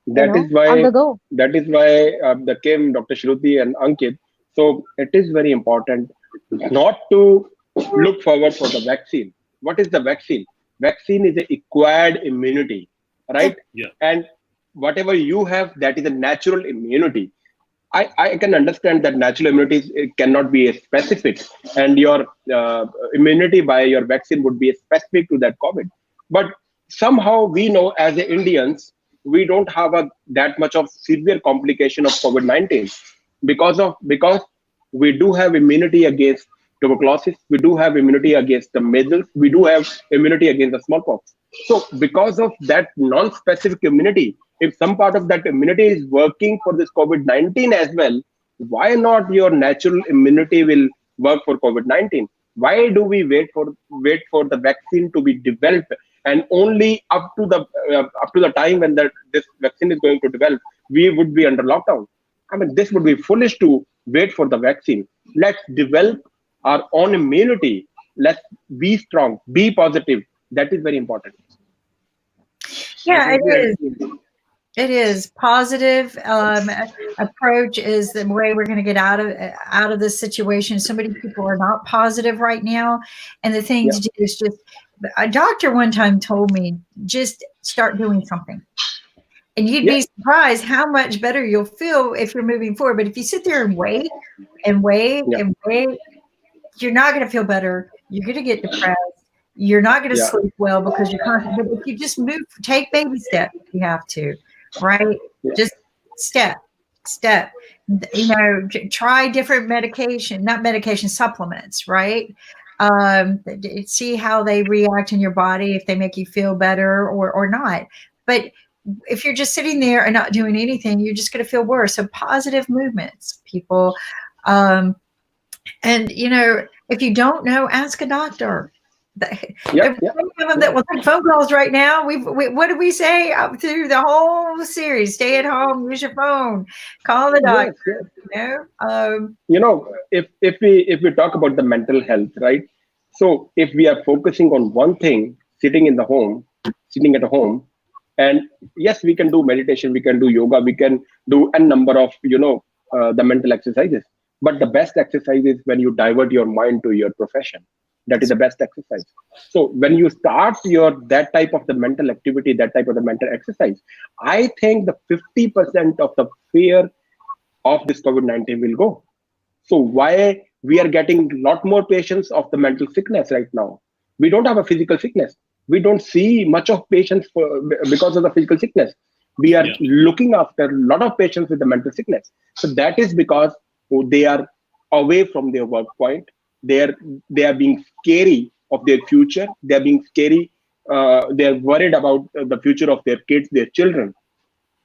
That is why on the go. That is why there came Dr. Shruti and Ankit. So it is very important not to look forward for the vaccine. What is the vaccine? Vaccine is an acquired immunity, right? Yeah. And whatever you have, that is a natural immunity. I can understand that natural immunity cannot be specific, and your immunity by your vaccine would be specific to that COVID. But somehow we know as Indians, we don't have that much of severe complication of COVID-19 because we do have immunity against tuberculosis, we do have immunity against the measles, we do have immunity against the smallpox. So because of that non-specific immunity, if some part of that immunity is working for this COVID-19 as well, why not your natural immunity will work for COVID-19? Why do we wait for the vaccine to be developed, and only up to the time when this vaccine is going to develop, we would be under lockdown? I mean, this would be foolish to wait for the vaccine. Let's develop our own immunity. Let's be strong, be positive. That is very important. Yeah, it is. It is positive approach is the way we're going to get out of this situation. So many people are not positive right now, and the thing to do is just. A doctor one time told me, just start doing something, and you'd be surprised how much better you'll feel if you're moving forward. But if you sit there and wait and wait and wait, you're not going to feel better. You're going to get depressed. You're not going to sleep well because you're constantly. But if you just move, take baby steps if you have to. Right? Just step. You know, try different supplements, right? See how they react in your body, if they make you feel better or not. But if you're just sitting there and not doing anything, you're just going to feel worse. So positive movements, people. And, you know, if you don't know, ask a doctor. That will take phone calls right now. What did we say through the whole series? Stay at home, use your phone, call the doctor. You know, if we talk about the mental health, right? So if we are focusing on one thing, sitting at home, and yes, we can do meditation, we can do yoga, we can do a number of the mental exercises. But the best exercise is when you divert your mind to your profession. That is the best exercise. So when you start that type of the mental activity, that type of the mental exercise, I think the 50% of the fear of this COVID-19 will go. So why we are getting a lot more patients of the mental sickness right now? We don't have a physical sickness. We don't see much of patients because of the physical sickness. We are looking after a lot of patients with the mental sickness. So that is because they are away from their work point. They are being scary of their future. They are being scary. They are worried about the future of their kids, their children,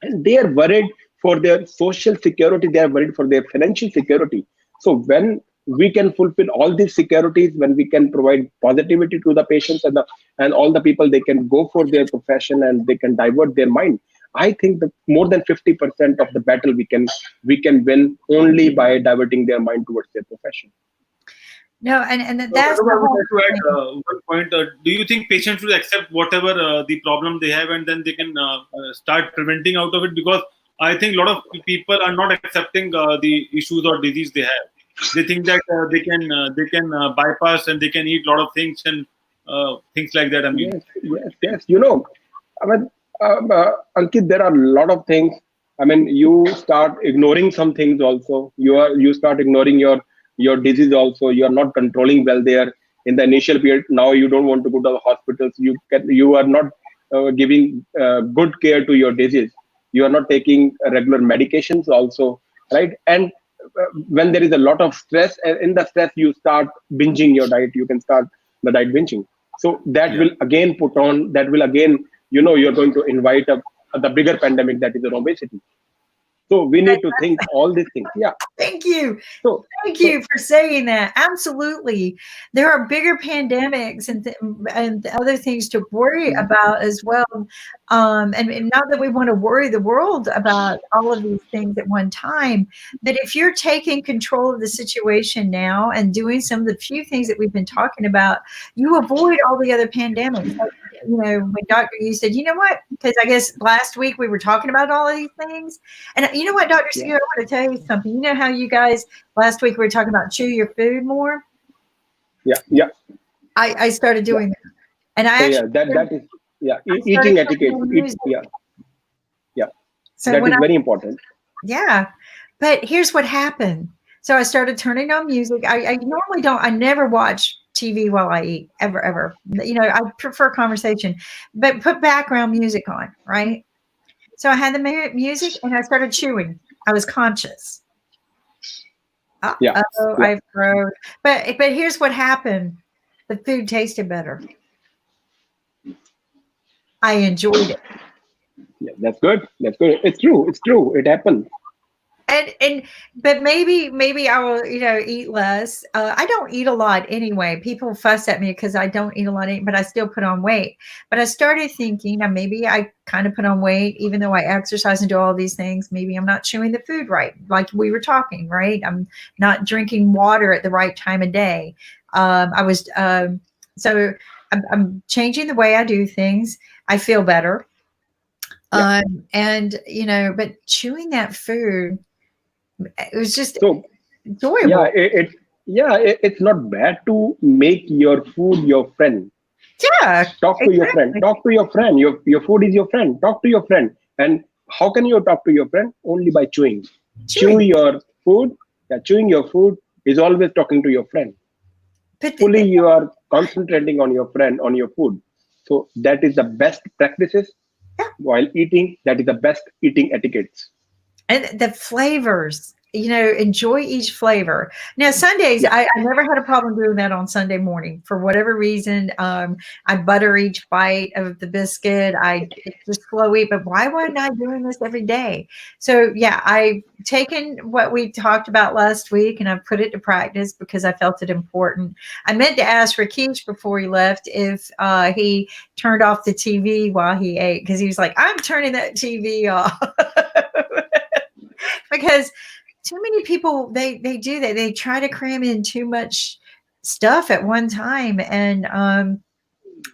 and they are worried for their social security. They are worried for their financial security. So when we can fulfill all these securities, when we can provide positivity to the patients and all the people, they can go for their profession and they can divert their mind. I think that more than 50% of the battle we can win only by diverting their mind towards their profession. No, and that's one point. Do you think patients will accept whatever the problem they have, and then they can start preventing out of it? Because I think a lot of people are not accepting the issues or disease they have. They think that they can bypass and they can eat a lot of things and things like that. I mean, yes. You know, I mean, Ankit, there are a lot of things. I mean, you start ignoring some things also. You start ignoring your disease also. You are not controlling well there in the initial period. Now you don't want to go to the hospitals. You are not giving good care to your disease. You are not taking regular medications also, right? And when there is a lot of stress, in the stress you start binging your diet. You can start the diet binging. So that will again you're going to invite the bigger pandemic, that is obesity. So we need to think all these things. Yeah. Thank you. Thank you for saying that. Absolutely. There are bigger pandemics and other things to worry about as well. And not that we want to worry the world about all of these things at one time, but if you're taking control of the situation now and doing some of the few things that we've been talking about, you avoid all the other pandemics. Like, you know, when Dr. Yu said, you know what, because I guess last week we were talking about all of these things. And you know what, Dr. Yu, I want to tell you something. You know how you guys, last week we were talking about chew your food more? Yeah. I started doing that. And I actually, eating etiquette. So that is very important. Yeah. But here's what happened. So I started turning on music. I normally I never watch TV while I eat, ever. You know, I prefer conversation, but put background music on, right? So I had the music and I started chewing. I was conscious. I froze. But here's what happened. The food tasted better. I enjoyed it. Yeah, that's good. It's true. It happened. But maybe I will, eat less. I don't eat a lot anyway. People fuss at me because I don't eat a lot, but I still put on weight. But I started thinking, now maybe I kind of put on weight, even though I exercise and do all these things. Maybe I'm not chewing the food right, like we were talking, right? I'm not drinking water at the right time of day. So I'm changing the way I do things. I feel better. Yeah. But chewing that food, it was just So enjoyable. it's not bad to make your food your friend. Yeah. Talk to your friend. Talk to your friend. Your food is your friend. Talk to your friend. And how can you talk to your friend? Only by chewing. Chew your food. Yeah, chewing your food is always talking to your friend. Fully you are concentrating on your friend, on your food. So that is the best practices while eating. That is the best eating etiquettes. And the flavors, enjoy each flavor. Now, Sundays, I never had a problem doing that on Sunday morning for whatever reason. I butter each bite of the biscuit. It's just slow eat, but why wasn't I doing this every day? So yeah, I've taken what we talked about last week and I've put it to practice because I felt it important. I meant to ask Rakesh before he left if he turned off the TV while he ate, because he was like, I'm turning that TV off. Because too many people, they do that. They try to cram in too much stuff at one time. And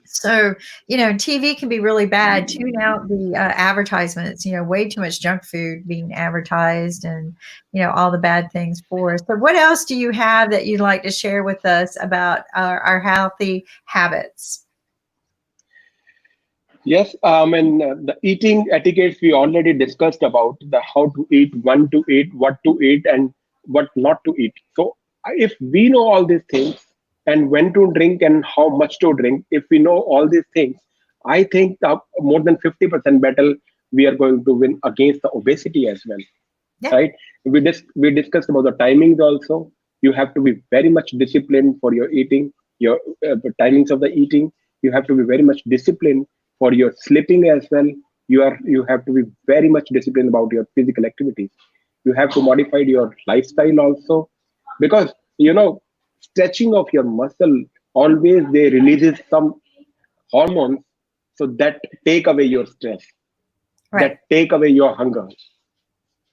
so, TV can be really bad. Tune out the advertisements, way too much junk food being advertised and, all the bad things for us. So what else do you have that you'd like to share with us about our healthy habits? Yes, and the eating etiquettes we already discussed about the how to eat, when to eat, what to eat, and what not to eat. So if we know all these things and when to drink and how much to drink, if we know all these things, I think more than 50% battle we are going to win against the obesity as well. Yeah. Right? We discussed about the timings also. You have to be very much disciplined for your eating, your timings of the eating. You have to be very much disciplined for your sleeping as well. You have to be very much disciplined about your physical activities. You have to modify your lifestyle also, because stretching of your muscle always they releases some hormones, so that take away your stress, that take away your hunger,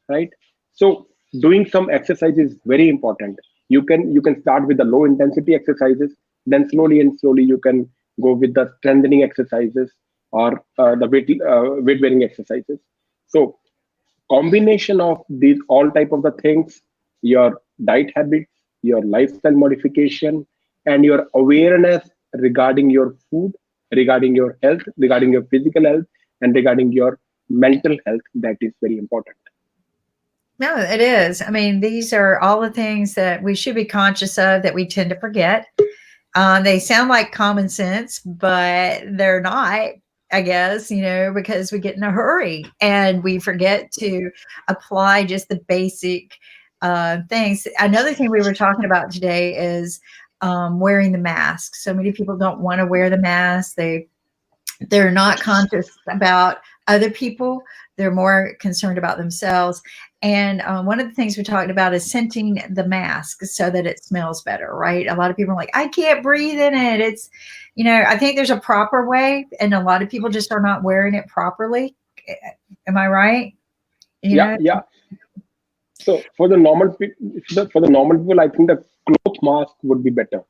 right? So doing some exercise is very important. You can start with the low intensity exercises, then slowly you can go with the strengthening exercises or the weight bearing exercises. So combination of these all type of the things, your diet habits, your lifestyle modification, and your awareness regarding your food, regarding your health, regarding your physical health, and regarding your mental health, that is very important. No, it is. I mean, these are all the things that we should be conscious of that we tend to forget. They sound like common sense, but they're not, I guess, because we get in a hurry and we forget to apply just the basic things. Another thing we were talking about today is wearing the mask. So many people don't want to wear the mask. They're not conscious about other people. They're more concerned about themselves. And one of the things we talked about is scenting the mask so that it smells better, right? A lot of people are like, I can't breathe in it. It's, I think there's a proper way, and a lot of people just are not wearing it properly. Am I right? Yeah. So for the normal people, I think the cloth mask would be better.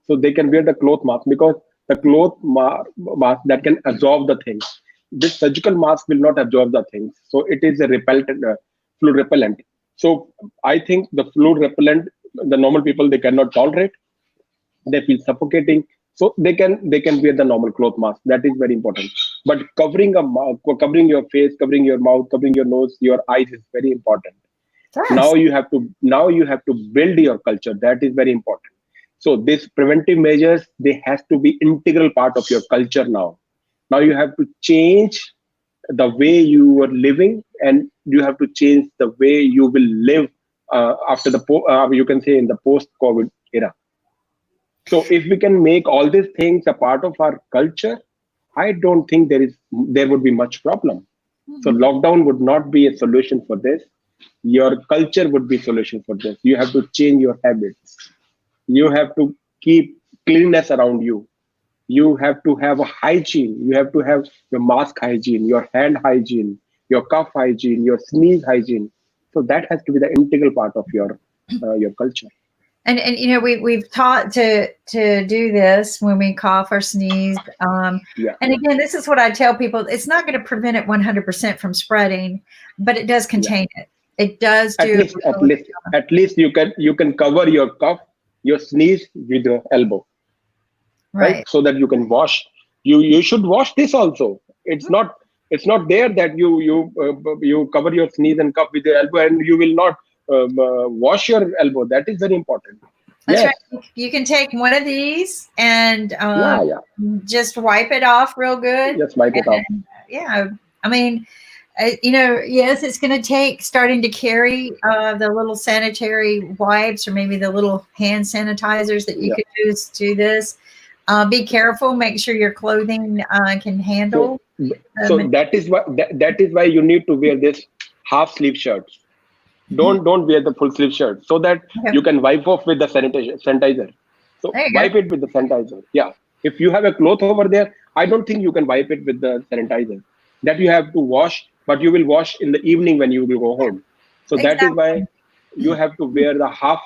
So they can wear the cloth mask, because the cloth mask that can absorb the things. This surgical mask will not absorb the things. So it is a flu repellent. So I think the flu repellent, the normal people, they cannot tolerate. They feel suffocating. So they can wear the normal cloth mask. That is very important. But covering your face, covering your mouth, covering your nose, your eyes is very important. Yes. Now you have to build your culture. That is very important. So these preventive measures, they has to be integral part of your culture now. Now you have to change the way you are living, and you have to change the way you will live after you can say in the post-COVID era. So if we can make all these things a part of our culture, I don't think there would be much problem. Mm-hmm. So lockdown would not be a solution for this. Your culture would be solution for this. You have to change your habits. You have to keep cleanness around you. You have to have a hygiene. You have to have your mask hygiene, your hand hygiene, your cough hygiene, your sneeze hygiene. So that has to be the integral part of your culture. And you know, we've taught to do this when we cough or sneeze. Yeah. And again, this is what I tell people: it's not going to prevent it 100% from spreading, but it does contain it. It does do. At least you can cover your cough, your sneeze with your elbow, right? So that you can wash. You should wash this also. It's not there that you cover your sneeze and cough with your elbow and you will not wash your elbow. That is very important. That's right. You can take one of these and just wipe it off real good. Just wipe it off. Yeah, I mean, you know, yes, it's going to starting to carry the little sanitary wipes or maybe the little hand sanitizers that you could use to do this. Be careful. Make sure your clothing can handle. So that is why you need to wear this half sleeve shirts. Don't wear the full sleeve shirt so that you can wipe off with the sanitizer. So wipe it with the sanitizer. Yeah. If you have a cloth over there, I don't think you can wipe it with the sanitizer. That you have to wash, but you will wash in the evening when you will go home. So that is why you have to wear the half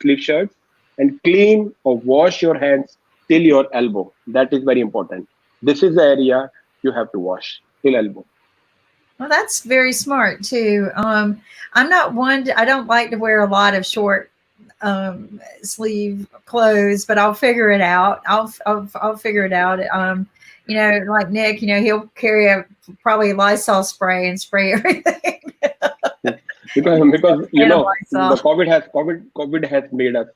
sleeve shirts and clean or wash your hands till your elbow. That is very important. This is the area you have to wash till elbow. Well, that's very smart too. I'm not one. I don't like to wear a lot of short sleeve clothes, but I'll figure it out. I'll figure it out. You know, like Nick, you know, he'll carry probably Lysol spray and spray everything. because you know, the COVID has made us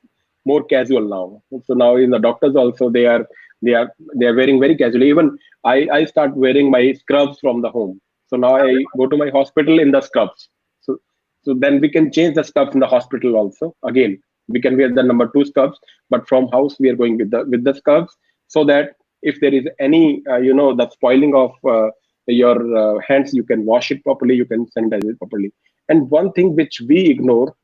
more casual now. So now in the doctors also they are wearing very casually. Even I start wearing my scrubs from the home. So now I go to my hospital in the scrubs. So then we can change the scrubs in the hospital also. Again, we can wear the number 2 scrubs, but from house we are going with the scrubs, so that if there is any the spoiling of your hands, you can wash it properly, you can sanitize it properly. And one thing which we ignore,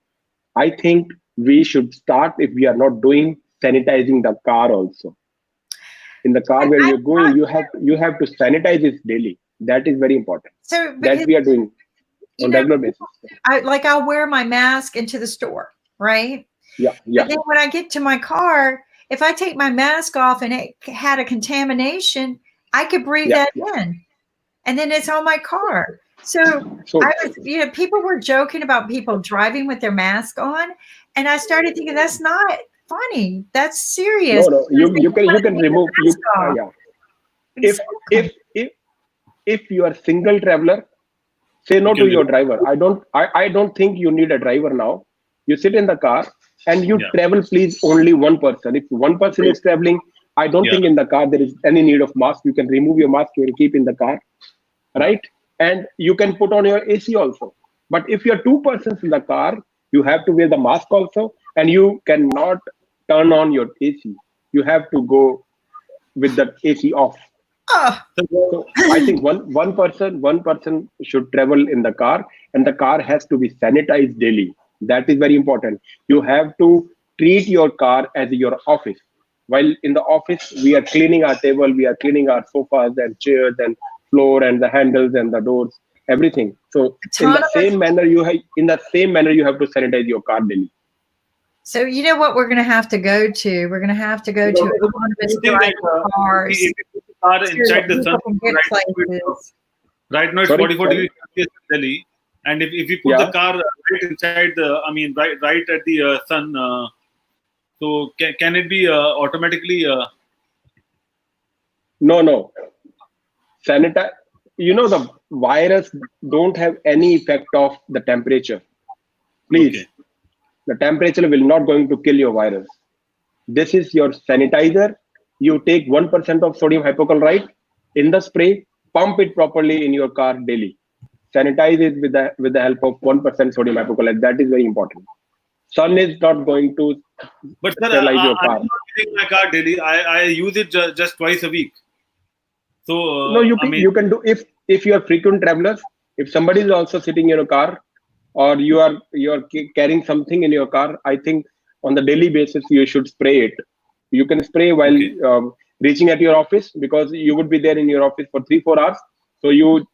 I think we should start, if we are not doing, sanitizing the car also. In the car where you're going, you have to sanitize it daily. That is very important. So that we are doing on regular basis. I'll wear my mask into the store, right? Yeah. But then when I get to my car, if I take my mask off and it had a contamination, I could breathe that in, and then it's on my car. So I was, people were joking about people driving with their mask on, and I started thinking that's not funny. That's serious. No, you can remove. If you are single traveler, say no to your driver. I don't think you need a driver now. You sit in the car and you travel, please, only one person. If one person is traveling, I don't think in the car there is any need of mask. You can remove your mask, you can keep in the car, right? And you can put on your AC also. But if you're 2 persons in the car, you have to wear the mask also, and you cannot turn on your AC. You have to go with the AC off. So I think one person should travel in the car, and the car has to be sanitized daily. That is very important. You have to treat your car as your office. While in the office, we are cleaning our table, we are cleaning our sofas and chairs and floor and the handles and the doors, everything. So in the same manner, you have to sanitize your car daily. So you know what we're going to have to go to? We're going to have to go to autonomous driving cars. Inside the sun, right now it's 44 degrees in Delhi, and if you put the car right inside right at the sun, so can it be automatically? No. Sanitize. The virus don't have any effect of the temperature. Please. Okay. The temperature will not going to kill your virus. This is your sanitizer. You take 1% of sodium hypochlorite in the spray, pump it properly in your car daily. Sanitize it with the help of 1% sodium hypochlorite. That is very important. Sun is not going to sterilize your car. I'm not using my car daily. I use it just twice a week. So no, you can do if you are frequent travelers. If somebody is also sitting in your car, or you're carrying something in your car, I think on the daily basis you should spray it. You can spray while reaching at your office, because you would be there in your office for 3-4 hours. So you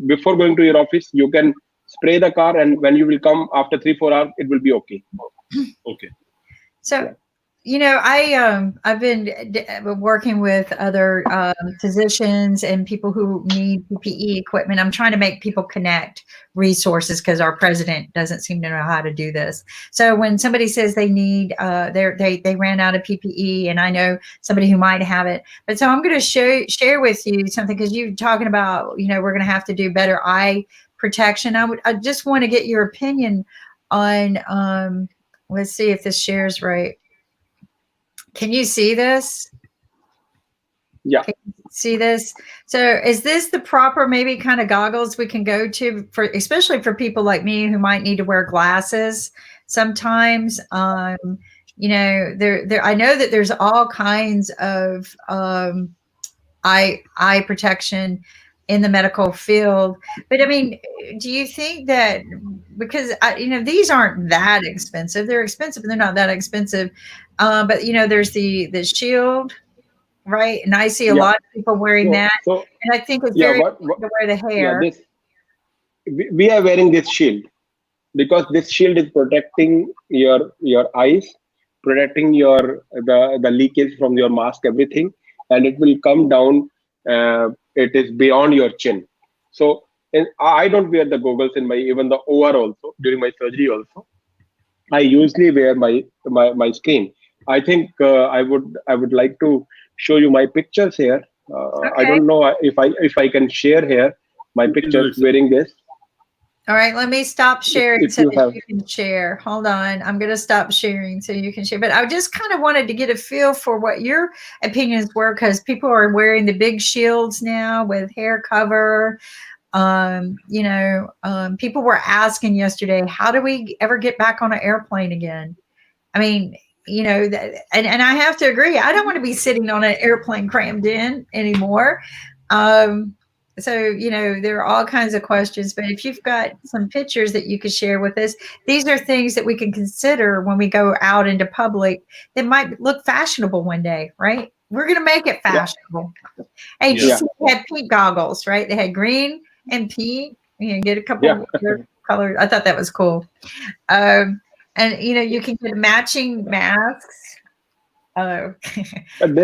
before going to your office, you can spray the car, and when you will come after 3-4 hours, it will be okay. Okay. So, I've been working with other physicians and people who need PPE equipment. I'm trying to make people connect resources because our president doesn't seem to know how to do this. So when somebody says they need, they ran out of PPE, and I know somebody who might have it. But so I'm going to share with you something, because you're talking about, we're going to have to do better eye protection. I just want to get your opinion on. Let's see if this shares right. Can you see this? Yeah. Can you see this? So is this the proper maybe kind of goggles we can go to for, especially for people like me who might need to wear glasses sometimes? I know that there's all kinds of eye protection in the medical field, but I mean, do you think that, because these aren't that expensive, they're expensive, but they're not that expensive, but there's the shield, right? And I see a lot of people wearing that, and I think it's very important to wear the hair. We are wearing this shield because this shield is protecting your eyes, protecting the leakage from your mask, everything, and it will come down. It is beyond your chin. So I don't wear the goggles in even the OR also, during my surgery also. I usually wear my screen. I think I would like to show you my pictures here. Okay. I don't know if I can share here my pictures wearing this. All right, let me stop sharing so that you can share. Hold on. I'm going to stop sharing so you can share. But I just kind of wanted to get a feel for what your opinions were, because people are wearing the big shields now with hair cover. People were asking yesterday, how do we ever get back on an airplane again? I mean, and I have to agree. I don't want to be sitting on an airplane crammed in anymore. So, there are all kinds of questions, but if you've got some pictures that you could share with us, these are things that we can consider when we go out into public that might look fashionable one day, right? We're going to make it fashionable. Yeah. Hey, you see, they had pink goggles, right? They had green and pink. You can get a couple of colors. I thought that was cool. And, you can get matching masks. I just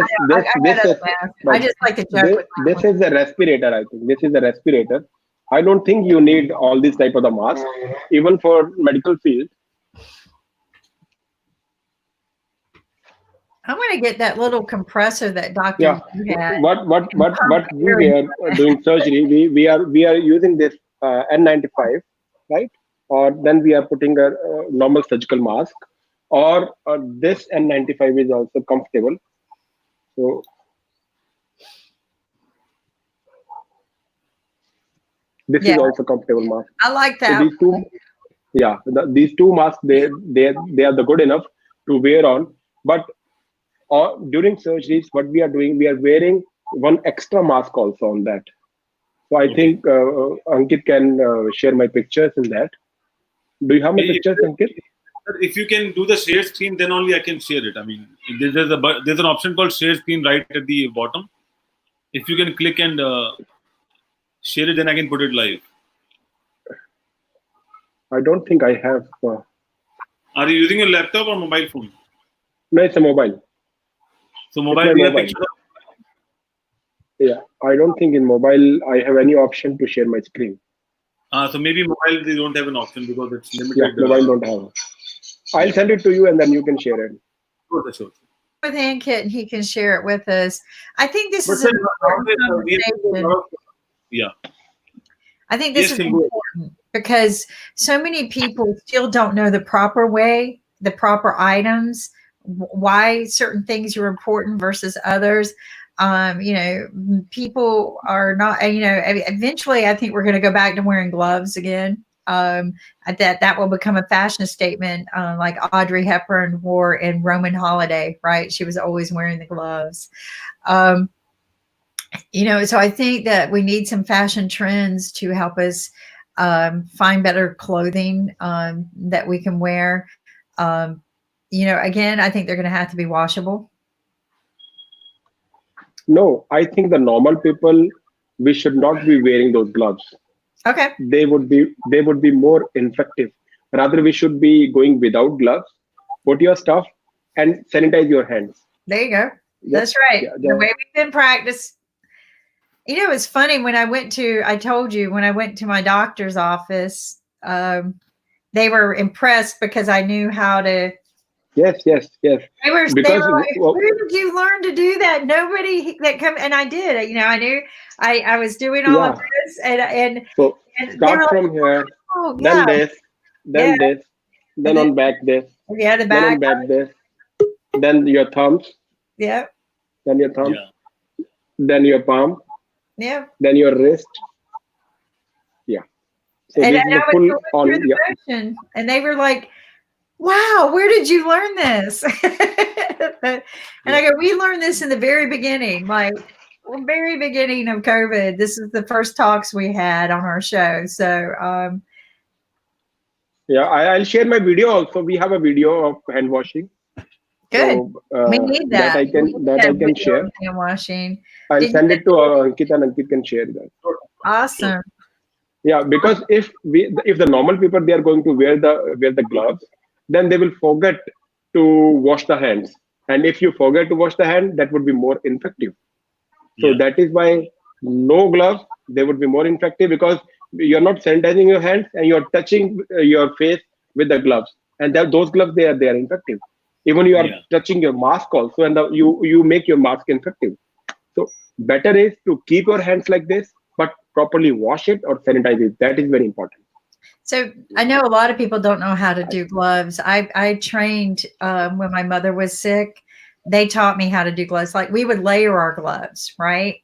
like to joke with that. This is a respirator, I think. This is a respirator. I don't think you need all these type of the masks, even for medical field. I want to get that little compressor that Dr. had. What we are doing surgery, we are using this N95, right? Or then we are putting a normal surgical mask. Or this N95 is also comfortable. So this is also comfortable mask. I like that. So these two masks, they are the good enough to wear on. But during surgeries, what we are doing, we are wearing one extra mask also on that. So I think Ankit can share my pictures in that. Do you have my pictures, Ankit? If you can do the share screen, then only I can share it. I mean, there's an option called share screen right at the bottom. If you can click and share it, then I can put it live. I don't think I have. Are you using a laptop or mobile phone? No, it's a mobile. So mobile, we have picture. Yeah, I don't think in mobile I have any option to share my screen. So maybe mobile they don't have an option because it's limited. Yeah, mobile don't have. I'll send it to you and then you can share it. Sure. With Ankit, and he can share it with us. I think this is an important conversation. Yeah. I think this is important because so many people still don't know the proper way, the proper items, why certain things are important versus others. People are not, eventually I think we're going to go back to wearing gloves again. That will become a fashion statement, like Audrey Hepburn wore in Roman Holiday, right? She was always wearing the gloves. So I think that we need some fashion trends to help us find better clothing that we can wear. Again, I think they're going to have to be washable. No, I think the normal people, we should not be wearing those gloves. Okay. They would be more infective. Rather, we should be going without gloves, put your stuff, and sanitize your hands. There you go. That's right. The way we've been practiced. It's funny when I told you when I went to my doctor's office, they were impressed because I knew how to. Yes. They were like, where did you learn to do that? Nobody that come, and I did. I knew I was doing all of this, and so and start from here, then this, then this, then on back this, the then back, on back this, then your thumbs, then your thumb, then your palm, then your wrist. So and this is I the was full going on. through the motion, and they were like, wow, where did you learn this? And I go, we learned this in the very beginning, very beginning of COVID. This is the first talks we had on our show. So, I'll share my video also. We have a video of hand washing. Good. So, we need that. I can share. Hand washing. I'll send it to Ankita, and Ankit can share that. Awesome. Yeah, because if the normal people, they are going to wear the gloves, then they will forget to wash the hands. And if you forget to wash the hand, that would be more infective. So that is why no gloves, they would be more infective, because you're not sanitizing your hands and you're touching your face with the gloves. And those gloves, they are infective. Even you are touching your mask also, and you make your mask infective. So better is to keep your hands like this, but properly wash it or sanitize it. That is very important. So I know a lot of people don't know how to do gloves. I trained when my mother was sick. They taught me how to do gloves. Like we would layer our gloves, right?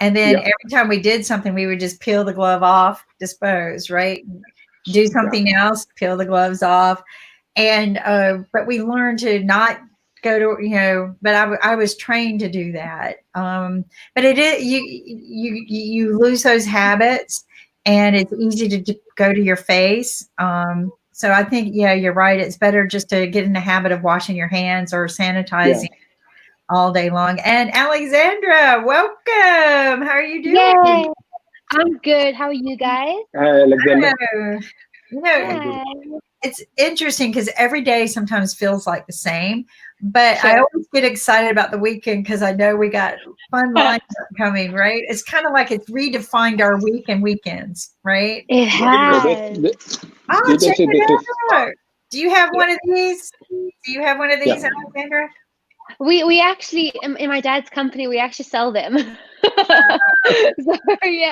And then every time we did something, we would just peel the glove off, dispose, right? Do something else, peel the gloves off. And but we learned to not go to, but I was trained to do that. But it is you lose those habits, and it's easy to go to your face. So I think, you're right. It's better just to get in the habit of washing your hands or sanitizing all day long. And Alexandra, welcome. How are you doing? Yay. I'm good. How are you guys? Alexandra. It's interesting because every day sometimes feels like the same, but I always get excited about the weekend because I know we got fun lines coming, right? It's kind of like it's redefined our week and weekends, right? It has. Check it out. Do you have one of these? Alexandra? We actually, in my dad's company, we actually sell them. So we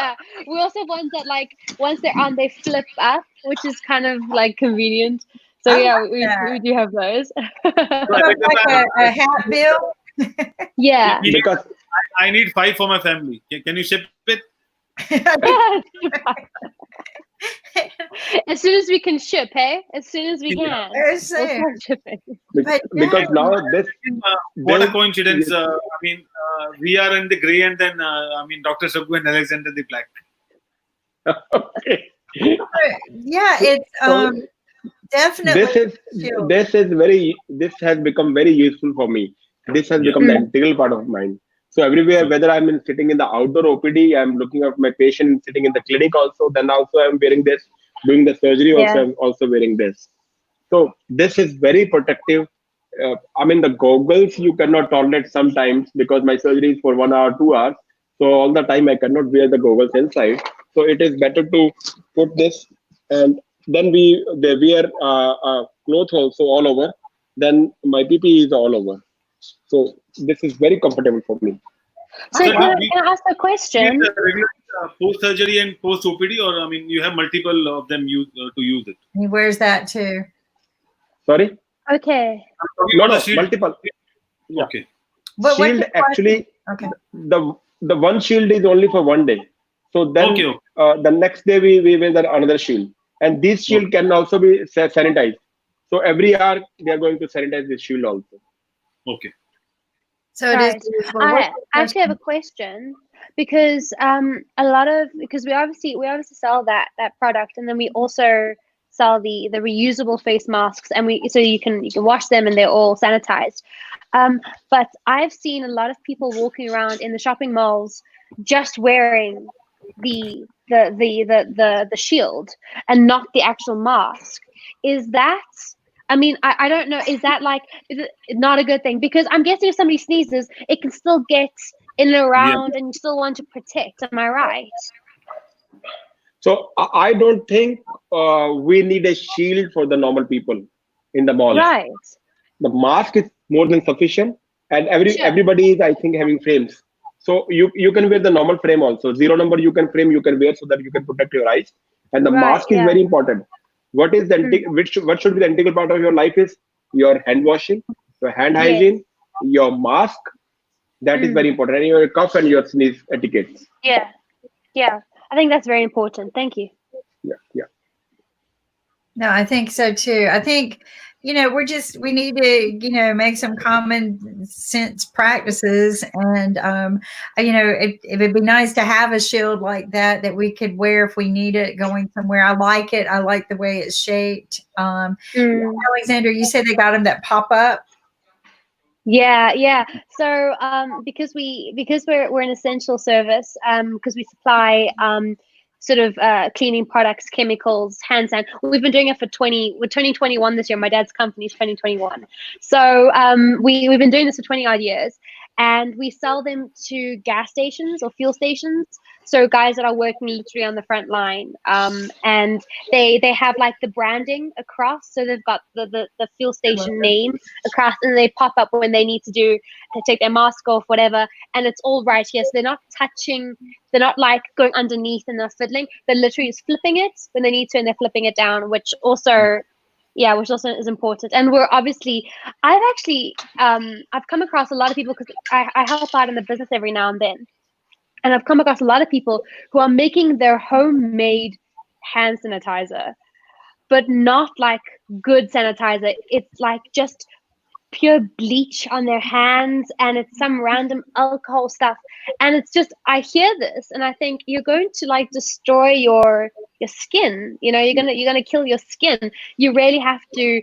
also have ones that, like, once they're on, they flip up, which is kind of like convenient. So we do have those. Like a hat bill. Because I need 5 for my family. Can you ship it? As soon as we can ship, hey? As soon as we can. We'll start shipping. Because now this. What a coincidence. We are in the gray, and then Dr. Subbu and Alexander the black. Okay. It's definitely. This has become very useful for me. This has become the integral part of mine. So everywhere, whether I'm sitting in the outdoor OPD, I'm looking at my patient sitting in the clinic also, then also I'm wearing this, doing the surgery also, I'm also wearing this. So this is very protective. The goggles you cannot tolerate sometimes because my surgery is for 1 hour, 2 hours. So all the time I cannot wear the goggles inside. So it is better to put this, and then they wear clothes also all over. Then my PPE is all over. So this is very comfortable for me. So can I ask a question? Post-surgery and post-OPD, or you have multiple of them to use it? He wears that too. Sorry? Okay. No, multiple. Yeah. Okay. Shield actually, the one shield is only for 1 day. So then the next day we wear another shield. And this shield can also be sanitized. So every hour they are going to sanitize this shield also. Okay. So it is. I actually have a question. because because we obviously sell that product, and then we also sell the reusable face masks, and so you can wash them and they're all sanitized. But I've seen a lot of people walking around in the shopping malls just wearing the shield and not the actual mask. Is that, I mean, I don't know, is it not a good thing? Because I'm guessing if somebody sneezes, it can still get in and around, and you still want to protect. Am I right? So I don't think we need a shield for the normal people in the mall. Right. The mask is more than sufficient, and Sure. everybody is, I think, having frames. So you can wear the normal frame also. 0 number you can wear so that you can protect your eyes. And the Right, mask is yeah. very important. What is the what should be the integral part of your life is your hand washing, your hand Yes. hygiene, your mask. That is very important. And your cough and your sneeze etiquette. Yeah. I think that's very important. Thank you. Yeah. No, I think so too. I think, we need to, make some common sense practices. And, it'd be nice to have a shield like that we could wear if we need it going somewhere. I like it. I like the way it's shaped. Alexander, you said they got them that pop up. Yeah. So because we're an essential service, because we supply sort of cleaning products, chemicals, hand sand. We've been doing it we're turning 21 this year. My dad's company is turning 21. So we've been doing this for 20 odd years, and we sell them to gas stations or fuel stations. So guys that are working literally on the front line, and they have like the branding across. So they've got the fuel station name across, and they pop up when they need to take their mask off, whatever. And it's all right here. So they're not touching, they're not like going underneath and they're fiddling. They're literally just flipping it when they need to, and they're flipping it down, which also is important. And we're obviously, I've come across a lot of people, because I help out in the business every now and then. And I've come across a lot of people who are making their homemade hand sanitizer, but not like good sanitizer. It's like just pure bleach on their hands, and it's some random alcohol stuff. And it's just, I hear this and I think, you're going to like destroy your skin. You're gonna kill your skin. You really have to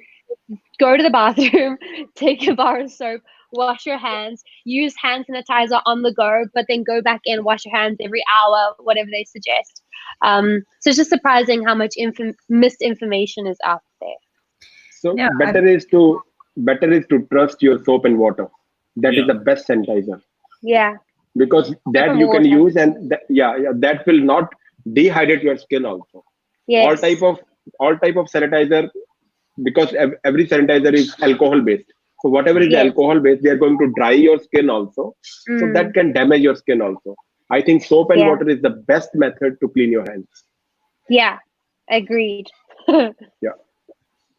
go to the bathroom, take a bar of soap, wash your hands, use hand sanitizer on the go, but then go back in, wash your hands every hour, whatever they suggest. So it's just surprising how much misinformation is out there. So better is to trust your soap and water. That is the best sanitizer. Yeah. Because that you can use, and that will not dehydrate your skin also. Yes. All type of sanitizer, because every sanitizer is alcohol based. So whatever is alcohol based, they are going to dry your skin also. So that can damage your skin also. I think soap and water is the best method to clean your hands. Yeah, agreed. Yeah.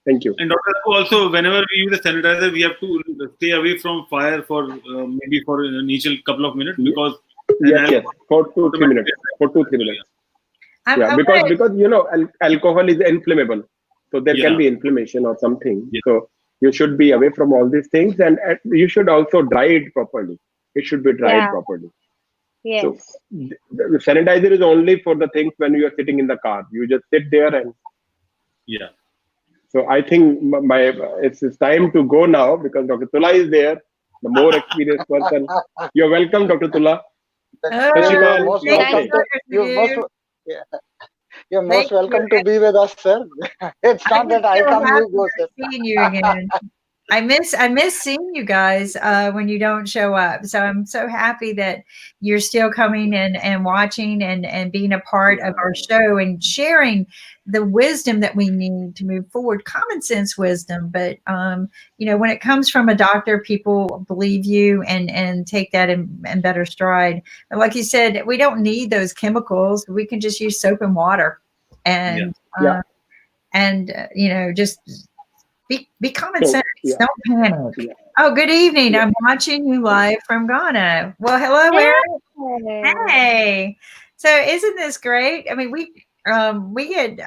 Thank you. And Dr. Also, whenever we use a sanitizer, we have to stay away from fire for maybe for an initial couple of minutes, because yes, for 2-3 minutes. Because alcohol is inflammable, so there can be inflammation or something. Yeah. So you should be away from all these things, and you should also dry it properly. It should be dried properly. Yes. So the sanitizer is only for the things when you are sitting in the car. You just sit there and. Yeah. So I think it's time to go now, because Dr. Tula is there, the more experienced person. You're welcome, Dr. Tula. You're most welcome to be with us, sir. It's not that I come, you go, sir. Seeing you again. I miss seeing you guys when you don't show up. So I'm so happy that you're still coming and watching and being a part of our show and sharing the wisdom that we need to move forward, common sense wisdom. But when it comes from a doctor, people believe you and take that in better stride. And like you said, we don't need those chemicals. We can just use soap and water, and just be common sense. Don't panic. Yeah. Oh, good evening. I'm watching you live from Ghana. Well, hello, Eric. Hey. So isn't this great? I mean, we had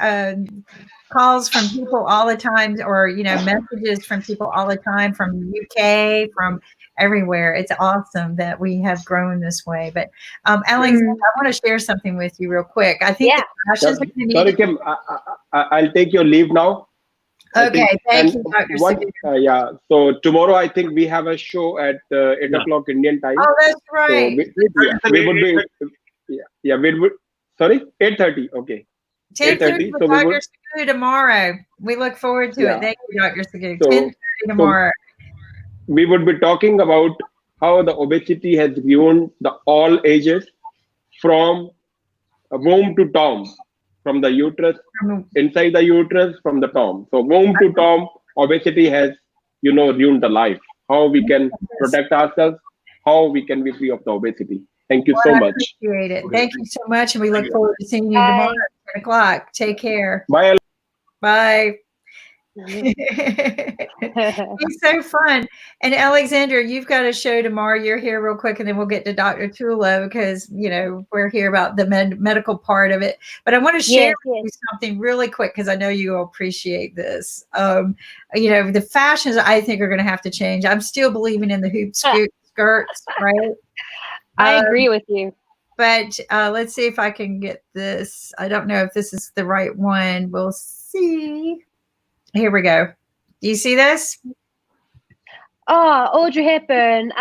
calls from people all the time, or messages from people all the time, from the UK, from everywhere. It's awesome that we have grown this way. But Alex, I want to share something with you real quick. I think the fashions are going to Sorry, Kim, I'll take your leave now. Okay, thank you, Dr. Yeah, so tomorrow I think we have a show at 8 o'clock Indian time. Oh, that's right. So we would be, we would, sorry, 8:30, okay. 10:30 with Dr. Sagoo tomorrow. We look forward to it. Thank you, Dr. Sagoo. So, 10:30 tomorrow. So we would be talking about how the obesity has ruined all ages, from womb to tomb, from the uterus, inside the uterus, from the tomb. So womb to tomb, obesity has, ruined the life. How we can protect ourselves, how we can be free of the obesity. Thank you so much. I appreciate it. Thank you so much, and we look forward to seeing you tomorrow at 10 o'clock. Take care. Bye. Bye. It's so fun. And Alexander, you've got a show tomorrow. You're here real quick, and then we'll get to Dr. Tulo, because we're here about the medical part of it. But I want to share with you something really quick, because I know you will appreciate this. The fashions, I think, are going to have to change. I'm still believing in the hoop skirts, right? I agree with you. But let's see if I can get this. I don't know if this is the right one. We'll see. Here we go. Do you see this? Oh, Audrey Hepburn,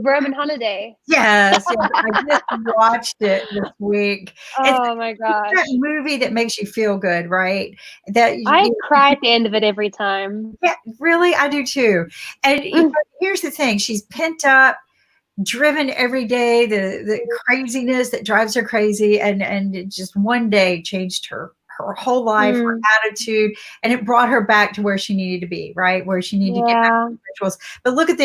Roman Holiday. Yes, I just watched it this week. Oh my gosh. It's that movie that makes you feel good, right? I cry at the end of it every time. Yeah, really? I do too. And here's the thing. She's pent up, driven every day, the craziness that drives her crazy, and it just one day changed her whole life, her attitude, and it brought her back to where she needed to be, right? Where she needed to get back to the rituals. But look at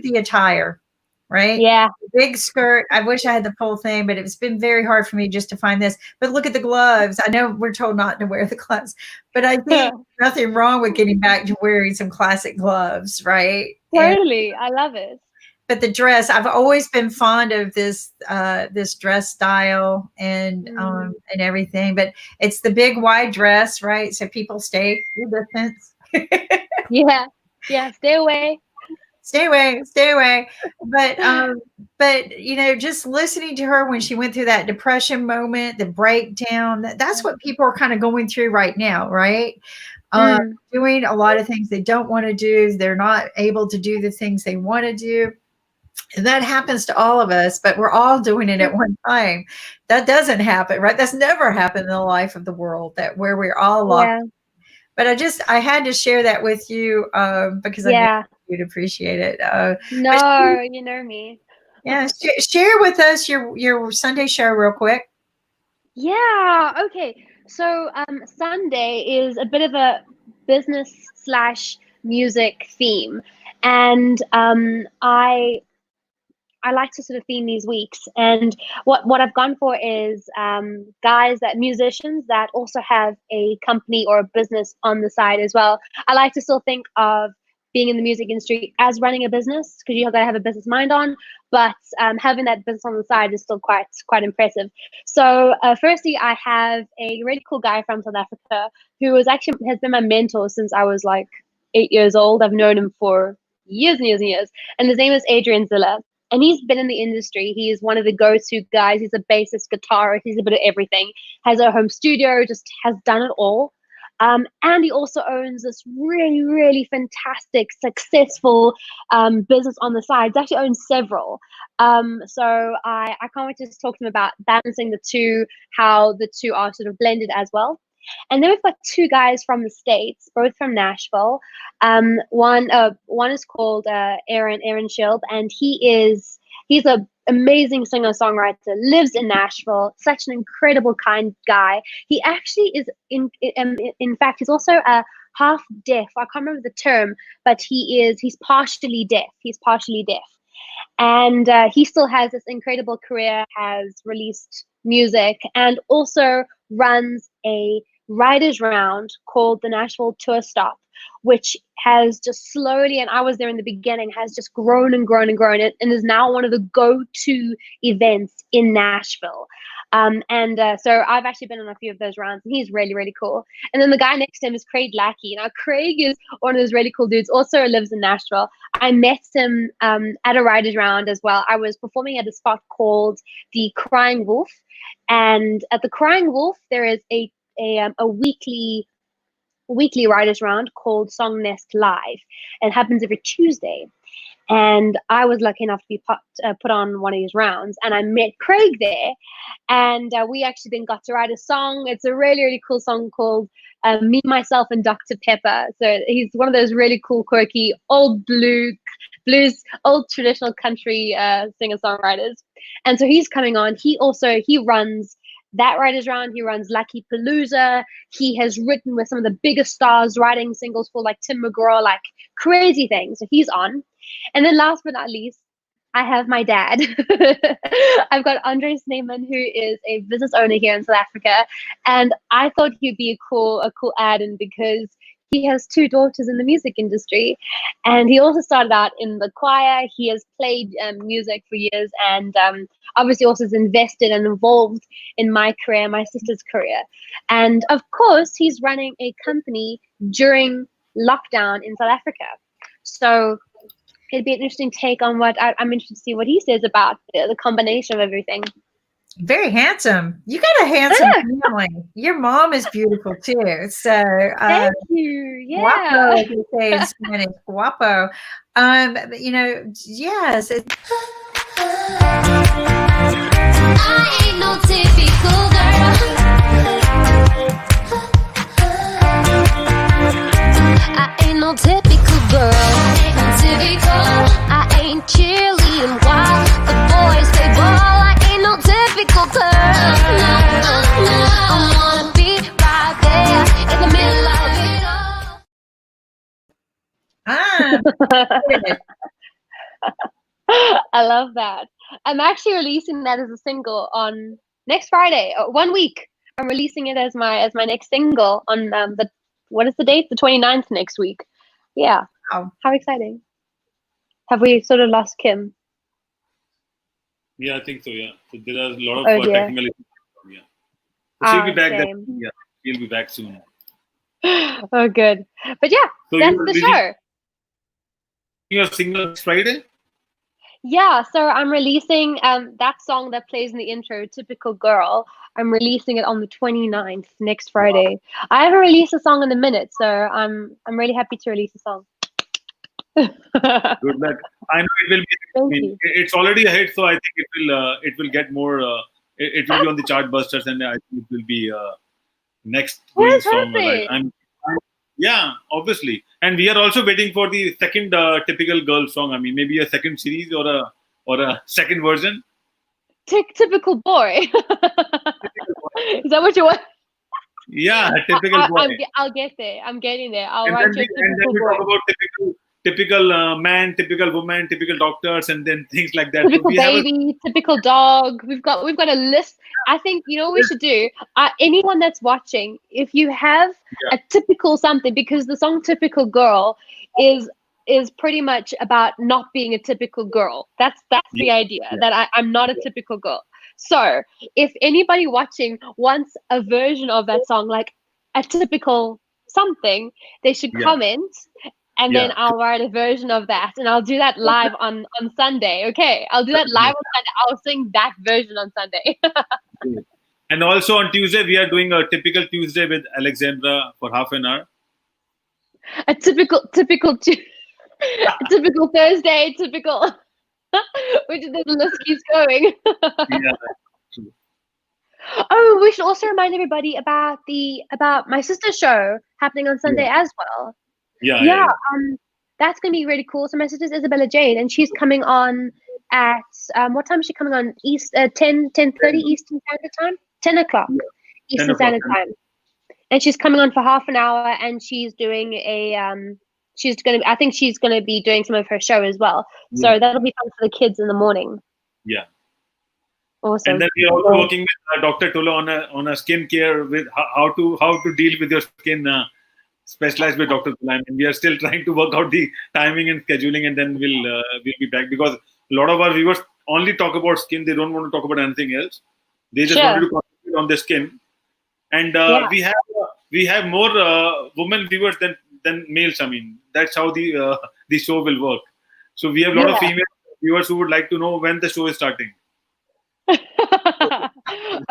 the attire, right? Yeah. Big skirt. I wish I had the full thing, but it's been very hard for me just to find this. But look at the gloves. I know we're told not to wear the gloves, but I think nothing wrong with getting back to wearing some classic gloves, right? Totally. I love it. But the dress, I've always been fond of this dress style and everything. But it's the big wide dress, right? So people stay your distance. Yeah. Stay away. Stay away. But just listening to her when she went through that depression moment, the breakdown, that's what people are kind of going through right now, right? Doing a lot of things they don't want to do. They're not able to do the things they want to do. And that happens to all of us, but we're all doing it at one time. That doesn't happen, right? That's never happened in the life of the world, that where we're all locked. But I had to share that with you because I knew you'd appreciate it. No, you know me. Yeah, share with us your Sunday show real quick. Yeah, okay. So Sunday is a bit of a business/music theme. And I like to sort of theme these weeks, and what I've gone for is musicians that also have a company or a business on the side as well. I like to still think of being in the music industry as running a business, because you have to have a business mind on, but having that business on the side is still quite impressive. So firstly, I have a really cool guy from South Africa who has been my mentor since I was like 8 years old. I've known him for years and years and years, and his name is Adrian Ziller. And he's been in the industry. He is one of the go-to guys. He's a bassist, guitarist. He's a bit of everything. Has a home studio, just has done it all. And he also owns this really, really fantastic, successful business on the side. He actually owns several. So I can't wait to just talk to him about balancing the two, how the two are sort of blended as well. And then we've got two guys from the States, both from Nashville. One is called Aaron Schilb, and he's an amazing singer-songwriter, lives in Nashville, such an incredible, kind guy. He actually is, in fact, he's also a half deaf. I can't remember the term, but he's partially deaf. And he still has this incredible career, has released music, and also runs a writers round called the Nashville Tour Stop, which has just slowly, and I was there in the beginning, has just grown and grown and grown, and is now one of the go-to events in Nashville. So I've actually been on a few of those rounds, and he's really, really cool. And then the guy next to him is Craig Lackey. Now, Craig is one of those really cool dudes, also lives in Nashville. I met him at a Riders Round as well. I was performing at a spot called the Crying Wolf. And at the Crying Wolf, there is a weekly Riders Round called Song Nest Live. It happens every Tuesday. And I was lucky enough to be put on one of these rounds, and I met Craig there, and we actually then got to write a song. It's a really, really cool song called Me, Myself, and Dr. Pepper. So he's one of those really cool, quirky, old blues, old traditional country singer-songwriters. And so he's coming on. He runs that Riders Round. He runs Lucky Palooza. He has written with some of the biggest stars, writing singles for like Tim McGraw, like crazy things. So he's on. And then last but not least, I have my dad. I've got Andre Sneeman, who is a business owner here in South Africa. And I thought he'd be a cool add-in because he has 2 daughters in the music industry. And he also started out in the choir. He has played music for years, and obviously also is invested and involved in my career, my sister's career. And of course, he's running a company during lockdown in South Africa. So it'd be an interesting take on what I'm interested to see what he says about the combination of everything. Very handsome. You got a handsome family. Your mom is beautiful too. So thank you. Yeah. Guapo, as you say in Spanish, guapo. Yes. I ain't no typical girl. I ain't no typical girl. I ain't cheerleading while the boys play ball. I ain't no typical girl. I wanna be right there in the middle of it all. I love that. I'm actually releasing that as a single on next Friday. 1 week. I'm releasing it as my next single on what is the date? The 29th next week. Yeah. Wow. How exciting. Have we sort of lost Kim? Yeah, I think so. Yeah. So there are a lot of technical issues. Yeah. So she'll be back. Yeah, she'll be back soon. Oh, good. But yeah, so that's the show. Your single next Friday? Yeah, so I'm releasing that song that plays in the intro, Typical Girl. I'm releasing it on the 29th, next Friday. Wow. I haven't released a song in a minute, so I'm really happy to release a song. Good luck. I know it will be. It's already a hit, so I think it will get more. It will be on the chart busters, and I think it will be next song. Yeah, obviously, and we are also waiting for the second Typical Girl song. I mean, maybe a second series or a second version. Typical Boy. Is that what you want? Yeah, Typical Boy. I'll get there. I'm getting there. And then we talk about typical man, typical woman, typical doctors, and then things like that. Typical baby, typical dog. We've got a list. I think you know what we should do. Anyone that's watching, if you have a typical something, because the song "Typical Girl" is pretty much about not being a typical girl. That's the idea, that I'm not a typical girl. So if anybody watching wants a version of that song, like a typical something, they should comment. And then I'll write a version of that, and I'll do that live on Sunday. Okay, I'll do that live on Sunday. I'll sing that version on Sunday. And also on Tuesday, we are doing a Typical Tuesday with Alexandra for half an hour. A typical typical Thursday, typical. Which the list keeps going. Oh, we should also remind everybody about my sister's show happening on Sunday as well. Yeah. That's gonna be really cool. So my sister's Isabella Jade, and she's coming on at what time is she coming on? 10:30 Eastern Standard Time. 10 o'clock Eastern Standard Time. And she's coming on for half an hour, and she's doing I think she's gonna be doing some of her show as well. So that'll be fun for the kids in the morning. Yeah. Awesome. And then we're also working with Dr. Tula on a skin care with how to deal with your skin. Specialized with Dr. Tula. And we are still trying to work out the timing and scheduling, and then we'll be back, because a lot of our viewers only talk about skin. They don't want to talk about anything else. They just Sure. wanted to concentrate on their skin. And Yeah. we have more women viewers than males. I mean, that's how the show will work. So we have a lot of Yeah. female viewers who would like to know when the show is starting.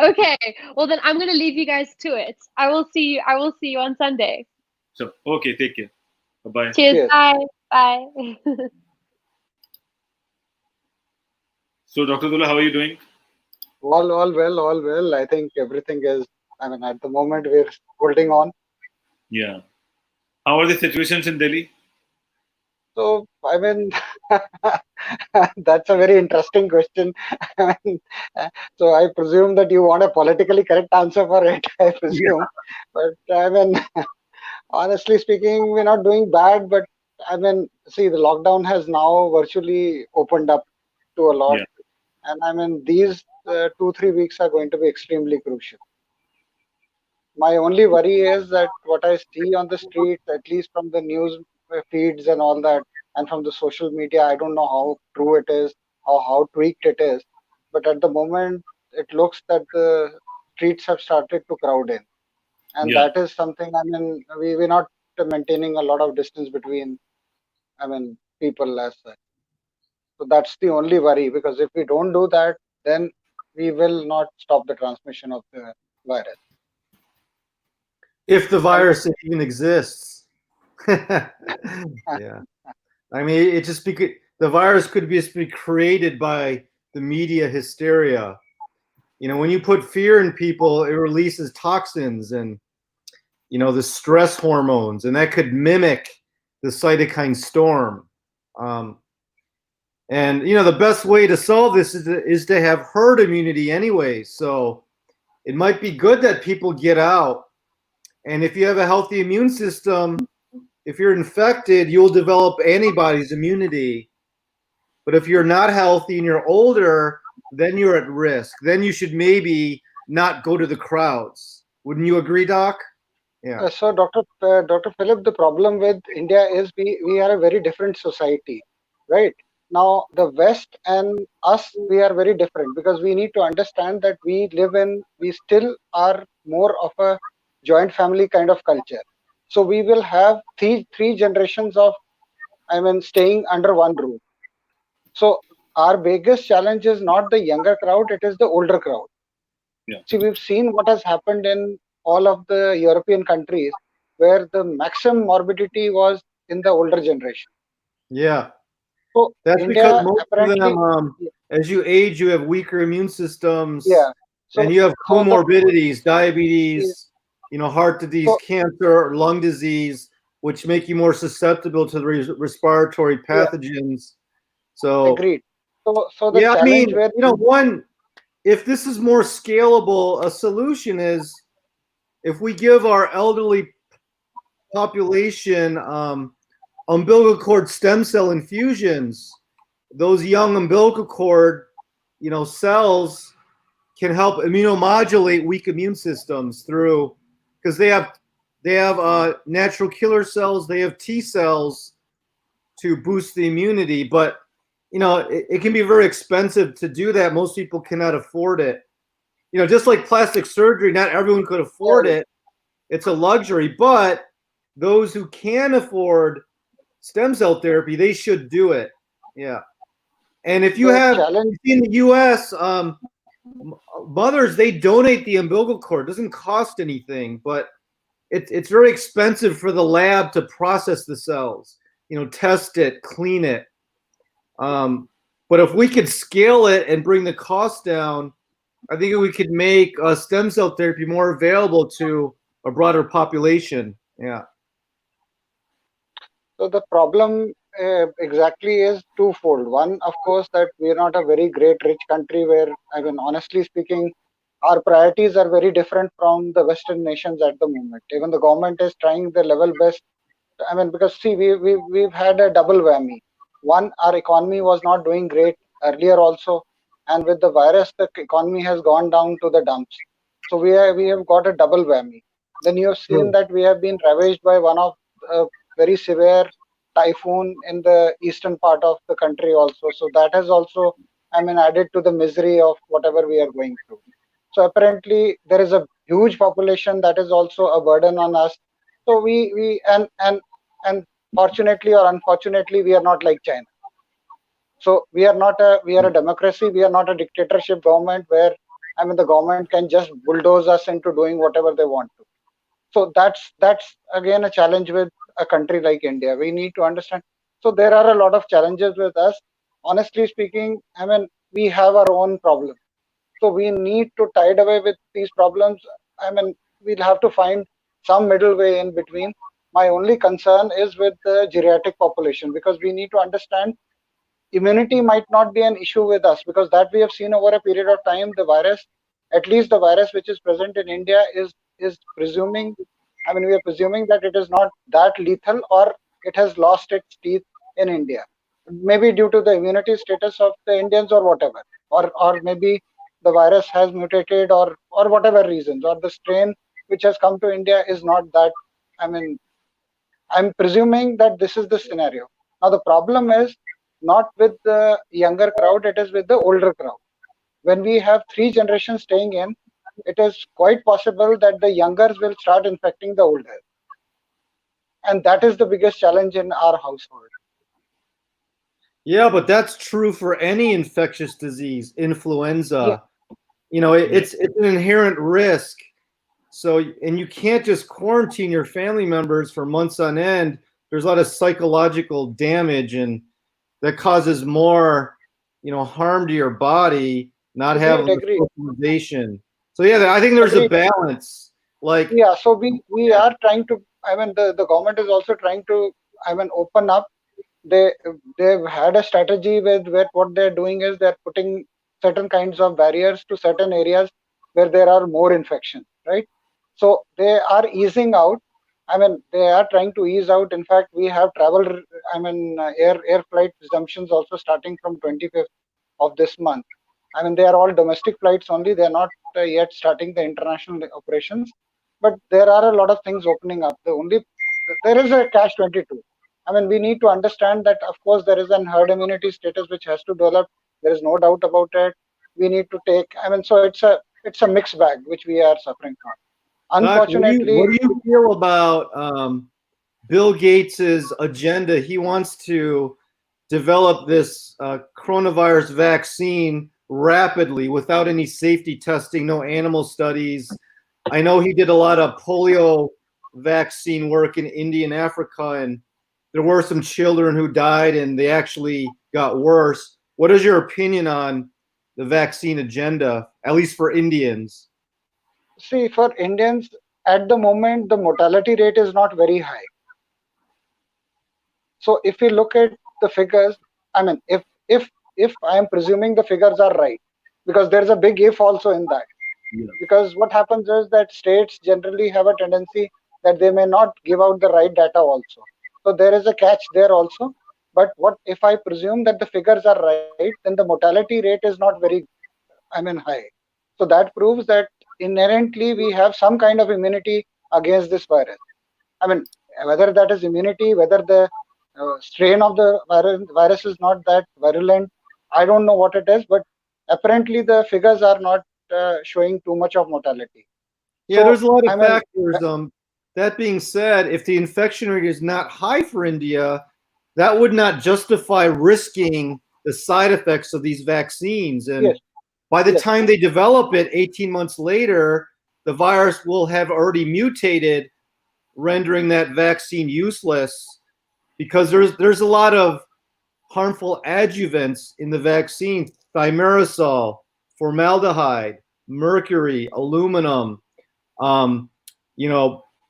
Okay. Well, then I'm gonna leave you guys to it. I will see you on Sunday. So okay, take care. Bye. Cheers. Cheers. Bye. Bye. So Dr. Dullah, how are you doing? All well. I think everything is, I mean, at the moment we're holding on. Yeah. How are the situations in Delhi? So, I mean, that's a very interesting question. I mean, so I presume that you want a politically correct answer for it, I presume. But I mean, honestly speaking, we're not doing bad, but I mean, see, the lockdown has now virtually opened up to a lot. Yeah. And I mean, these 2-3 weeks are going to be extremely crucial. My only worry is that what I see on the streets, at least from the news feeds and all that, and from the social media, I don't know how true it is, how tweaked it is. But at the moment, it looks that the streets have started to crowd in. And Yeah. that is something, I mean, we're not maintaining a lot of distance between, I mean, people as such. So that's the only worry, because if we don't do that, then we will not stop the transmission of the virus. If the virus even exists. Yeah. I mean, it just because the virus could just be created by the media hysteria. You know, when you put fear in people, it releases toxins and, you know, the stress hormones, and that could mimic the cytokine storm. And, you know, the best way to solve this is to have herd immunity anyway. So it might be good that people get out. And if you have a healthy immune system, if you're infected, you'll develop antibodies, immunity. But if you're not healthy and you're older, then you're at risk. Then you should maybe not go to the crowds. Wouldn't you agree, Doc? Yeah. So, Dr. Philip, the problem with India is we are a very different society, right? Now, the West and us, we are very different, because we need to understand that we still are more of a joint family kind of culture. So we will have three generations of, I mean, staying under one roof. So our biggest challenge is not the younger crowd, it is the older crowd. Yeah. See, we've seen what has happened in all of the European countries, where the maximum morbidity was in the older generation. Yeah. So That's India, because most of apparently, them, as you age, you have weaker immune systems. yeah. So, and you have so the- comorbidities, diabetes, you know, heart disease, So- cancer, lung disease, which make you more susceptible to the respiratory pathogens. So, agreed. So the yeah, I challenge mean, where you know, if this is more scalable, a solution is if we give our elderly population umbilical cord stem cell infusions, those young umbilical cord, you know, cells can help immunomodulate weak immune systems through, because they have natural killer cells, they have T cells to boost the immunity, but you know, it can be very expensive to do that. Most people cannot afford it. You know, just like plastic surgery, not everyone could afford it. It's a luxury, but those who can afford stem cell therapy, they should do it. Yeah. And if you The have challenge- in the US, mothers, they donate the umbilical cord. It doesn't cost anything, but it's very expensive for the lab to process the cells, you know, test it, clean it. But if we could scale it and bring the cost down, I think we could make stem cell therapy more available to a broader population. Yeah. So the problem exactly is twofold. One, of course, that we are not a very great rich country where, I mean, honestly speaking, our priorities are very different from the Western nations at the moment. Even the government is trying the level best. I mean, because see, we've had a double whammy. One, our economy was not doing great earlier also, and with the virus, the economy has gone down to the dumps. So we have got a double whammy. Then you have seen that we have been ravaged by one of very severe typhoon in the eastern part of the country also. So that has also, I mean, added to the misery of whatever we are going through. So apparently there is a huge population that is also a burden on us. So we and fortunately or unfortunately, we are not like China. So we are a democracy. We are not a dictatorship government where, I mean, the government can just bulldoze us into doing whatever they want to. So that's again a challenge with a country like India. We need to understand. So there are a lot of challenges with us. Honestly speaking, I mean, we have our own problems. So we need to tide away with these problems. I mean, we'll have to find some middle way in between. My only concern is with the geriatric population, because we need to understand immunity might not be an issue with us, because that we have seen over a period of time. The virus, at least the virus which is present in India, is presuming, I mean, we are presuming that it is not that lethal, or it has lost its teeth in India, maybe due to the immunity status of the Indians or whatever, or maybe the virus has mutated, or whatever reasons, or the strain which has come to India is not that. I mean, I'm presuming that this is the scenario. Now the problem is not with the younger crowd, it is with the older crowd. When we have 3 generations staying in, it is quite possible that the youngers will start infecting the older. And that is the biggest challenge in our household. Yeah, but that's true for any infectious disease, influenza. You know, it's an inherent risk. So, and you can't just quarantine your family members for months on end. There's a lot of psychological damage, and that causes more, harm to your body, not having socialization. So yeah, I think there's a balance. So we are trying to, I mean, the government is also trying to, I mean, open up. They've had a strategy with what they're doing is they're putting certain kinds of barriers to certain areas where there are more infections, right? So they are easing out. I mean, they are trying to ease out. In fact, we have travel, I mean, air flight resumptions also starting from 25th of this month. I mean, they are all domestic flights only. They're not yet starting the international operations. But there are a lot of things opening up. There is a catch-22. I mean, we need to understand that, of course, there is an herd immunity status which has to develop. There is no doubt about it. We need to take, I mean, so it's a mixed bag which we are suffering from. Unfortunately, what do you feel about Bill Gates's agenda? He wants to develop this coronavirus vaccine rapidly without any safety testing, no animal studies. I know he did a lot of polio vaccine work in India and Africa, and there were some children who died and they actually got worse. What is your opinion on the vaccine agenda, at least for Indians? See, for Indians, at the moment, the mortality rate is not very high. So if we look at the figures, I mean, if I am presuming the figures are right, because there's a big if also in that. Yeah. Because what happens is that states generally have a tendency that they may not give out the right data also. So there is a catch there also. But what if I presume that the figures are right, then the mortality rate is not very, high. So that proves that inherently we have some kind of immunity against this virus. I mean, whether that is immunity, whether the strain of the virus is not that virulent, I don't know what it is, but apparently the figures are not showing too much of mortality. Yeah, so, there's a lot of factors. That being said, if the infection rate is not high for India, that would not justify risking the side effects of these vaccines. And yes. By the time they develop it, 18 months later, the virus will have already mutated, rendering that vaccine useless, because there's a lot of harmful adjuvants in the vaccine: thimerosal, formaldehyde, mercury, aluminum,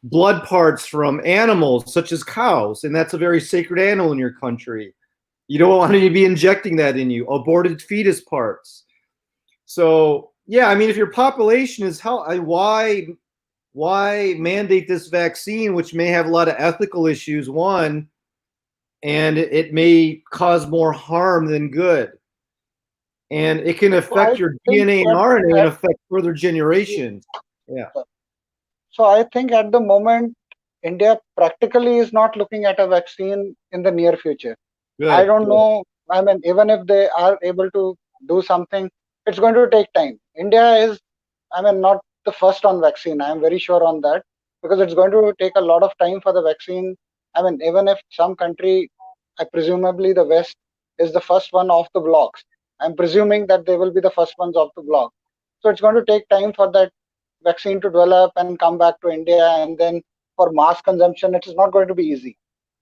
blood parts from animals such as cows, and that's a very sacred animal in your country. You don't want to be injecting that in you. Aborted fetus parts. So yeah, I mean, if your population is why mandate this vaccine, which may have a lot of ethical issues, one, and it may cause more harm than good, and it can affect your DNA and RNA and affect further generations. Yeah. So I think at the moment, India practically is not looking at a vaccine in the near future. Good, I don't know. I mean, even if they are able to do something, it's going to take time. India is not the first on vaccine. I am very sure on that, because it's going to take a lot of time for the vaccine. Even if some country, presumably the West, is the first one off the blocks, I'm presuming that they will be the first ones off the block. So it's going to take time for that vaccine to develop and come back to India, and then for mass consumption, it is not going to be easy.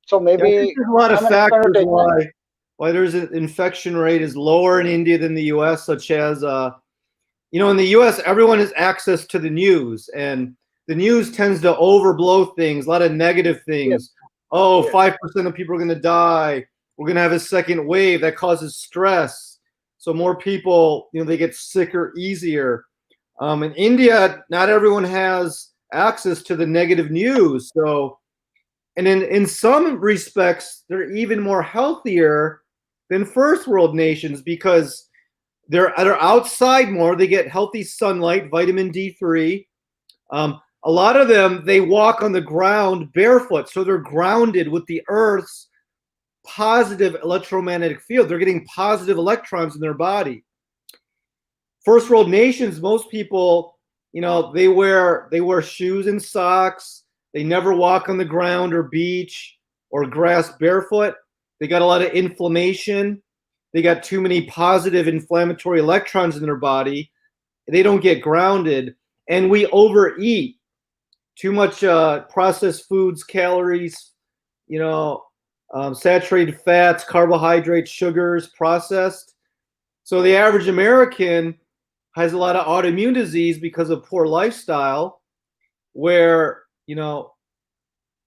So maybe I think there's a lot of it's going to factors take time. why there's an infection rate is lower in India than the U.S., such as in the U.S. everyone has access to the news, and the news tends to overblow things, a lot of negative things. Yes. Oh, Yes. 5% of people are going to die. We're going to have a second wave that causes stress. So more people, they get sicker easier. In India, not everyone has access to the negative news. So, and in some respects, they're even more healthier than first world nations because they're outside more. They get healthy sunlight, vitamin D3. A lot of them, they walk on the ground barefoot, so they're grounded with the Earth's positive electromagnetic field. They're getting positive electrons in their body. First world nations, most people, they wear shoes and socks. They never walk on the ground or beach or grass barefoot. They got a lot of inflammation. They got too many positive inflammatory electrons in their body. They don't get grounded, and we overeat. Too much processed foods, calories, saturated fats, carbohydrates, sugars, processed. So the average American has a lot of autoimmune disease because of poor lifestyle, where,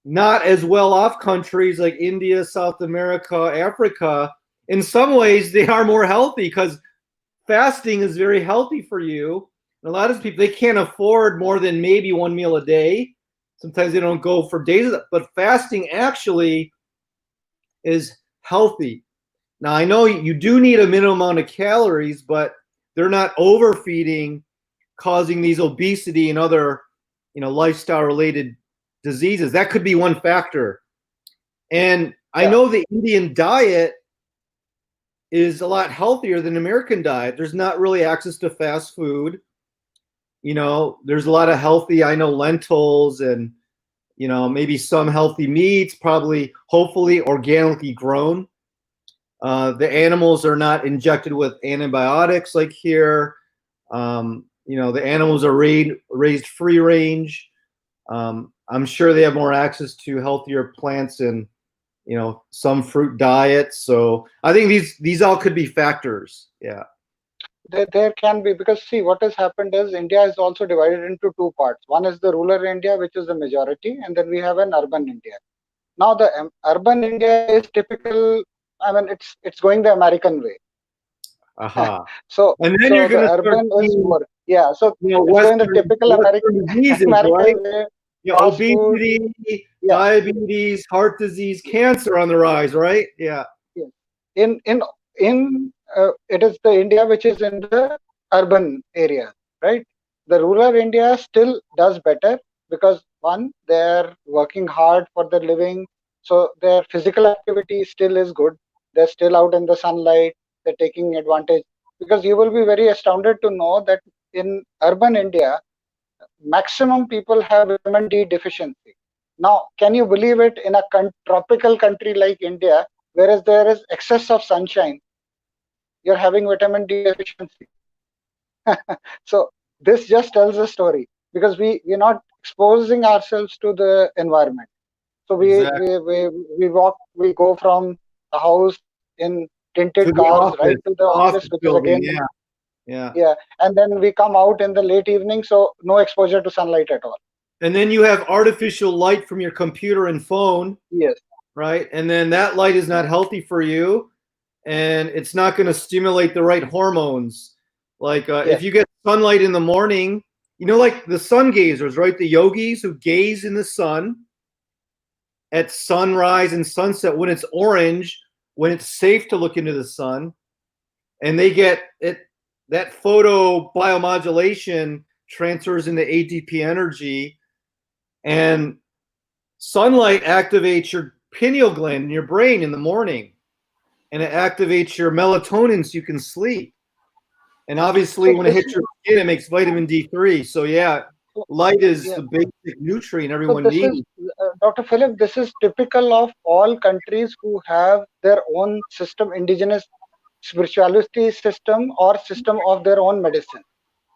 not as well off countries like India, South America, Africa, in some ways they are more healthy because fasting is very healthy for you. And a lot of people, they can't afford more than maybe one meal a day. Sometimes they don't go for days, but fasting actually is healthy. Now, I know you do need a minimum amount of calories, but they're not overfeeding, causing these obesity and other, lifestyle-related diseases. That could be one factor. And I know the Indian diet is a lot healthier than the American diet. There's not really access to fast food. There's a lot of healthy, lentils and, maybe some healthy meats, probably, hopefully organically grown. The animals are not injected with antibiotics like here. The animals are raised free range. I'm sure they have more access to healthier plants and, some fruit diets. So I think these all could be factors. Yeah. There can be, because see, what has happened is India is also divided into two parts. One is the rural India, which is the majority, and then we have an urban India. Now the urban India is typical. It's going the American way. So, and then you're going to urban is more, so it's going the typical American diseases, American way. Obesity, diabetes, heart disease, cancer on the rise, right? Yeah. In it is the India which is in the urban area, right? The rural India still does better because one, they're working hard for their living, so their physical activity still is good. They're still out in the sunlight. They're taking advantage, because you will be very astounded to know that in urban India, maximum people have vitamin D deficiency. Now, can you believe it? In a tropical country like India, whereas there is excess of sunshine, you're having vitamin D deficiency. So this just tells a story, because we're not exposing ourselves to the environment. So we go from the house in tinted cars right to the office, which is again, and then we come out in the late evening, so no exposure to sunlight at all. And then you have artificial light from your computer and phone. Yes. Right, and then that light is not healthy for you, and it's not going to stimulate the right hormones. Like if you get sunlight in the morning, like the sun gazers, right? The yogis who gaze in the sun at sunrise and sunset when it's orange, when it's safe to look into the sun, and they get it. That photo biomodulation transfers into ATP energy, and sunlight activates your pineal gland in your brain in the morning, and it activates your melatonin so you can sleep. And obviously, when it hits your skin, it makes vitamin D3. So yeah, light is the basic nutrient So everyone this needs. is, Dr. Philip, this is typical of all countries who have their own system, indigenous spirituality system or system of their own medicine,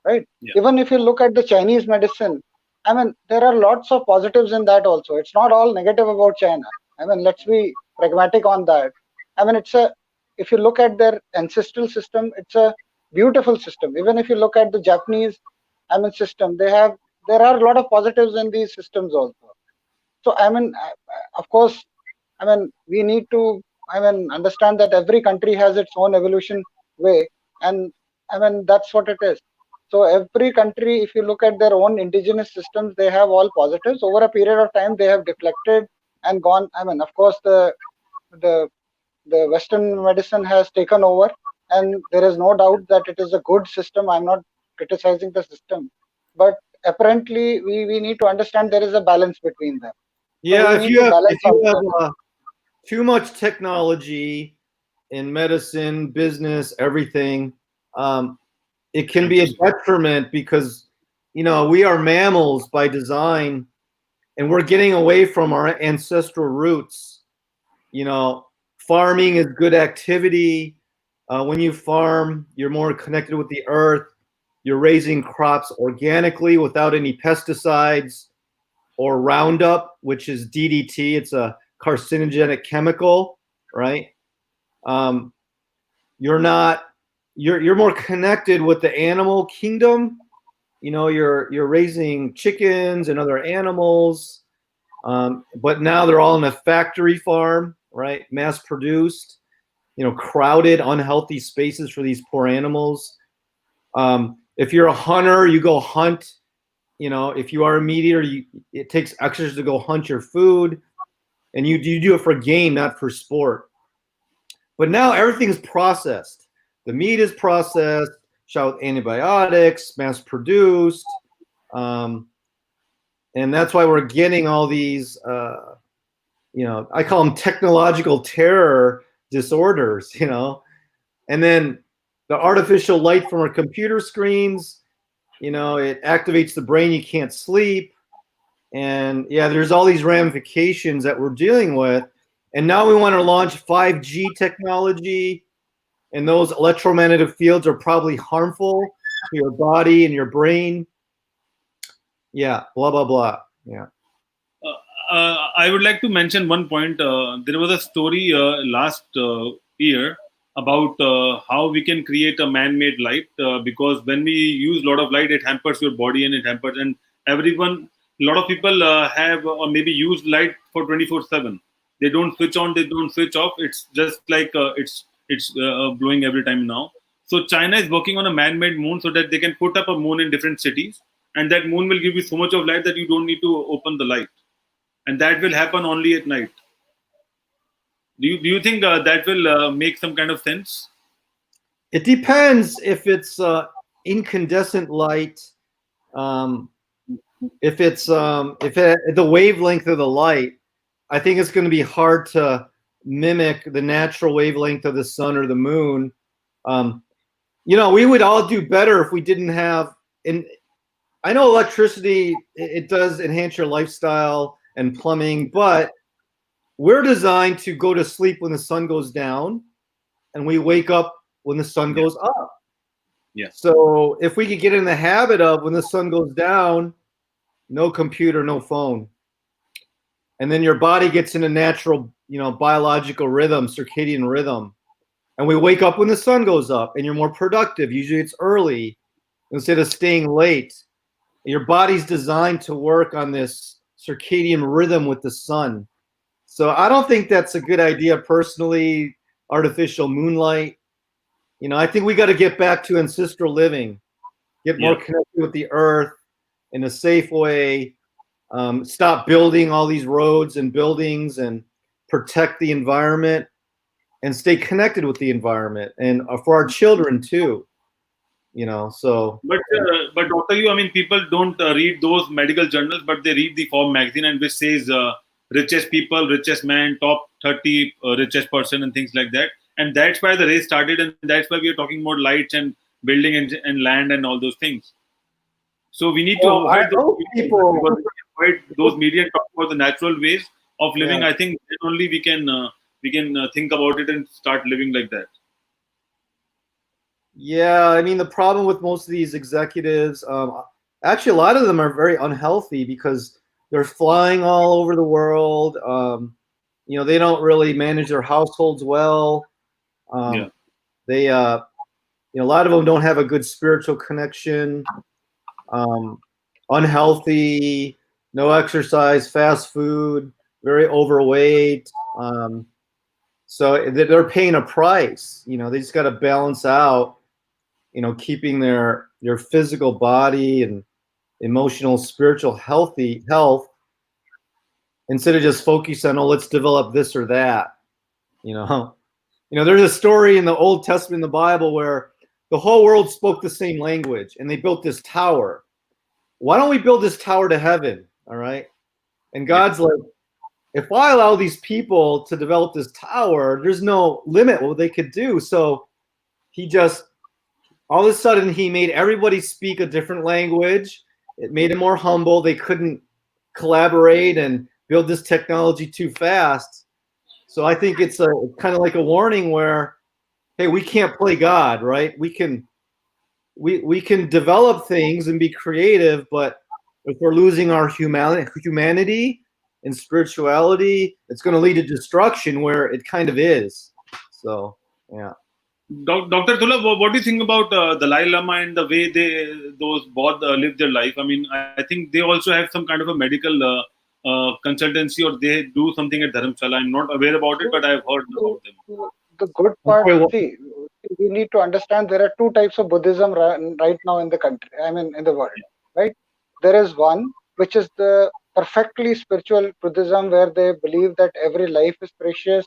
right? Yeah. Even if you look at the Chinese medicine, I mean, there are lots of positives in that also. It's not all negative about China. I mean, let's be pragmatic on that. I mean, if you look at their ancestral system, it's a beautiful system. Even if you look at the Japanese, I mean, system, there are a lot of positives in these systems also. So, I mean, of course, I mean, we need to, I mean, understand that every country has its own evolution way, and I mean, that's what it is. So every country, if you look at their own indigenous systems, they have all positives. Over a period of time, they have deflected and gone. I mean, of course, the Western medicine has taken over, and there is no doubt that it is a good system. I'm not criticizing the system, but apparently we need to understand there is a balance between them. Yeah, we if need you to have balance out. too much technology in medicine, business, everything, it can be a detriment because we are mammals by design, and we're getting away from our ancestral roots. Farming is good activity. When you farm, you're more connected with the earth. You're raising crops organically without any pesticides or Roundup, which is DDT. It's a carcinogenic chemical, right? You're more connected with the animal kingdom. You're raising chickens and other animals, but now they're all in a factory farm, right? Mass produced, crowded, unhealthy spaces for these poor animals. If you're a hunter, you go hunt. If you are a meat eater, it takes exercise to go hunt your food, and you do it for game, not for sport. But now everything's processed. The meat is processed, shot with antibiotics, mass produced, and that's why we're getting all these, I call them technological terror disorders, and then the artificial light from our computer screens, it activates the brain, you can't sleep. And there's all these ramifications that we're dealing with. And now we want to launch 5G technology, and those electromagnetic fields are probably harmful to your body and your brain. Yeah, blah, blah, blah. Yeah. I would like to mention one point. There was a story last year about how we can create a man-made light because when we use a lot of light, it hampers your body and it hampers. And a lot of people have or maybe use light for 24/7. They don't switch on, they don't switch off. It's just like it's blowing every time now. So China is working on a man-made moon so that they can put up a moon in different cities, and that moon will give you so much of light that you don't need to open the light, and that will happen only at night. Do you think that will make some kind of sense? It depends if it's incandescent light. If the wavelength of the light, I think it's going to be hard to mimic the natural wavelength of the sun or the moon. We would all do better if we didn't have. And I know electricity, it does enhance your lifestyle and plumbing, but we're designed to go to sleep when the sun goes down, and we wake up when the sun goes up. Yeah. So if we could get in the habit of when the sun goes down, no computer, no phone, and then your body gets in a natural, biological rhythm, circadian rhythm, and we wake up when the sun goes up, and you're more productive. Usually it's early instead of staying late. Your body's designed to work on this circadian rhythm with the sun. So I don't think that's a good idea personally, artificial moonlight. I think we got to get back to ancestral living, get more connected with the earth in a safe way, stop building all these roads and buildings, and protect the environment and stay connected with the environment, and for our children too. So. But Dr. Yu, people don't read those medical journals, but they read the Forbes magazine, and which says richest people, richest man, top 30 richest person, and things like that. And that's why the race started, and that's why we are talking about lights and building and land and all those things. So we need to Well, I avoid those hope people- because if we avoid those media and talk about the natural ways of living. Yeah. I think then only we can think about it and start living like that. Yeah, I mean, the problem with most of these executives, actually, a lot of them are very unhealthy because they're flying all over the world. They don't really manage their households well. Yeah. They, a lot of them don't have a good spiritual connection. Unhealthy, no exercise, fast food, very overweight. So they're paying a price. They just got to balance out. Keeping their physical body and emotional, spiritual health, instead of just focus on, let's develop this or that. There's a story in the Old Testament in the Bible where the whole world spoke the same language and they built this tower. Why don't we build this tower to heaven? All right. And God's like, if I allow these people to develop this tower, there's no limit what they could do. So he just, all of a sudden, he made everybody speak a different language. It made them more humble. They couldn't collaborate and build this technology too fast. So I think it's kind of like a warning where, hey, we can't play God, right? We can develop things and be creative, but if we're losing our humanity and spirituality, it's going to lead to destruction where it kind of is. So, yeah. Dr. Thula, what do you think about Dalai Lama and the way those both live their life? I mean, I think they also have some kind of a medical consultancy, or they do something at Dharamshala. I'm not aware about it, but I've heard about them. The good part, see, we need to understand there are two types of Buddhism right now in the country, in the world, right? There is one, which is the perfectly spiritual Buddhism, where they believe that every life is precious,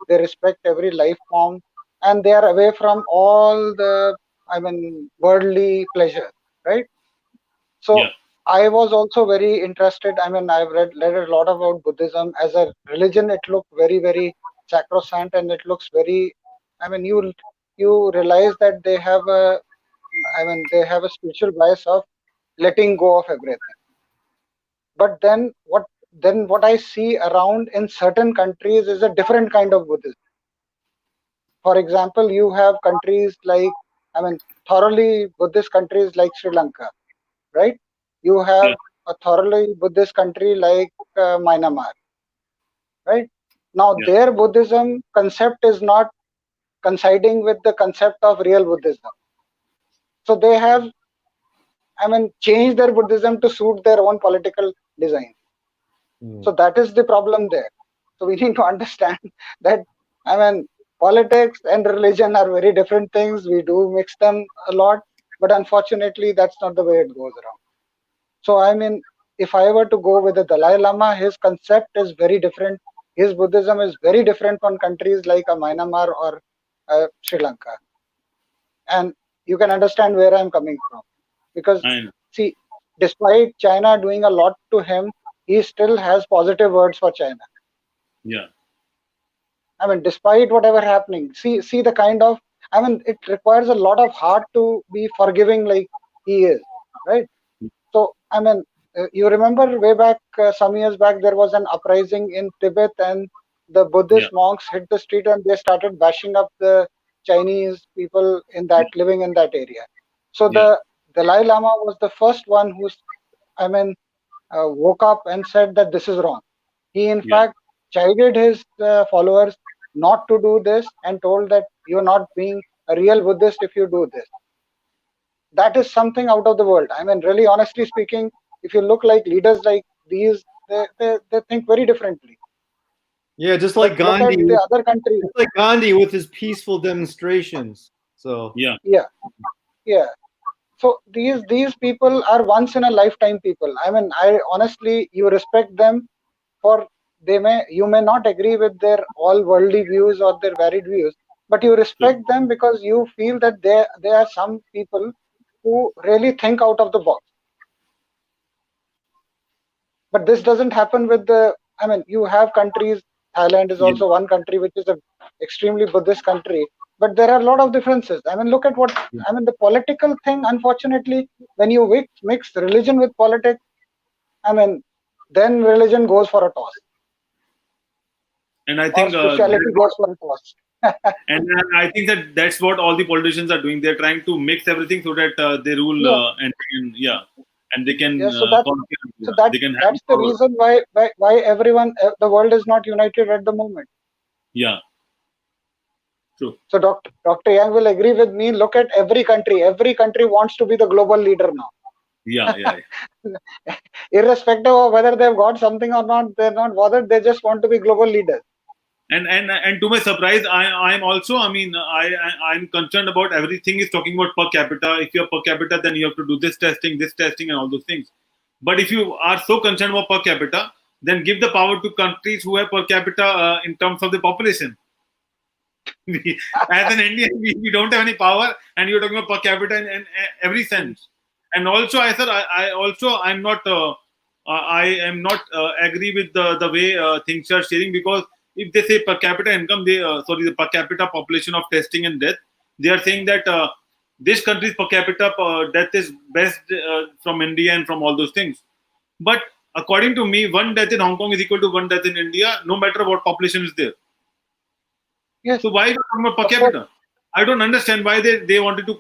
they respect every life form, and they are away from all the, worldly pleasure, right? So I was also very interested. I've read a lot about Buddhism as a religion. It looked very, very sacrosanct, and it looks very. You realize that they have a spiritual bias of letting go of everything. But then what I see around in certain countries is a different kind of Buddhism. For example, you have countries like, thoroughly Buddhist countries like Sri Lanka, right? You have a thoroughly Buddhist country like Myanmar, right? Now, their Buddhism concept is not coinciding with the concept of real Buddhism. So they have, changed their Buddhism to suit their own political design. So that is the problem there. So we need to understand that, politics and religion are very different things. We do mix them a lot, but unfortunately, that's not the way it goes around. So, if I were to go with the Dalai Lama, his concept is very different. His Buddhism is very different from countries like Myanmar or Sri Lanka. And you can understand where I'm coming from. Because, see, despite China doing a lot to him, he still has positive words for China. Yeah. Despite whatever happening, see the kind of, it requires a lot of heart to be forgiving like he is, right? So, you remember way back, some years back, there was an uprising in Tibet, and the Buddhist monks hit the street and they started bashing up the Chinese people living in that area. So the Dalai Lama was the first one who, woke up and said that this is wrong. He, in fact, chided his followers not to do this and told that you're not being a real Buddhist if you do this. That is something out of the world. Really, honestly speaking, if you look like leaders like these, they think very differently. Yeah, just like But Gandhi. look at the other countries. Just like Gandhi with his peaceful demonstrations. So Yeah. So these people are once in a lifetime people. I honestly, you respect them for you may not agree with their all worldly views or their varied views, but you respect them because you feel that there are some people who really think out of the box. But this doesn't happen with you have countries. Thailand is also one country which is an extremely Buddhist country, but there are a lot of differences. I mean, look at what I mean. The political thing, unfortunately, when you mix religion with politics, I mean, then religion goes for a toss. And I think spirituality goes for a toss. And I think that's what all the politicians are doing. They're trying to mix everything so that they rule and they can. So that's the reason why everyone, the world is not united at the moment. Yeah. True. So Dr. Yang will agree with me. Look at every country. Every country wants to be the global leader now. Yeah. Irrespective of whether they've got something or not, they're not bothered. They just want to be global leaders. And to my surprise, I'm also, I'm concerned about everything is talking about per capita. If you're per capita, then you have to do this testing, and all those things. But if you are so concerned about per capita, then give the power to countries who have per capita in terms of the population. As an Indian, we don't have any power, and you're talking about per capita in every sense. And also, I am not agree with the way things are sharing, because if they say per capita income, the per capita population of testing and death, they are saying that this country's per capita death is best from India and from all those things. But according to me, one death in Hong Kong is equal to one death in India, no matter what population is there. Yes. So why are you talking about per capita? I don't understand why they wanted to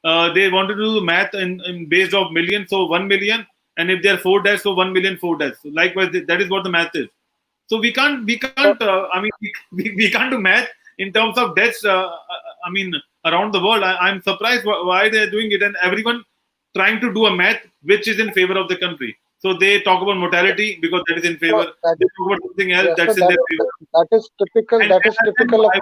do math in based of million, so 1 million, and if there are 4 deaths, so 1 million 4 deaths. So likewise, that is what the math is. So we can't we can't do math in terms of deaths. Around the world. I'm surprised why they're doing it, and everyone trying to do a math which is in favor of the country. So they talk about mortality because that is in favor. They talk about something else that's in their favor. That is typical. That is typical. I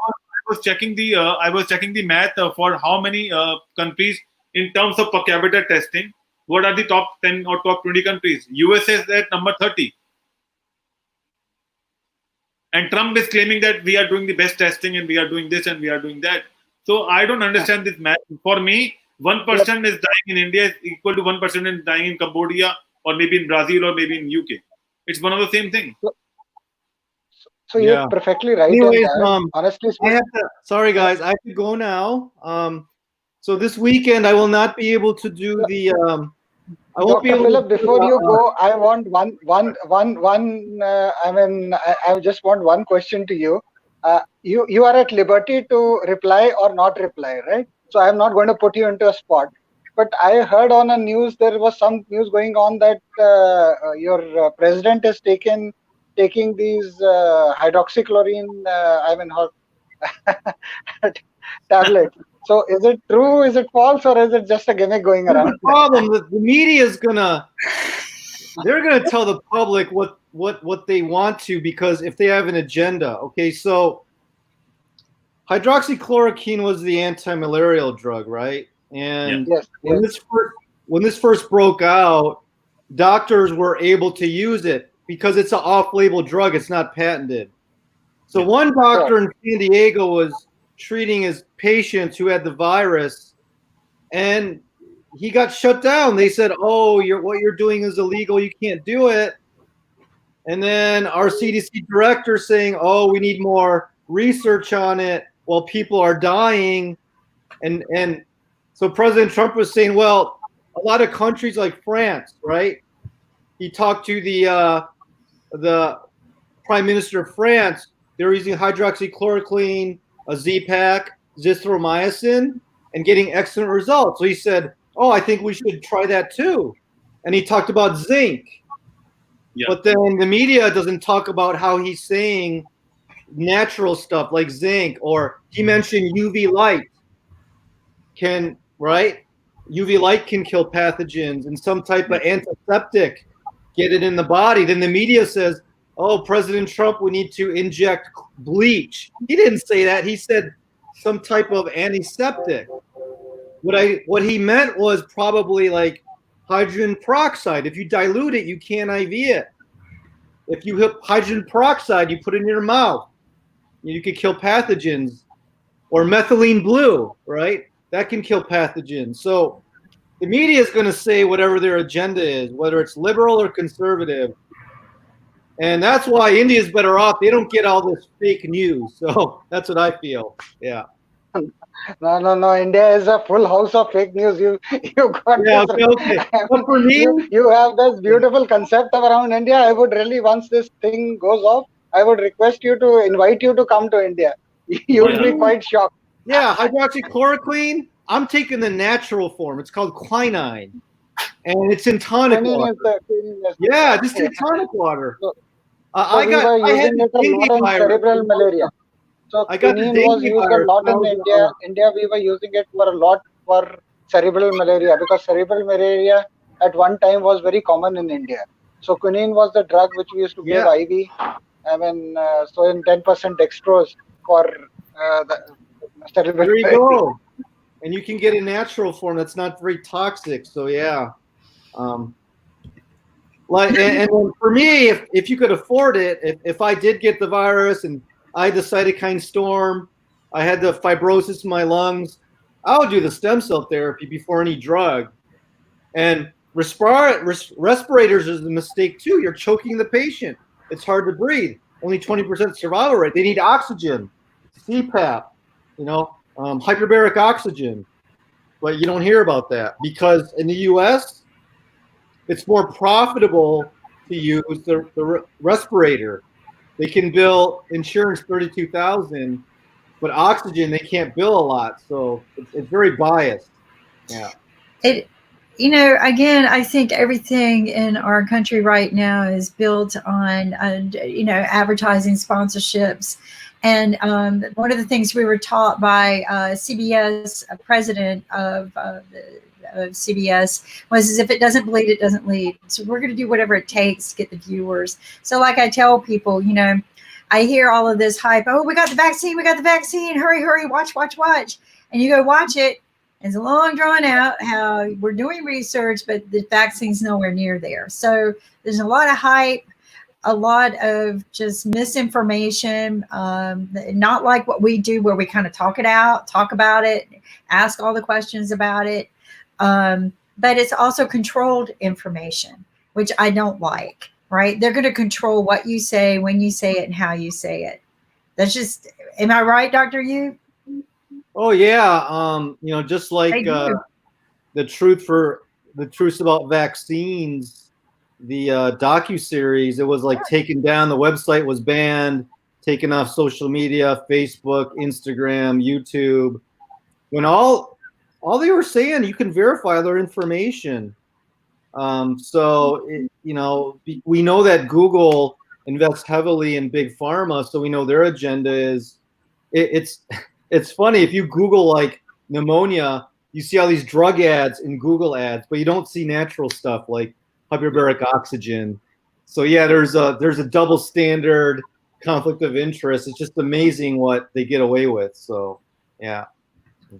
was checking the math for how many countries in terms of per capita testing. What are the top 10 or top 20 countries? USA is at number 30. And Trump is claiming that we are doing the best testing and we are doing this and we are doing that. So I don't understand this math. For me, 1% is dying in India is equal to 1% is dying in Cambodia or maybe in Brazil or maybe in UK. It's one of the same thing. So you're perfectly right. Anyways, honestly speaking, sorry guys, I have to go now. So this weekend I will not be able to do the. I won't be able Philip, to before you go, I want I just want one question to you. You are at liberty to reply or not reply, right? So I'm not going to put you into a spot. But I heard on a news, there was some news going on that your president is taking these hydroxychloroquine, tablets. So is it true? Is it false? Or is it just a gimmick going around? The problem that the media is they're gonna tell the public what they want to, because if they have an agenda. Okay, so hydroxychloroquine was the anti-malarial drug, right? And when this first broke out, doctors were able to use it because it's an off-label drug. It's not patented. So one doctor in San Diego was treating his patients who had the virus, and he got shut down. They said, "Oh, what you're doing is illegal. You can't do it." And then our CDC director saying, "Oh, we need more research on it while people are dying." And so President Trump was saying, well, a lot of countries like France, right? He talked to the Prime Minister of France. They're using hydroxychloroquine, a Z-Pak, zithromycin, and getting excellent results. So he said, "Oh, I think we should try that too." And he talked about zinc. Yeah. But then the media doesn't talk about how he's saying natural stuff like zinc, or he mentioned UV light UV light can kill pathogens, and some type of antiseptic, get it in the body. Then the media says, "Oh, President Trump, we need to inject bleach." He didn't say that. He said some type of antiseptic. What he meant was probably like hydrogen peroxide. If you dilute it, you can't IV it. If you hit hydrogen peroxide, you put it in your mouth, you could kill pathogens. Or methylene blue, right? That can kill pathogens. So the media is going to say whatever their agenda is, whether it's liberal or conservative. And that's why India is better off. They don't get all this fake news. So that's what I feel. Yeah. No. India is a full house of fake news. You got Yeah, this. okay. But for me, You have this beautiful concept around India. I would really, once this thing goes off, I would request you to invite you to come to India. You would be quite shocked. yeah, hydroxychloroquine, I'm taking the natural form. It's called quinine, and it's in tonic Quinine water. is the Yeah, just in tonic water. So I we were had using the it a dengue lot in virus. cerebral malaria. So I got the quinine was dengue used a virus lot when I in was, India. India, we were using it for a lot for cerebral malaria, because cerebral malaria at one time was very common in India. So quinine was the drug which we used to give Yeah. IV. I mean, so in 10% dextrose for the cerebral There you malaria. go. And you can get a natural form that's not very toxic. So yeah. And then for me, if you could afford it, if I did get the virus and I had the cytokine storm, I had the fibrosis in my lungs, I would do the stem cell therapy before any drug. And respirators is a mistake too. You're choking the patient. It's hard to breathe. Only 20% survival rate. They need oxygen, CPAP, hyperbaric oxygen. But you don't hear about that because in the U.S., it's more profitable to use the respirator. They can bill insurance $32,000, but oxygen they can't bill a lot, so it's very biased. Yeah. Again, I think everything in our country right now is built on, advertising, sponsorships. And one of the things we were taught by CBS, president of CBS, was if it doesn't bleed, it doesn't lead. So we're going to do whatever it takes to get the viewers. So like I tell people, I hear all of this hype. Oh, we got the vaccine. Hurry, watch. And you go watch it. It's a long drawn out how we're doing research, but the vaccine's nowhere near there. So there's a lot of hype, a lot of just misinformation, not like what we do where we kind of talk about it, ask all the questions about it. But it's also controlled information, which I don't like, right? They're going to control what you say, when you say it, and how you say it. That's just, am I right, Dr. Yu? Oh yeah, just like the truths about vaccines, the docuseries, it was like taken down. The website was banned, taken off social media, Facebook, Instagram, YouTube. When all they were saying, you can verify their information. We know that Google invests heavily in big pharma, so we know their agenda is. It's funny, if you Google like pneumonia, you see all these drug ads in Google ads, but you don't see natural stuff like hyperbaric oxygen. So yeah, there's a double standard, conflict of interest. It's just amazing what they get away with. So yeah.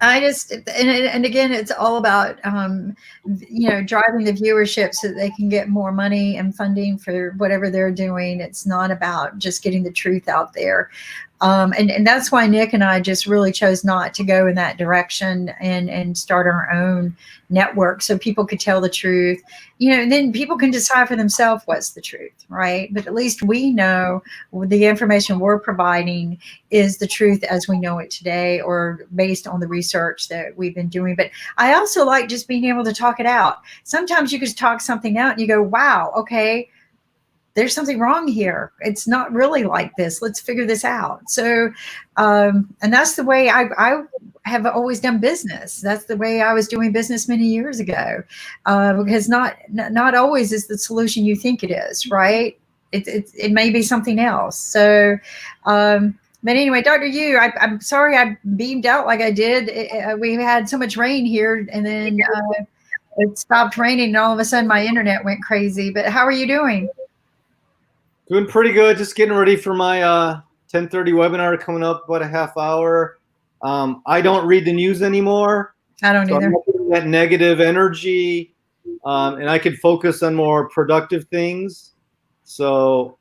I just, and again, it's all about, driving the viewership so that they can get more money and funding for whatever they're doing. It's not about just getting the truth out there. And that's why Nick and I just really chose not to go in that direction and start our own network so people could tell the truth, and then people can decide for themselves what's the truth, right? But at least we know the information we're providing is the truth as we know it today, or based on the research that we've been doing. But I also like just being able to talk it out. Sometimes you could talk something out and you go, wow, okay, there's something wrong here. It's not really like this. Let's figure this out. So, and that's the way I have always done business. That's the way I was doing business many years ago, because not always is the solution you think it is, right? It may be something else. So, but anyway, Dr. Yu, I'm sorry I beamed out like I did. We had so much rain here, and then it stopped raining, and all of a sudden my internet went crazy. But how are you doing? Doing pretty good. Just getting ready for my 10:30 webinar coming up about a half hour. I don't read the news anymore. I don't either. I'm not getting that negative energy, and I can focus on more productive things. So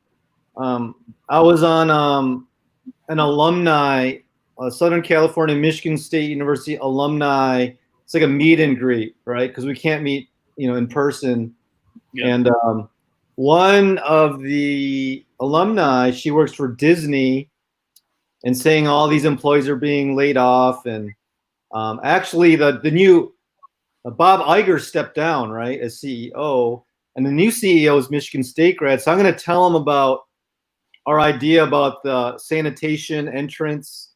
I was on an alumni, Southern California, Michigan State University alumni. It's like a meet and greet, right? Because we can't meet, in person. Yeah. And one of the alumni, she works for Disney, and saying all these employees are being laid off. And actually, the new Bob Iger stepped down, right, as CEO, and the new CEO is Michigan State grad. So I'm going to tell him about our idea about the sanitation entrance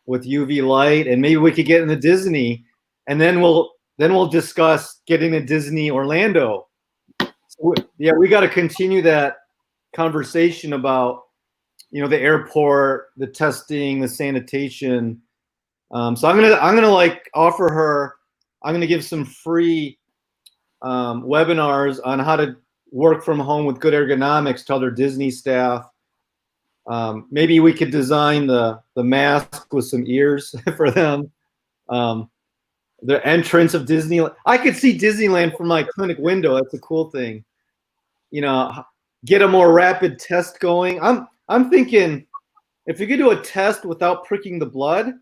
with UV light, and maybe we could get into Disney, and then we'll discuss getting to Disney Orlando. So, yeah, we got to continue that conversation about, the airport, the testing, the sanitation. So I'm gonna like offer her. I'm gonna give some free webinars on how to work from home with good ergonomics to other Disney staff. Maybe we could design the mask with some ears for them. The entrance of Disneyland. I could see Disneyland from my clinic window. That's a cool thing. Get a more rapid test going. I'm thinking if you could do a test without pricking the blood,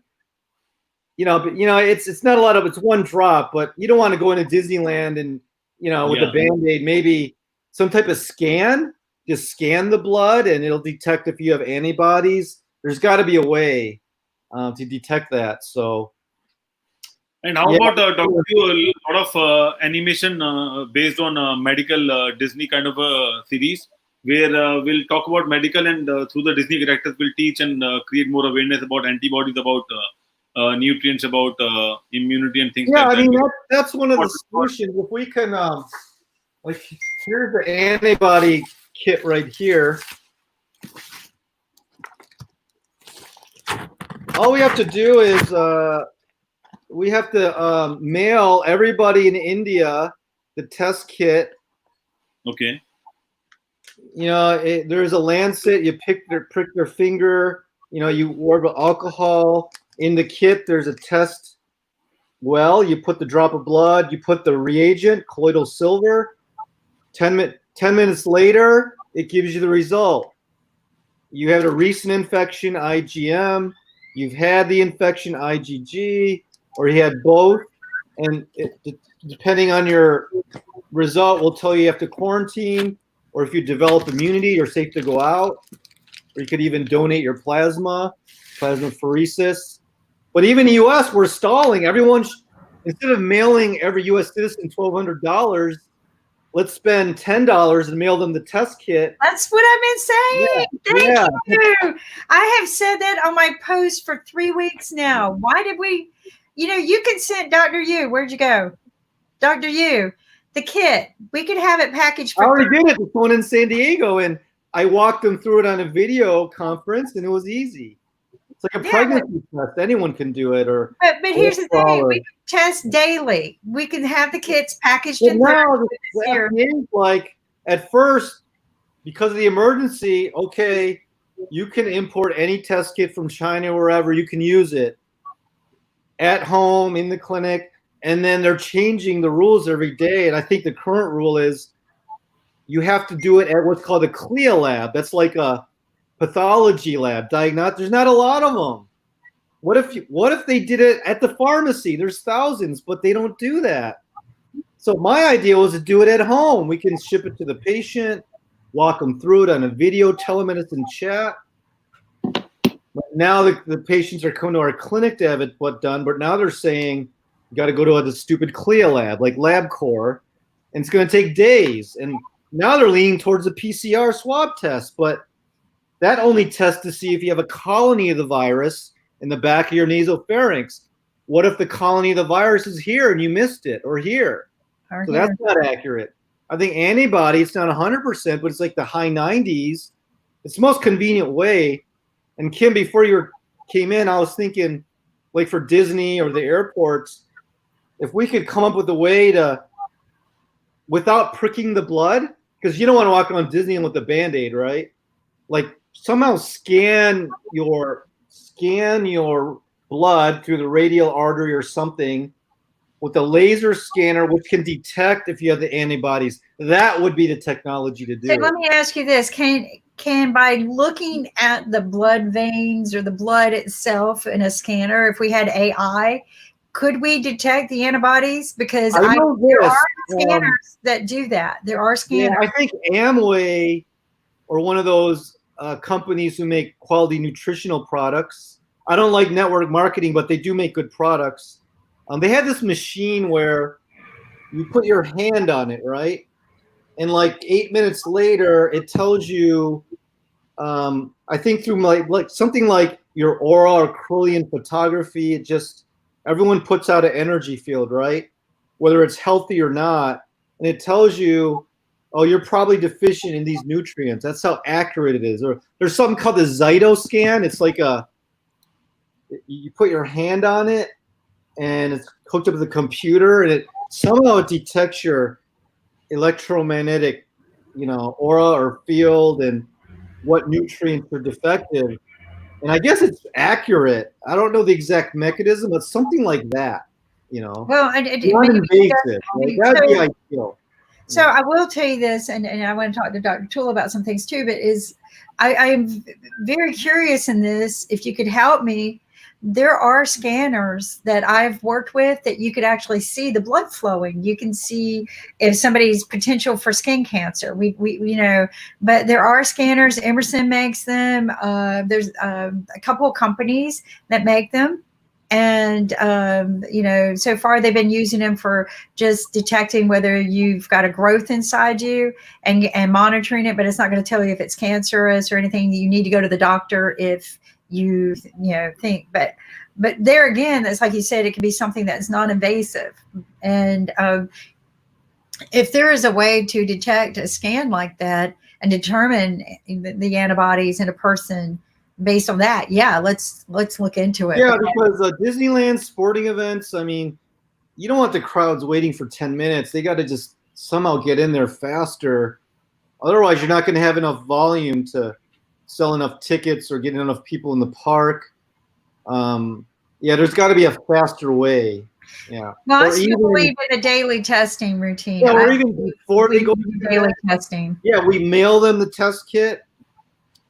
it's not a lot of, it's one drop, but you don't want to go into Disneyland and, with a Band-Aid, maybe some type of scan, just scan the blood and it'll detect if you have antibodies. There's got to be a way to detect that. So. And how about Dr. Yu, a lot of animation based on medical Disney kind of a series where we'll talk about medical and through the Disney characters we'll teach and create more awareness about antibodies, about nutrients, about immunity and things like that. Yeah, I mean, that's one of the solutions. If we can, here's the antibody kit right here. All we have to do is we have to mail everybody in India the test kit. Okay. There's a lancet. You prick their finger. You warble alcohol in the kit. There's a test. Well, you put the drop of blood. You put the reagent, colloidal silver. 10 minutes later, it gives you the result. You had a recent infection, IgM. You've had the infection, IgG, or you had both. And depending on your result, will tell you have to quarantine, or if you develop immunity, you're safe to go out, or you could even donate your plasmapheresis. But even in the U.S., we're stalling. Everyone, instead of mailing every U.S. citizen $1,200, let's spend $10 and mail them the test kit. That's what I've been saying. Thank you. I have said that on my post for 3 weeks now. Why did we, you can send Dr. Yu. Where'd you go? Dr. Yu, the kit. We could have it packaged for I already did it with one in San Diego, and I walked them through it on a video conference, and it was easy. It's like a pregnancy test. Anyone can do it. But here's the thing. We can test daily. We can have the kits packaged in now like at first, because of the emergency, okay, you can import any test kit from China or wherever. You can use it at home, in the clinic, and then they're changing the rules every day. And I think the current rule is you have to do it at what's called a CLIA lab. That's like a pathology lab, diagnostic. There's not a lot of them. What if they did it at the pharmacy? There's thousands, but they don't do that. So my idea was to do it at home. We can ship it to the patient, walk them through it on a video telemedicine chat. But now the patients are coming to our clinic to have it done, but now they're saying you got to go to the stupid CLIA lab, like LabCorp, and it's going to take days. And now they're leaning towards a PCR swab test, but that only tests to see if you have a colony of the virus in the back of your nasopharynx. What if the colony of the virus is here and you missed it, or here? So that's not accurate. I think antibody, it's not 100%, but it's like the high 90s. It's the most convenient way. And Kim, before you came in, I was thinking, like for Disney or the airports, if we could come up with a way to, without pricking the blood, because you don't want to walk around Disneyland with a Band-Aid, right? Like somehow scan your blood through the radial artery or something with a laser scanner, which can detect if you have the antibodies. That would be the technology to do So it. let me ask you this. Can by looking at the blood veins or the blood itself in a scanner, if we had AI, could we detect the antibodies? Because there are scanners that do that. There are scanners. Yeah, I think Amway or one of those companies who make quality nutritional products. I don't like network marketing, but they do make good products. They had this machine where you put your hand on it, right? And like 8 minutes later, it tells you, I think through like something like your aura or Kirlian photography, it just, everyone puts out an energy field, right? Whether it's healthy or not. And it tells you, oh, you're probably deficient in these nutrients. That's how accurate it is. Or there's something called the Zytoscan. It's like you put your hand on it and it's hooked up to the computer, and it somehow it detects your electromagnetic, aura or field and what nutrients are defective. And I guess it's accurate. I don't know the exact mechanism, but something like that, Well, non-invasive. That'd be ideal. So I will tell you this, and I want to talk to Dr. Tula about some things too, but I'm very curious in this. If you could help me, there are scanners that I've worked with that you could actually see the blood flowing. You can see if somebody's potential for skin cancer. We but there are scanners. Emerson makes them. There's a couple of companies that make them. And, so far they've been using them for just detecting whether you've got a growth inside you and monitoring it, but it's not going to tell you if it's cancerous or anything. You need to go to the doctor if you think, but there again, it's like you said, it can be something that's non-invasive. And if there is a way to detect a scan like that and determine the antibodies in a person based on that, let's look into it. Yeah, because Disneyland sporting events, I mean, you don't want the crowds waiting for 10 minutes. They got to just somehow get in there faster. Otherwise, you're not going to have enough volume to sell enough tickets or get enough people in the park. There's got to be a faster way. Yeah. Well, I still believe in a daily testing routine. Yeah, or even before they go to daily testing. Yeah, we mail them the test kit.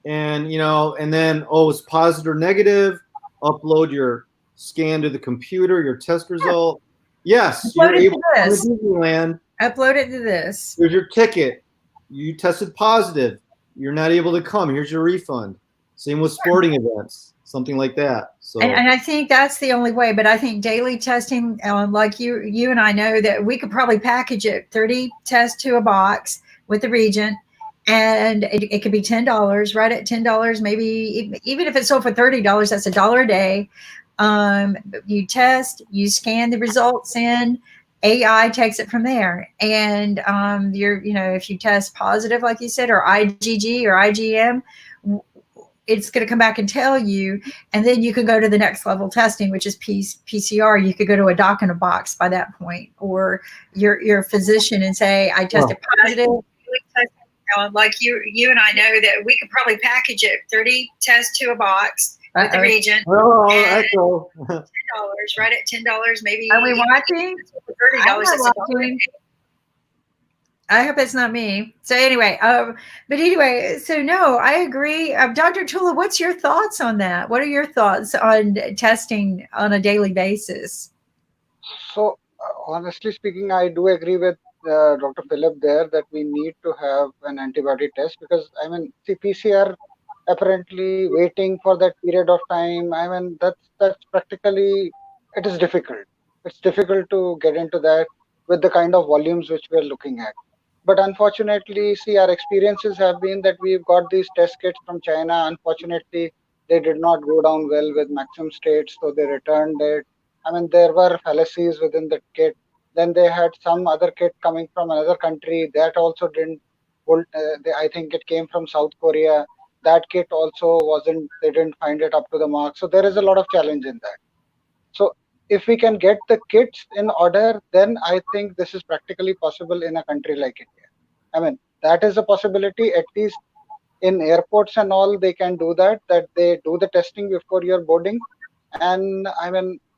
And and then it's positive or negative. Upload your scan to the computer, your test result. Yes, you're able to go to Disneyland. Upload it to this. Here's your ticket. You tested positive. You're not able to come. Here's your refund. Same with sporting events, something like that. So, and I think that's the only way. But I think daily testing, like you and I know that we could probably package it 30 tests to a box with the Regent. And it could be $10, right at $10, maybe even if it's sold for $30, that's $1 a day. You test, you scan the results in, AI takes it from there. And if you test positive, like you said, or IgG or IgM, it's going to come back and tell you, and then you can go to the next level testing, which is PCR. You could go to a doc in a box by that point, or your physician and say, I tested positive. Like you and I know that we could probably package it 30 tests to a box with the Regent. $10, right at $10, maybe. Are we watching? $30. I hope it's not me. So anyway, so no, I agree. Dr. Tula, what's your thoughts on that? What are your thoughts on testing on a daily basis? So honestly speaking, I do agree with Dr. Philip there that we need to have an antibody test, because PCR apparently waiting for that period of time, that's practically, it is difficult. It's difficult to get into that with the kind of volumes which we're looking at. But unfortunately, our experiences have been that we've got these test kits from China. Unfortunately, they did not go down well with Maxim States, so they returned it. There were fallacies within the kit. Then they had some other kit coming from another country that also didn't hold. I think it came from South Korea. That kit also they didn't find it up to the mark. So there is a lot of challenge in that. So if we can get the kits in order, then I think this is practically possible in a country like India. That is a possibility. At least in airports and all, they can do that they do the testing before you're boarding. And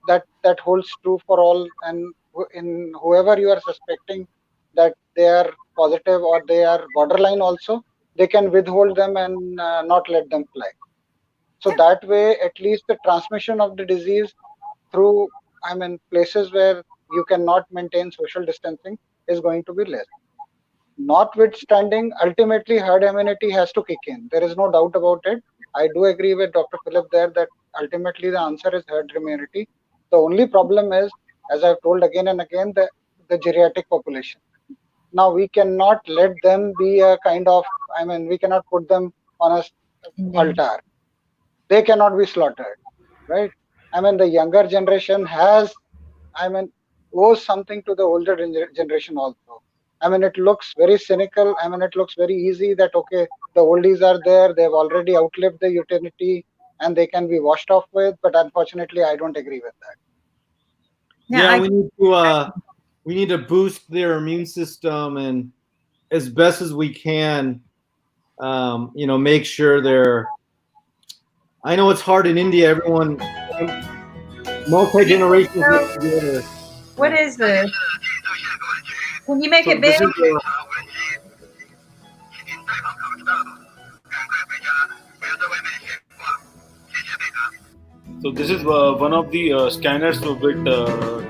that holds true for all. And in whoever you are suspecting that they are positive or they are borderline also, they can withhold them and not let them fly. So that way, at least the transmission of the disease through, places where you cannot maintain social distancing is going to be less. notwithstanding, ultimately herd immunity has to kick in. There is no doubt about it. I do agree with Dr. Philip there that ultimately the answer is herd immunity. The only problem is, as I've told again and again, the geriatric population. Now we cannot let them be a kind of, I mean, we cannot put them on a altar. They cannot be slaughtered, right? I mean, the younger generation has, I mean, owes something to the older generation also. I mean, it looks very cynical. I mean, it looks very easy that, okay, the oldies are there. They've already outlived the utility and they can be washed off with. But unfortunately, I don't agree with that. Yeah, we need to boost their immune system and as best as we can, you know, make sure they're. I know it's hard in India. Everyone, multi-generations get together. What is this? Can you make it this big? is, So this is one of the scanners which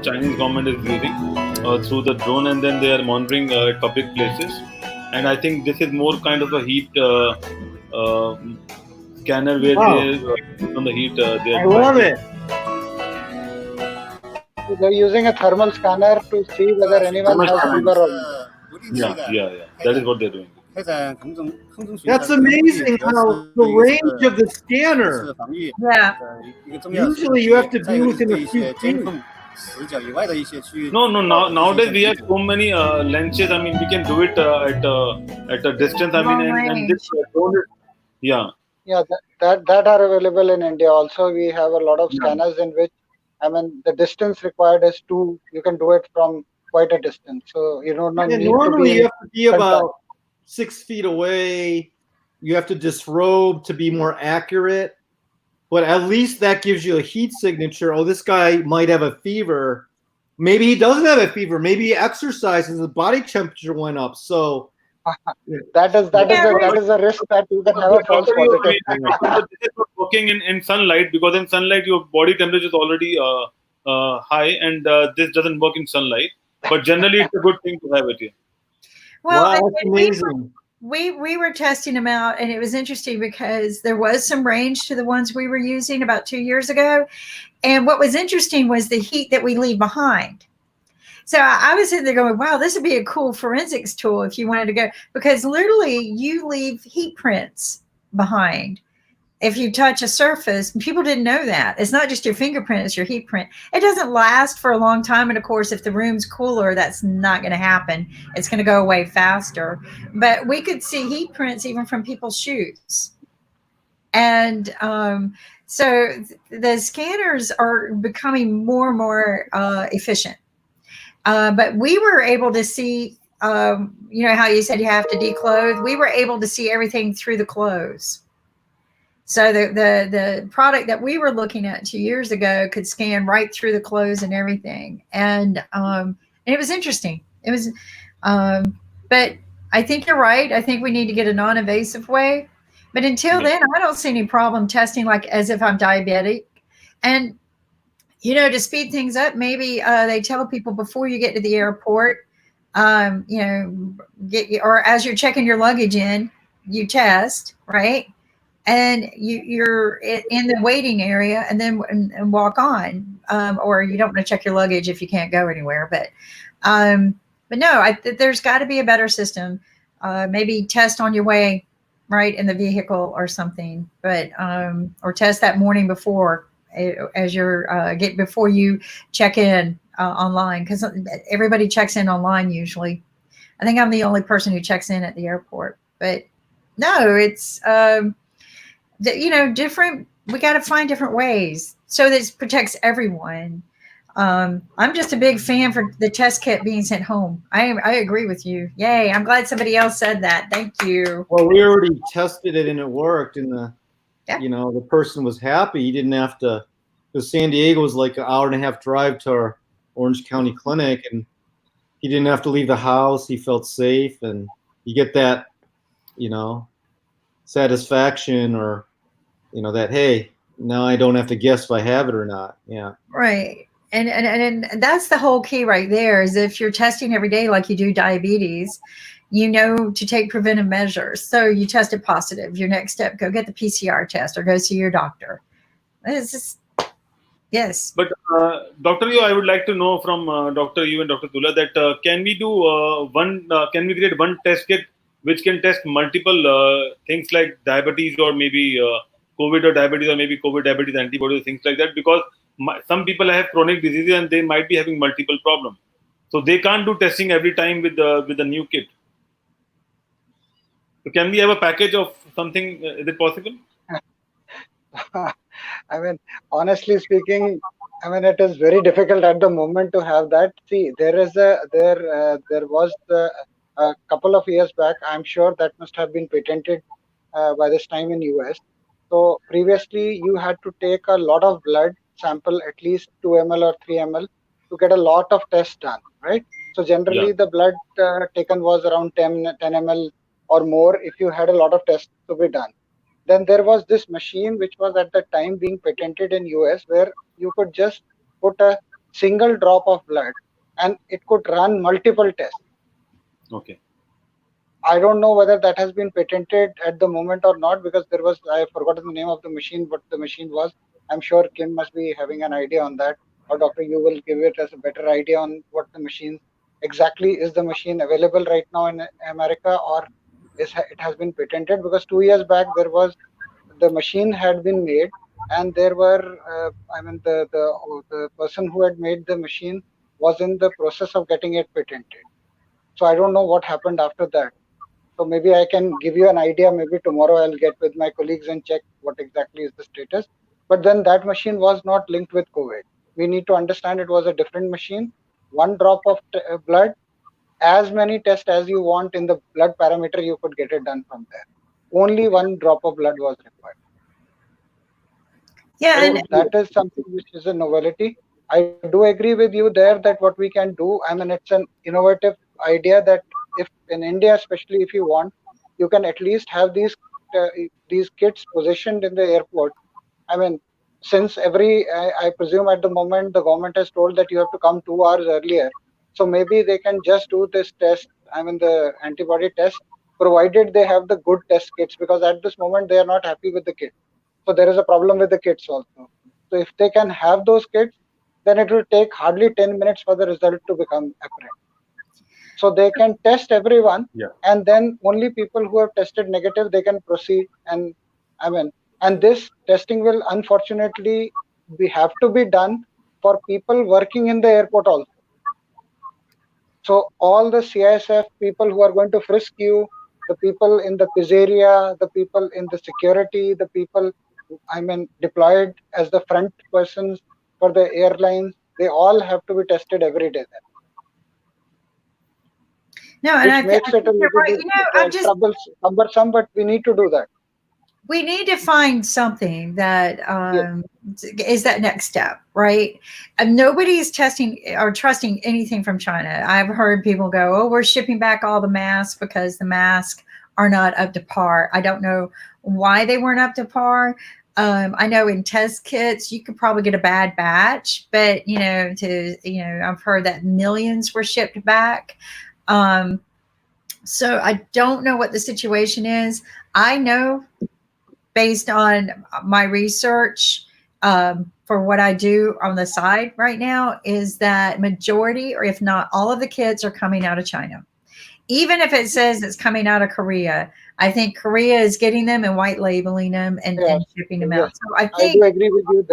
Chinese government is using through the drone, and then they are monitoring public places. And I think this is more kind of a heat scanner where they on the heat. I love it. They're using a thermal scanner to see whether anyone has fever or not. Yeah. That is what they're doing. That's amazing how the range of the scanner. Yeah. Usually you have to be within a few feet. No. Nowadays we have so many lenses. I mean, we can do it at a distance. I mean, and this drone is, yeah. Yeah, that are available in India. Also, we have a lot of scanners in which, I mean, the distance required is you can do it from quite a distance. So you don't need normally to be you have to be about 6 feet away. You have to disrobe to be more accurate. But at least that gives you a heat signature. Oh, this guy might have a fever. Maybe he doesn't have a fever. Maybe he exercises, his body temperature went up. So that is a risk that you can have a false positive. This is not working in sunlight, because in sunlight your body temperature is already high, and this doesn't work in sunlight. But generally, it's a good thing to have it here. Well, wow, that's amazing. We were testing them out, and it was interesting because there was some range to the ones we were using about 2 years ago. And what was interesting was the heat that we leave behind. So I was sitting there going, wow, this would be a cool forensics tool if you wanted to go, because literally you leave heat prints behind. If you touch a surface, people didn't know that. It's not just your fingerprint, it's your heat print. It doesn't last for a long time. And of course, if the room's cooler, that's not going to happen. It's going to go away faster. But we could see heat prints even from people's shoes. And so the scanners are becoming more and more efficient. But we were able to see, you know how you said you have to declothe? We were able to see everything through the clothes. So the product that we were looking at 2 years ago could scan right through the clothes and everything. And it was interesting. It was, but I think you're right. I think we need to get a non-invasive way. But until then, I don't see any problem testing like as if I'm diabetic. And, you know, to speed things up, maybe they tell people before you get to the airport, you know, or as you're checking your luggage in, you test, right? And you're in the waiting area, and then and walk on, or you don't want to check your luggage if you can't go anywhere. But no, there's got to be a better system. Maybe test on your way, right, in the vehicle or something. But or test that morning before, as you're before you check in online, because everybody checks in online usually. I think I'm the only person who checks in at the airport. But no, it's you know, different. We got to find different ways so that it protects everyone. I'm just a big fan for the test kit being sent home. I agree with you. Yay! I'm glad somebody else said that. Thank you. Well, we already tested it and it worked, and you know, the person was happy. He didn't have to, because San Diego was like an hour and a half drive to our Orange County clinic, and he didn't have to leave the house. He felt safe, and you get that, you know, satisfaction, or you know, that, hey, now I don't have to guess if I have it or not. Yeah. Right. And that's the whole key right there, is if you're testing every day like you do diabetes, you know to take preventive measures. So you tested positive. Your next step, go get the PCR test or go see your doctor. It's just, yes. But Dr. Yu, I would like to know from Dr. Yu and Dr. Tula that can we do can we create one test kit which can test multiple things like diabetes or maybe COVID or diabetes or maybe COVID diabetes antibodies, things like that? Because some people have chronic diseases and they might be having multiple problems. So they can't do testing every time with the new kit. So can we have a package of something? Is it possible? I mean, honestly speaking, I mean, it is very difficult at the moment to have that. See, there was a couple of years back. I'm sure that must have been patented by this time in US. So previously, you had to take a lot of blood sample, at least 2 ml or 3 ml, to get a lot of tests done, right? So generally, the blood taken was around 10 ml or more if you had a lot of tests to be done. Then there was this machine which was at the time being patented in US, where you could just put a single drop of blood and it could run multiple tests. Okay. I don't know whether that has been patented at the moment or not, because there was, I have forgotten the name of the machine, what the machine was. I'm sure Kim must be having an idea on that, or Dr. You will give it as a better idea on what the machine exactly is. The machine available right now in America, or it has been patented? Because 2 years back the machine had been made, and there were I mean the person who had made the machine was in the process of getting it patented. So I don't know what happened after that. So maybe I can give you an idea. Maybe tomorrow I'll get with my colleagues and check what exactly is the status. But then that machine was not linked with COVID. We need to understand it was a different machine. 1 drop of blood, as many tests as you want in the blood parameter, you could get it done from there. Only 1 drop of blood was required. Yeah, so and that is something which is a novelty. I do agree with you there that what we can do, I mean, it's an innovative idea that if in India, especially if you want, you can at least have these kits positioned in the airport. I mean, since I presume at the moment the government has told that you have to come 2 hours earlier. So maybe they can just do this test, I mean the antibody test, provided they have the good test kits, because at this moment they are not happy with the kit. So there is a problem with the kits also. So if they can have those kits, then it will take hardly 10 minutes for the result to become apparent. So they can test everyone, and then only people who have tested negative, they can proceed. And I mean, and this testing will unfortunately have to be done for people working in the airport also. So all the CISF people who are going to frisk you, the people in the pizzeria, the people in the security, the people, I mean, deployed as the front persons for the airlines, they all have to be tested every day then. No, and which makes it a little bit cumbersome, but we need to do that. We need to find something that is that next step, right? And nobody is testing or trusting anything from China. I've heard people go, "Oh, we're shipping back all the masks because the masks are not up to par." I don't know why they weren't up to par. I know in test kits you could probably get a bad batch, but I've heard that millions were shipped back. So I don't know what the situation is. I know, based on my research for what I do on the side right now, is that majority, or if not all of the kits, are coming out of China. Even if it says it's coming out of Korea, I think Korea is getting them and white labeling them and shipping them out. So I think I do agree with you.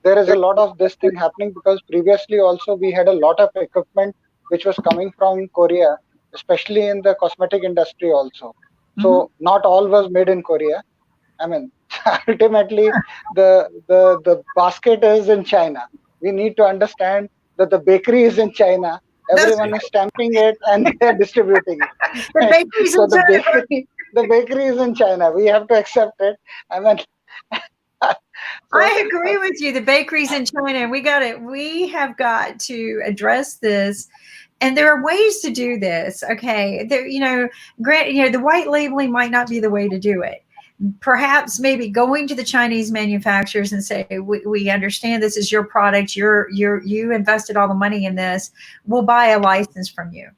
There is a lot of this thing happening, because previously also we had a lot of equipment which was coming from Korea, especially in the cosmetic industry also. So not all was made in Korea. I mean, ultimately the basket is in China. We need to understand that the bakery is in China. Everyone is stamping it and they're distributing it. The bakery's so in the bakery is in China. We have to accept it. I mean, I agree with you. The bakery's in China, and we have got to address this. And there are ways to do this. Okay. There, the white labeling might not be the way to do it. Perhaps maybe going to the Chinese manufacturers and say, we understand this is your product. You invested all the money in this. We'll buy a license from you.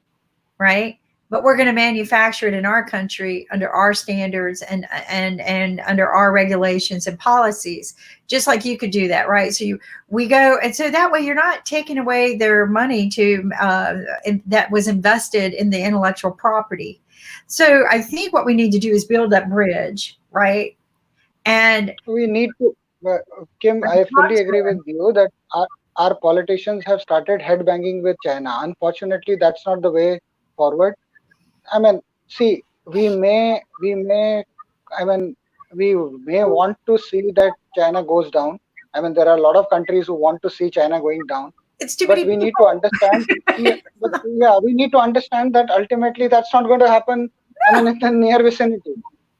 Right. but we're going to manufacture it in our country under our standards and under our regulations and policies, just like you could do that, right? So we go, and so that way you're not taking away their money that was invested in the intellectual property. So I think what we need to do is build that bridge, right? And we need to, Kim, I fully agree with you that our politicians have started headbanging with China. Unfortunately, that's not the way forward. I mean, see, we may want to see that China goes down. I mean, there are a lot of countries who want to see China going down. It's too but many we need to understand. We need to understand that ultimately that's not going to happen. I mean, in the near vicinity.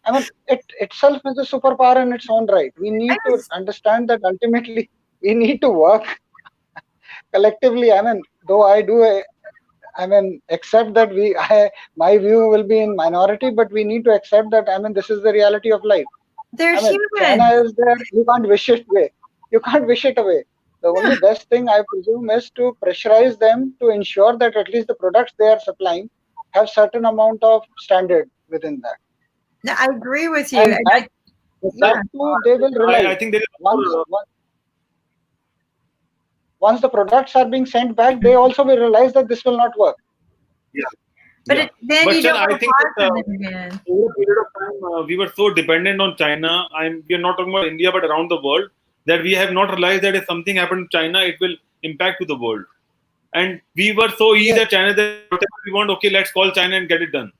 I mean, it itself is a superpower in its own right. We need to understand that ultimately we need to work collectively. I mean, though accept that my view will be in minority, but we need to accept that, I mean, this is the reality of life. They're human. China is there. You can't wish it away. The only best thing, I presume, is to pressurize them to ensure that at least the products they are supplying have certain amount of standard within that. No, I agree with you. And that too, they will realize. I think there is once the products are being sent back, they also will realize that this will not work. Yeah. But then you don't I think that, them again. over a period of time, we were so dependent on China. We are not talking about India, but around the world, that we have not realized that if something happened to China, it will impact to the world. And we were so easy at China that whatever we want, okay, let's call China and get it done.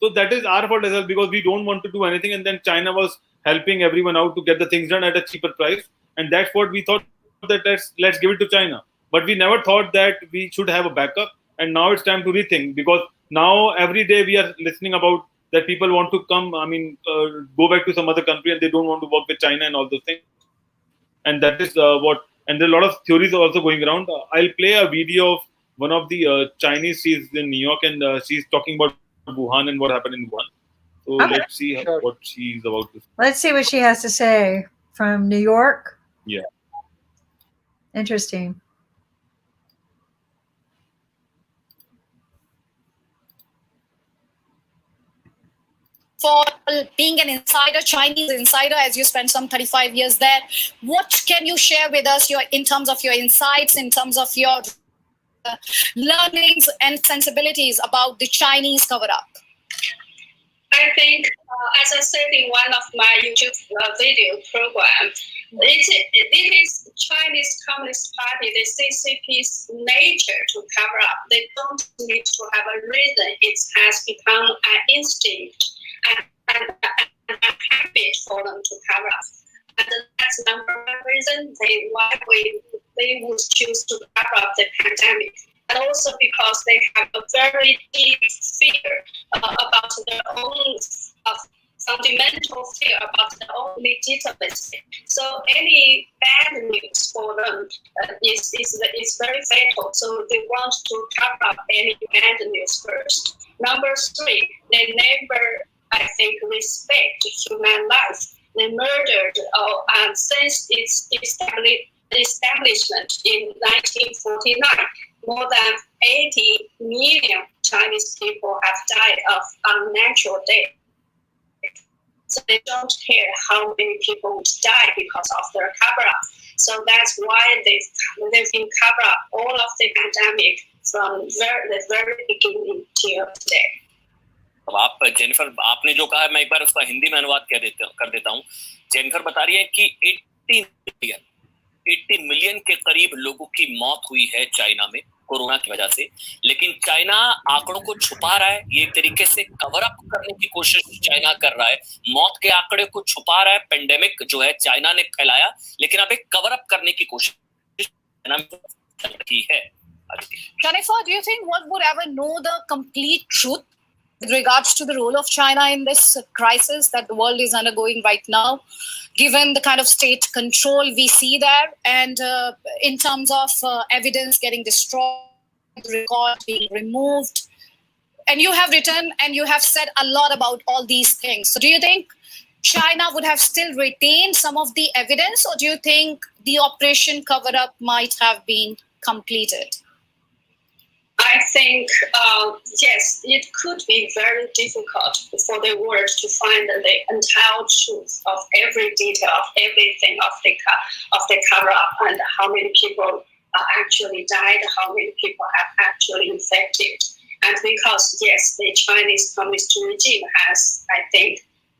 So that is our fault as well, because we don't want to do anything, and then China was helping everyone out to get the things done at a cheaper price, and that's what we thought, that let's give it to China. But we never thought that we should have a backup, and now it's time to rethink, because now every day we are listening about that people want to come, go back to some other country, and they don't want to work with China and all those things. And that is and there are a lot of theories also going around. I'll play a video of one of the Chinese. She's in New York, and she's talking about Wuhan and what happened in Wuhan. So let's see what she's about to say. Let's see what she has to say from New York. Yeah. Interesting. For being an insider, Chinese insider, as you spent some 35 years there, what can you share with us in terms of your insights, in terms of your learnings and sensibilities about the Chinese cover-up? I think, as I said in one of my YouTube video program, it is Chinese Communist Party, the CCP's nature to cover up. They don't need to have a reason. It has become an instinct and a habit for them to cover up. And that's number one reason why they would choose to cover up the pandemic. And also because they have a very deep fear about their own fundamental fear about their own legitimacy. So any bad news for them is very fatal. So they want to cover up any bad news first. Number three, they never, I think, respect human life. They murdered since its establishment in 1949. More than 80 million Chinese people have died of unnatural death. So they don't care how many people would die because of their cover-up. So that's why they've been cover up all of the pandemic from the very beginning till today. अब आप Jennifer आपने जो कहा मैं एक बार उसका हिंदी में अनुवाद कर देता हूँ। जेनिफर बता रही है कि 80 मिलियन के करीब लोगों की मौत हुई है चाइना में कोरोना की वजह से, लेकिन चाइना आंकड़ों को छुपा रहा है। ये एक तरीके से कवर अप करने की कोशिश चाइना कर रहा है, मौत के आंकड़े को छुपा रहा है। पेंडेमिक जो है चाइना ने फैलाया, लेकिन अब एक कवर अप करने की कोशिश की है। Jennifer, do you think one would ever know the complete truth with regards to the role of China in this crisis that the world is undergoing right now, given the kind of state control we see there, and in terms of evidence getting destroyed, record being removed? And you have written and you have said a lot about all these things. So do you think China would have still retained some of the evidence, or do you think the operation cover-up might have been completed? I think, yes, it could be very difficult for the world to find the entire truth of every detail, of everything, of the cover-up, and how many people actually died, how many people have actually infected. And because, yes, the Chinese Communist regime has,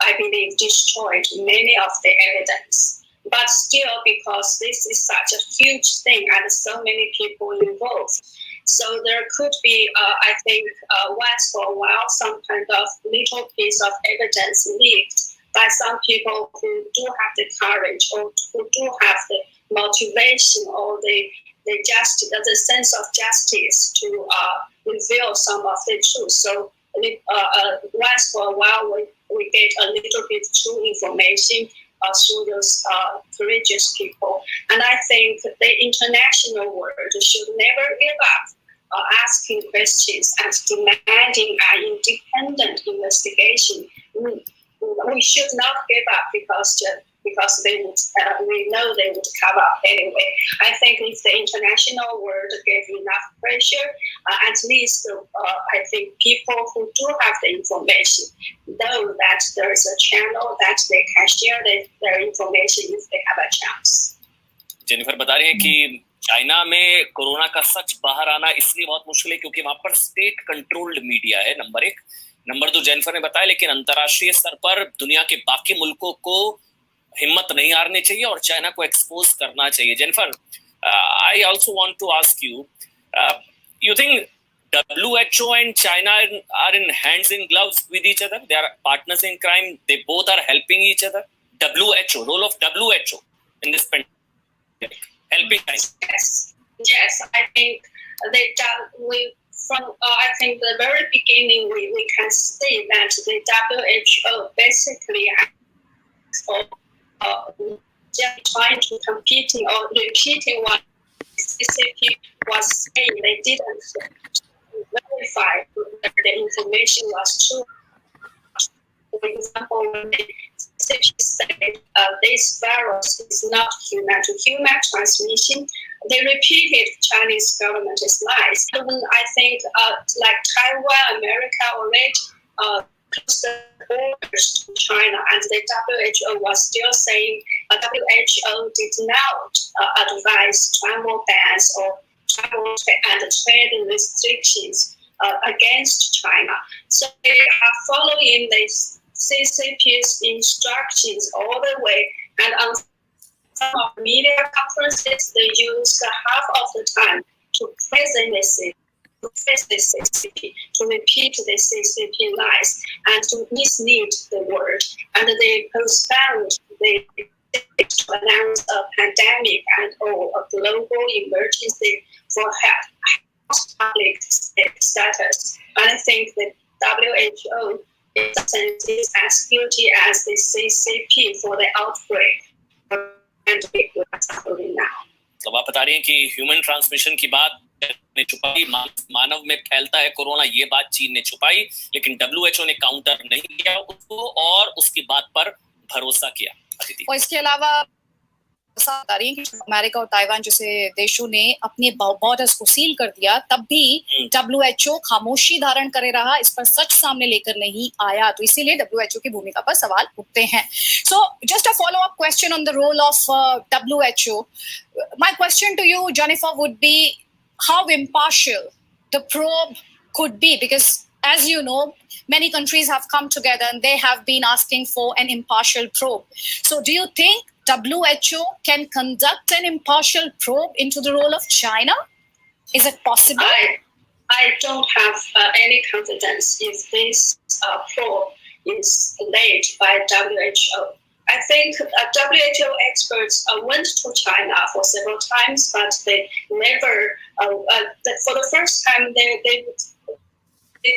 I believe, destroyed many of the evidence. But still, because this is such a huge thing and so many people involved, so there could be, once for a while, some kind of little piece of evidence leaked by some people who do have the courage or who do have the motivation or the sense of justice to reveal some of the truth. So once for a while, we get a little bit true information through those courageous people. And I think the international world should never give up asking questions and demanding an independent investigation. We should not give up because they would, we know they would cover up anyway. I think if the international world gave enough pressure, at least I think people who do have the information know that there is a channel that they can share their information if they have a chance. Jennifer बता रही है कि China में corona का सच बाहर आना इसलिए बहुत मुश्किल है क्योंकि वहां पर स्टेट कंट्रोल्ड मीडिया है, नंबर 1। नंबर 2, जेनिफर ने बताया, लेकिन अंतर्राष्ट्रीय स्तर पर दुनिया के बाकी मुल्कों को हिम्मत नहीं हारनी चाहिए और चाइना को एक्सपोज करना चाहिए। Jennifer, I also want to ask you, you think WHO and China are in hands in gloves with each other? They are partners in crime. They both are helping each other. WHO, role of WHO in this pandemic, helping China. Yes, I think from I think the very beginning we can see that the WHO basically just trying to competing or repeating what CCP was saying. They didn't verify that the information was true. For example, when the CCP said this virus is not human-to-human transmission, they repeated Chinese government's lies. Even I think like Taiwan, America already closed the borders to China, and the WHO was still saying WHO did not advise travel bans or travel and trade restrictions against China. So they are following the CCP's instructions all the way, and on some of media conferences, they use half of the time to present the CCP, to repeat the CCP lies, and to mislead the world. And they postponed to announce a pandemic and or a global emergency for health public status. And I think the WHO is as guilty as the CCP for the outbreak. तो आप बता रही हैं कि human transmission की बात ने छुपाई, मानव में फैलता है कोरोना, ये बात चीन ने छुपाई, लेकिन WHO ने काउंटर नहीं किया उसको और उसकी बात पर भरोसा किया। और इसके अलावा बता रही है कि अमेरिका और ताइवान जैसे देशों ने अपने बॉर्डर्स को सील कर दिया, तब भी WHO खामोशी धारण करे रहा, इस पर सच सामने लेकर नहीं आया, तो इसीलिए WHO की भूमिका पर सवाल उठते हैं। So just a follow-up question on the role of WHO. My question to you, Jennifer, would be how impartial the probe could be, because as you know, many countries have come together and they have been asking for an impartial probe. So do you think WHO can conduct an impartial probe into the role of China? Is it possible? I don't have any confidence if this probe is led by WHO. I think WHO experts went to China for several times, but they never, for the first time, they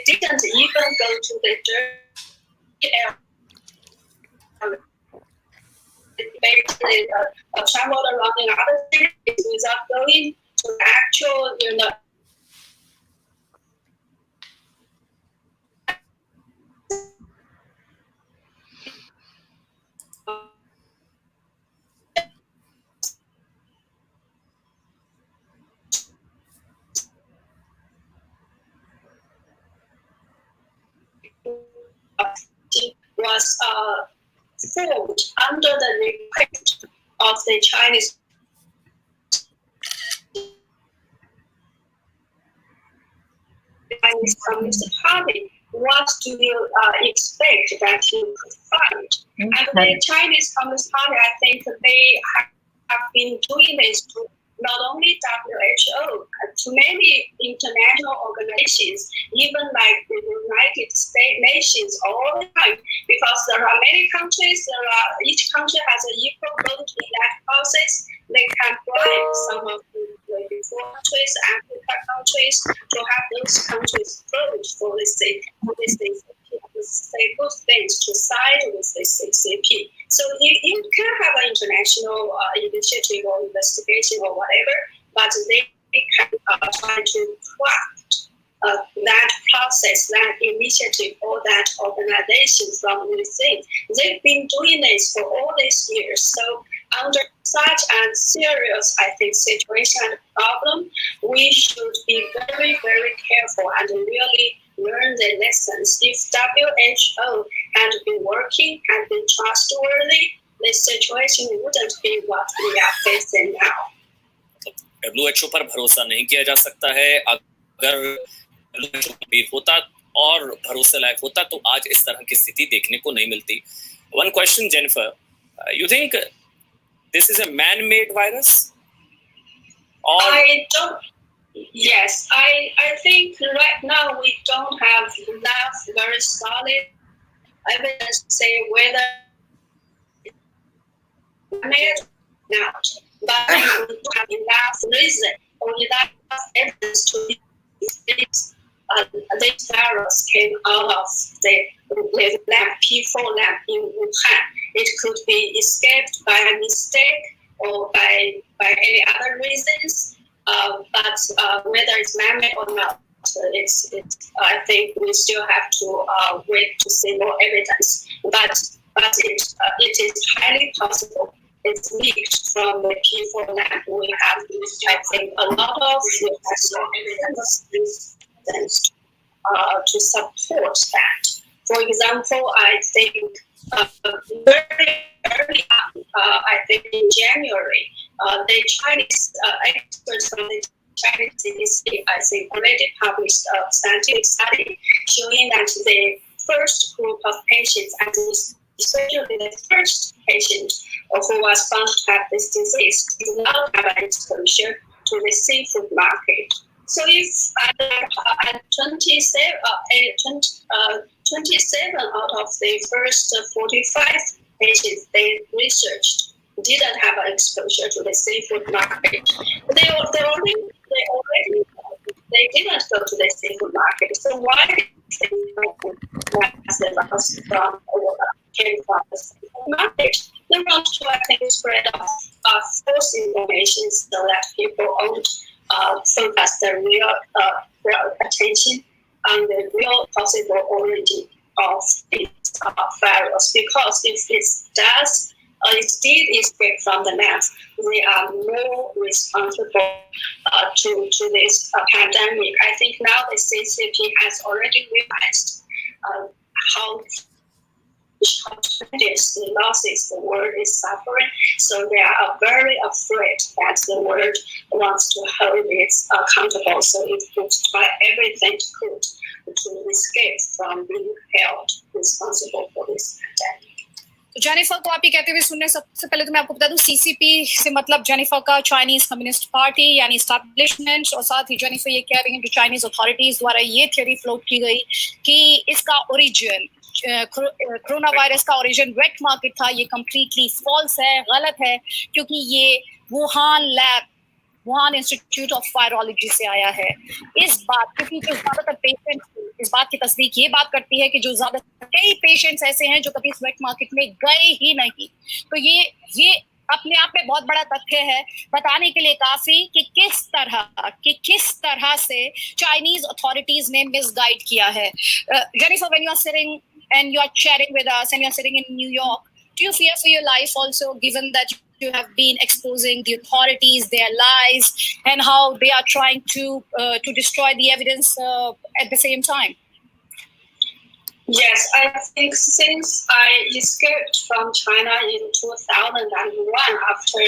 didn't even go to the dirty area. Basically traveled around in other cities without going to the actual, was formed under the request of the Chinese Communist Party. What do you expect that you could find? And the Chinese Communist Party, I think they have been doing this to not only WHO, to many international organizations, even like the United States nations, all the time, because there are many countries, each country has an equal vote in that process. They can bribe some of the poor countries, Africa countries, to have those countries vote for this thing, say good things to side with the CCP. So you can have an international initiative or investigation or whatever, but they can try to craft that process, that initiative, or that organization from within. They've been doing this for all these years. So under such a serious, I think, situation and problem, we should be very, very careful and really learn the lessons. If WHO had been working, had been trustworthy, the situation wouldn't be what we are facing now. WHO पर भरोसा नहीं किया जा सकता है. अगर WHO भी होता और भरोसे लायक होता तो आज इस तरह की स्थिति देखने को नहीं मिलती. One question, Jennifer. You think this is a man-made virus? Or I don't. Yes, I think right now we don't have enough very solid evidence to say whether it's not. But we don't have enough reason or enough evidence to this virus came out of the lab, P4 lab in Wuhan. It could be escaped by a mistake or by any other reasons. But whether it's man-made or not, I think we still have to wait to see more evidence. But it is highly possible it's leaked from the P4 lab. We have, I think, a lot of evidence to support that. For example, I think very early on, I think in January, the Chinese experts from the Chinese CDC, I think, already published a scientific study showing that the first group of patients, and especially the first patient who was found to have this disease, did not have an exposure to the seafood market. So if 27 out of the first 45 patients they researched didn't have an exposure to the seafood market, they didn't go to the seafood market. So why did they the virus came from the seafood market? They want to, I think, spread false information so that people won't focus their real attention on the real possible origin of this virus. Because if it did escape from the lab, they are more responsible to this pandemic. I think now the CCP has already realized how tremendous the losses the world is suffering. So they are very afraid that the world wants to hold it accountable. So it would try everything it could to escape from being held responsible for this pandemic. Jennifer को आप ये कहते हुए सुनने सबसे पहले तो मैं आपको बता दूं सीसीपी से मतलब जेनिफर का चाइनीज कम्युनिस्ट पार्टी यानी एस्टैब्लिशमेंट, और साथ ही जेनिफर ये कह रही हैं कि चाइनीज अथॉरिटीज द्वारा ये थ्योरी फ्लोट की गई कि इसका ओरिजिन कोरोना वायरस का ओरिजिन वेट मार्केट था, ये कंप्लीटली फॉल्स है, गलत है, क्योंकि ये वुहान इंस्टीट्यूट ऑफ वायरोलॉजी से आया है. इस बात क्योंकि जो ज्यादातर पेशेंट इस बात की तस्दीक ये बात करती है कि जो ज्यादातर कई पेशेंट्स ऐसे हैं जो कभी स्वेट मार्केट में गए ही नहीं. तो ये अपने आप में बहुत बड़ा तथ्य है बताने के लिए काफी कि किस तरह से चाइनीज अथॉरिटीज ने मिसगाइड किया है. Jennifer, when you are sitting and you are chatting with us and you are sitting in New York, do you fear for your life also, given that you have been exposing the authorities, their lies, and how they are trying to destroy the evidence at the same time? Yes, I think since I escaped from China in 2001 after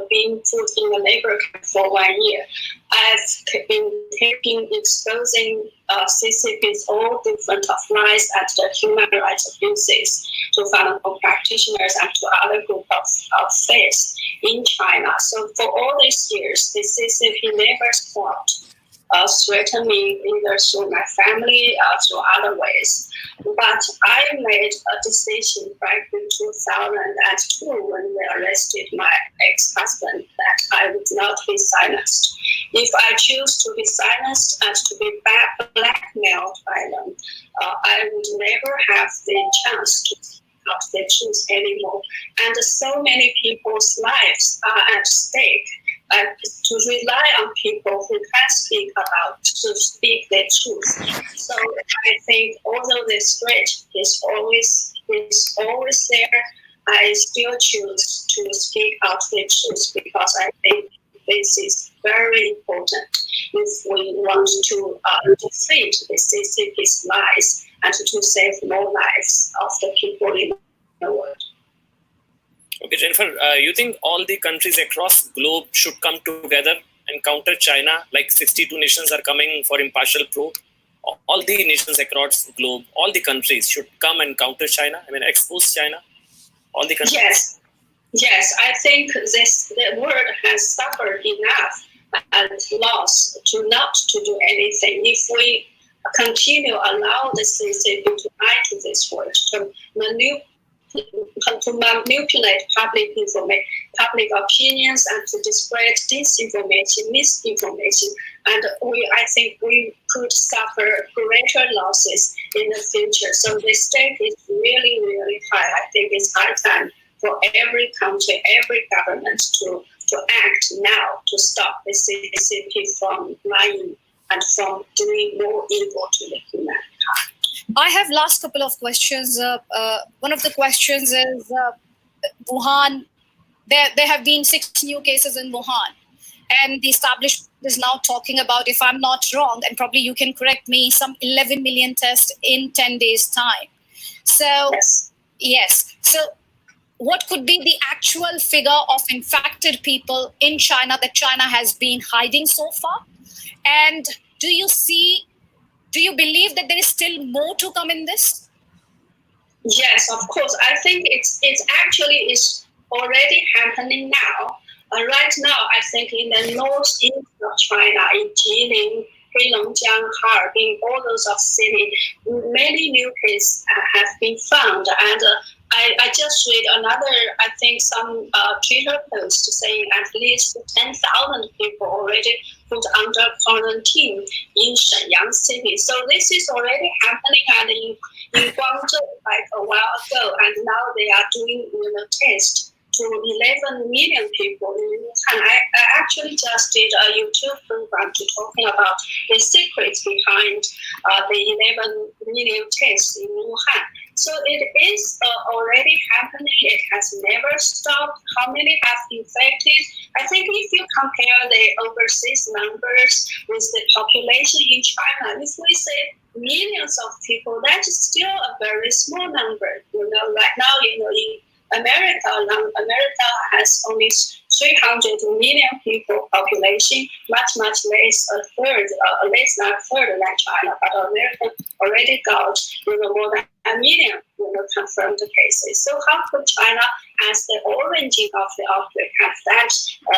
being put in a labor camp for 1 year, I've been exposing CCP's all different of lies and the human rights abuses to Falun Gong practitioners and to other group of faith in China. So for all these years, the CCP never stopped threaten me either through my family or through other ways. But I made a decision back in 2002 when they arrested my ex-husband that I would not be silenced. If I choose to be silenced and to be blackmailed by them, I would never have the chance to speak out the truth anymore. And so many people's lives are at stake. To rely on people who can speak to speak the truth. So I think although the threat is always there, I still choose to speak out the truth because I think this is very important if we want to defeat the CCP's lies and to save more lives of the people in the world. Okay, Jennifer, you think all the countries across the globe should come together and counter China, like 62 nations are coming for impartial probe? All the nations across the globe, all the countries should come and counter China, expose China? All the countries? Yes, I think the world has suffered enough and lost to not to do anything. If we continue allow the CCP to lie to this world, to manipulate public opinions and to spread disinformation, misinformation, and I think we could suffer greater losses in the future. So the stake is really, really high. I think it's high time for every country, every government to act now to stop the CCP from lying and from doing more evil to the humankind. I have last couple of questions. One of the questions is Wuhan. There have been 6 new cases in Wuhan, and the establishment is now talking about, if I'm not wrong, and probably you can correct me, some 11 million tests in 10 days' time. So yes. So what could be the actual figure of infected people in China that China has been hiding so far? And do you believe that there is still more to come in this? Yes, of course. I think it's actually already happening now. Right now, I think in the northeast of China, in Jilin, Heilongjiang, Harbin, all those of cities, many new cases have been found. And I just read another, I think, some Twitter post saying at least 10,000 people already put under quarantine in Shenyang city. So this is already happening and in Guangzhou like a while ago, and now they are doing tests to 11 million people in Wuhan. I actually just did a YouTube program talking about the secrets behind the 11 million tests in Wuhan. So it is already happening. It has never stopped. How many have infected? I think if you compare the overseas numbers with the population in China, if we say millions of people, that is still a very small number. Right now, in America has only 300 million people population, much less less than a third like China. But America already got more than a million confirmed cases. So how could China, as the origin of the outbreak, have that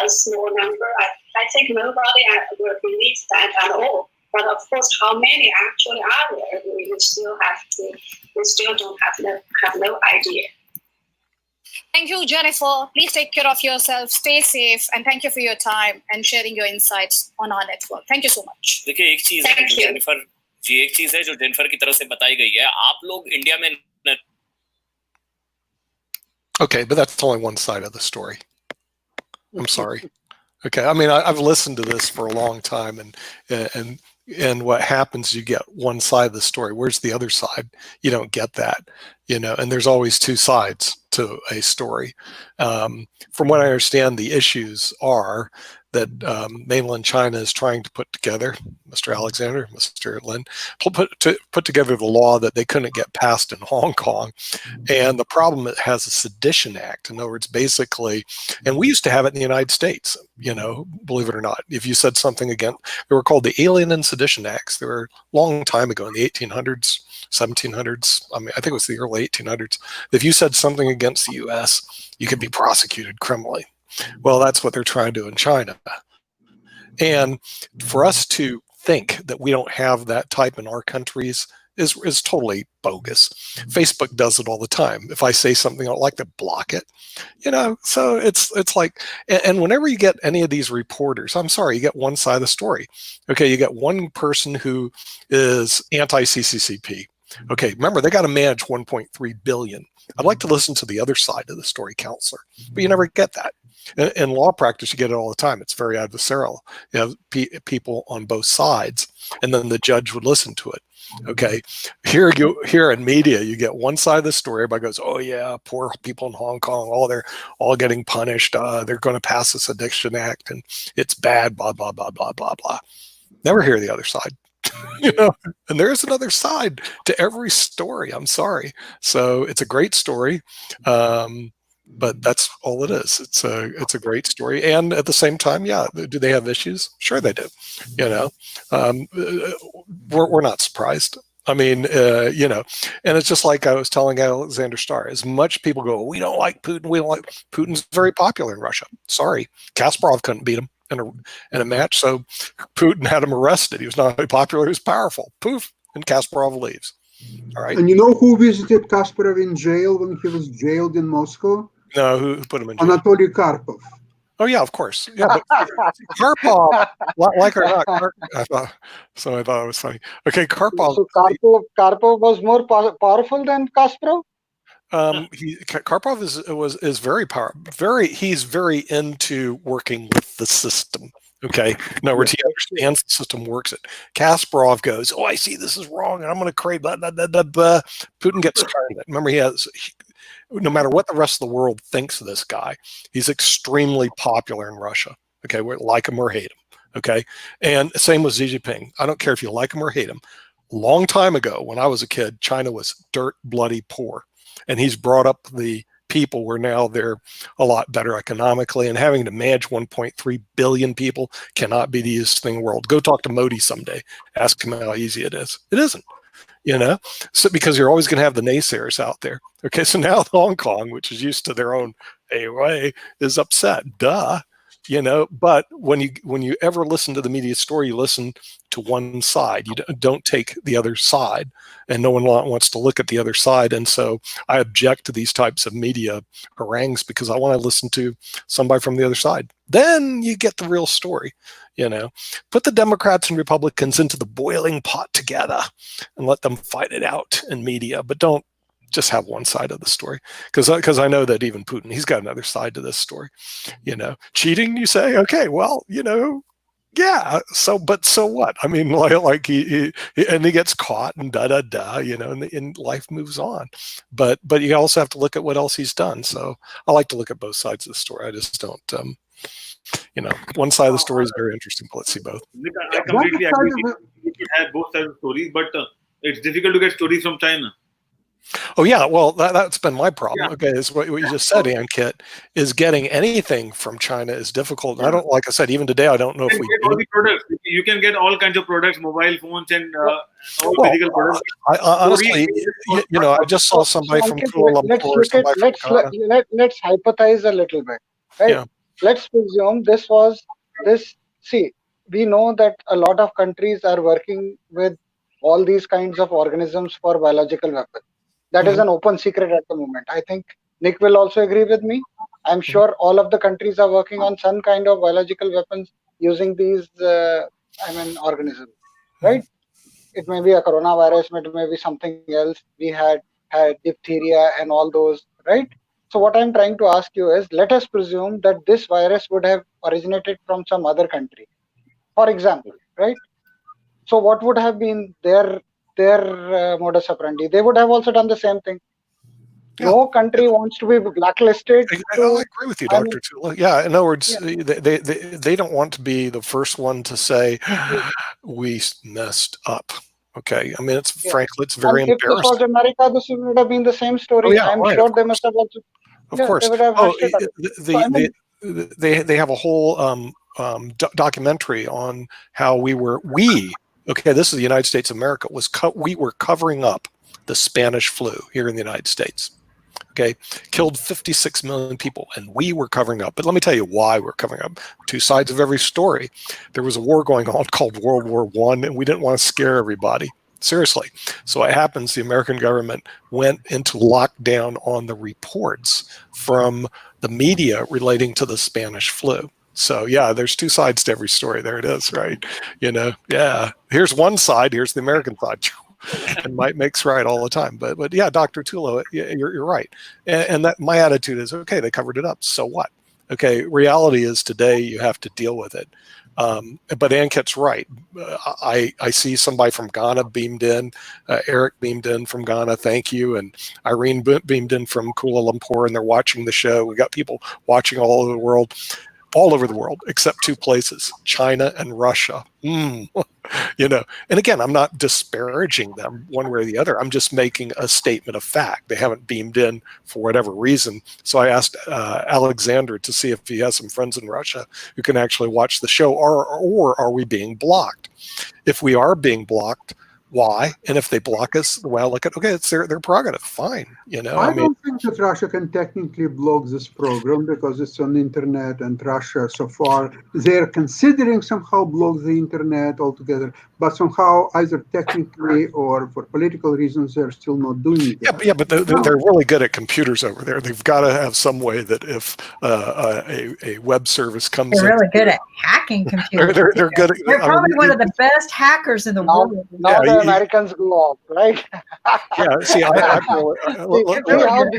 small number? I think nobody will believe that at all. But of course, how many actually are there? We still don't have no idea. Thank you, Jennifer. Please take care of yourself, stay safe, and thank you for your time and sharing your insights on our network. Thank you so much. देखिए एक चीज है जो Jennifer जी एक चीज है जो Jennifer की तरफ से बताई गई है आप लोग इंडिया में Okay, but that's only one side of the story. I'm sorry. Okay, I mean I've listened to this for a long time, and what happens, you get one side of the story. Where's the other side? You don't get that, and there's always two sides to a story. From what I understand, the issues are that mainland China is trying to put together, Mr. Alexander, Mr. Lin, put together the law that they couldn't get passed in Hong Kong. And the problem, it has a sedition act. In other words, basically, and we used to have it in the United States, believe it or not. If you said something against, they were called the Alien and Sedition Acts. They were a long time ago in the 1800s, 1700s. I think it was the early 1800s. If you said something against the U.S., you could be prosecuted criminally. Well, that's what they're trying to do in China. And for us to think that we don't have that type in our countries is totally bogus. Facebook does it all the time. If I say something I don't like, to block it. So it's like, and whenever you get any of these reporters, I'm sorry, you get one side of the story. Okay, you get one person who is anti-CCCP. Okay, remember, they got to manage 1.3 billion. I'd like to listen to the other side of the story, counselor, but you never get that. In law practice, you get it all the time. It's very adversarial. You have people on both sides, and then the judge would listen to it. Okay, here in media, you get one side of the story. Everybody goes, "Oh yeah, poor people in Hong Kong. They're all getting punished. They're going to pass this Sedition Act, and it's bad." Blah blah blah blah blah blah. Never hear the other side. And there's another side to every story. I'm sorry. So it's a great story. But that's all it is. It's a great story, and at the same time, yeah, do they have issues? Sure, they do. We're not surprised. And it's just like I was telling Alexander Starr. As much people go, we don't like Putin. We don't like Putin's very popular in Russia. Sorry, Kasparov couldn't beat him in a match, so Putin had him arrested. He was not very popular. He was powerful. Poof, and Kasparov leaves. All right. And you know who visited Kasparov in jail when he was jailed in Moscow? No, who put him in jail? Anatoly Karpov. Oh yeah, of course. Yeah, but Karpov, like or not, I thought it was funny. Okay, Karpov. So Karpov was more powerful than Kasparov. Karpov is very powerful. He's very into working with the system. Okay, in other words, he understands the system works it. Kasparov goes, "Oh, I see this is wrong, and I'm going to create blah, blah, blah, blah, blah." Putin gets tired of it. Remember, no matter what the rest of the world thinks of this guy, he's extremely popular in Russia. Okay, we like him or hate him. Okay, and same with Xi Jinping. I don't care if you like him or hate him. A long time ago, when I was a kid, China was dirt bloody poor, and he's brought up the people where now they're a lot better economically, and having to manage 1.3 billion people cannot be the easiest thing in the world. Go talk to Modi someday. Ask him how easy it is. It isn't. So because you're always going to have the naysayers out there. Okay, so now Hong Kong, which is used to their own way, is upset. Duh. But when you ever listen to the media story, you listen to one side. You don't take the other side, and no one wants to look at the other side. And so I object to these types of media harangues because I want to listen to somebody from the other side. Then you get the real story. Put the Democrats and Republicans into the boiling pot together and let them fight it out in media, but don't just have one side of the story, because I know that even Putin, he's got another side to this story. Cheating, you say? Okay, well, yeah. So what? I mean, like he gets caught and and life moves on. But you also have to look at what else he's done. So I like to look at both sides of the story. I just don't. One side of the story is very interesting, but let's see both. I completely agree. You can have both sides of the story, but it's difficult to get stories from China. Oh yeah, well that's been my problem. Yeah. Okay, is what you just said, Ankit, is getting anything from China is difficult. And I don't, like I said, even today I don't know if we get all the products. You can get all kinds of products, mobile phones and all physical products. I honestly, I just saw somebody from Kuala Lumpur. Let's hypothesize a little bit, right? Yeah. Let's presume this. See, we know that a lot of countries are working with all these kinds of organisms for biological weapons. That is an open secret at the moment. I think Nick will also agree with me. I'm sure all of the countries are working on some kind of biological weapons using these, organisms, right? It may be a coronavirus, it may be something else. We had diphtheria and all those, right? So what I'm trying to ask you is, let us presume that this virus would have originated from some other country, for example, right? So what would have been their modus operandi? They would have also done the same thing. No country wants to be blacklisted. I So, agree with you, I mean, Dr. Tula. Yeah, in other words, yeah. they don't want to be the first one to say we messed up. Okay, I mean, it's Yeah. frankly, it's And very if this was embarrassing. America, this would have been the same Oh story. yeah, I'm right. sure Of they course, must have also, of yeah, they course. would have Oh, hashed it out. So, I mean, they have a whole documentary on how we. Okay, this is the United States of America. We were covering up the Spanish flu here in the United States. Okay, killed 56 million people, and we were covering up. But let me tell you why we're covering up. Two sides of every story. There was a war going on called World War I, and we didn't want to scare everybody. Seriously. So what happens, the American government went into lockdown on the reports from the media relating to the Spanish flu. So yeah, there's two sides to every story. There it is, right? Yeah. Here's one side, here's the American side. And might makes right all the time. But yeah, Dr. Tula, you're right. And that my attitude is, okay, they covered it up. So what? Okay, reality is today you have to deal with it. But Ankit's right. I see somebody from Ghana beamed in, Eric beamed in from Ghana, thank you, and Irene beamed in from Kuala Lumpur, and they're watching the show. We got people watching all over the world, except two places, China and Russia. And again, I'm not disparaging them one way or the other. I'm just making a statement of fact. They haven't beamed in for whatever reason. So I asked Alexander to see if he has some friends in Russia who can actually watch the show, or are we being blocked? If we are being blocked, why? And if they block us, well, look at, okay, it's their prerogative. Fine. I don't think that Russia can technically block this program because it's on the internet, and Russia so far they're considering somehow block the internet altogether, but somehow either technically or for political reasons they're still not doing it. But they're really good at computers over there. They've got to have some way that if a web service comes They're in, really good at hacking computers. they're good at, They're probably one of the best hackers in the world. now the Americans go off, right? Yeah, see, see how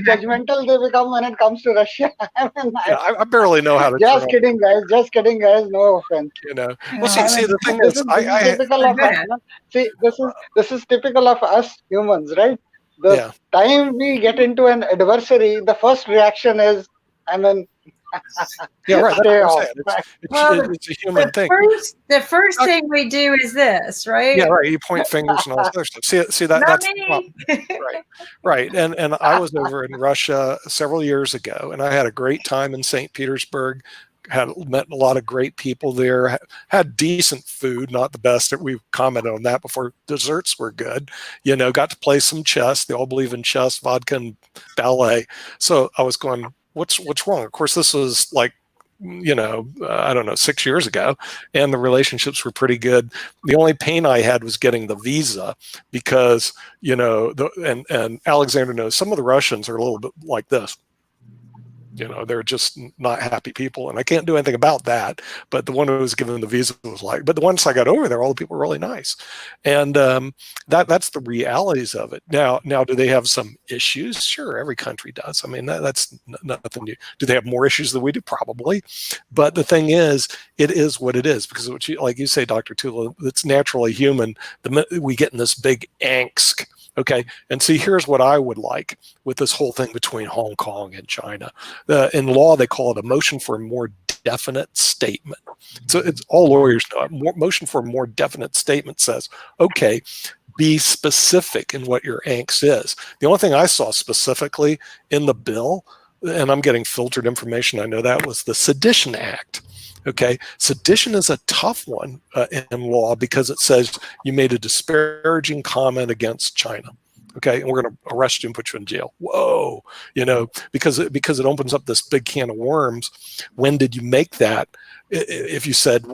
judgmental they become when it comes to Russia. I barely know how to. Just kidding, guys. Just kidding, guys. No offense. Well, see, the thing is, typical of us. See, this is typical of us humans, right? The time we get into an adversary, the first reaction is, yeah, right. Stay That's off. what I'm saying. It's a human thing. The first thing we do is this, right? Yeah, right. You point fingers and all this other stuff. See that? Not That's me. the problem. Right. And I was over in Russia several years ago, and I had a great time in St. Petersburg. Met a lot of great people there. Had decent food, not the best. We've commented on that before. Desserts were good. Got to play some chess. They all believe in chess, vodka, and ballet. So I was going, what's wrong? Of course, this was like, I don't know, 6 years ago, and the relationships were pretty good. The only pain I had was getting the visa because, and Alexander knows some of the Russians are a little bit like this. They're just not happy people, and I can't do anything about that. But the one who was given the visa was like, but once I got over there, all the people were really nice, and that's the realities of it. Now, do they have some issues? Sure, every country does. I mean, that's nothing new. Do they have more issues than we do? Probably, but the thing is, it is what it is because, like you say, Dr. Tula, it's naturally human. We get in this big angst. Okay, and see, here's what I would like with this whole thing between Hong Kong and China. In law, they call it a motion for a more definite statement. So it's all lawyers know it. Motion for a more definite statement says, okay, be specific in what your angst is. The only thing I saw specifically in the bill, and I'm getting filtered information, I know that, was the Sedition Act. Okay, sedition is a tough one in law because it says you made a disparaging comment against China. Okay, and we're going to arrest you and put you in jail. Whoa, because it opens up this big can of worms. When did you make that? If you said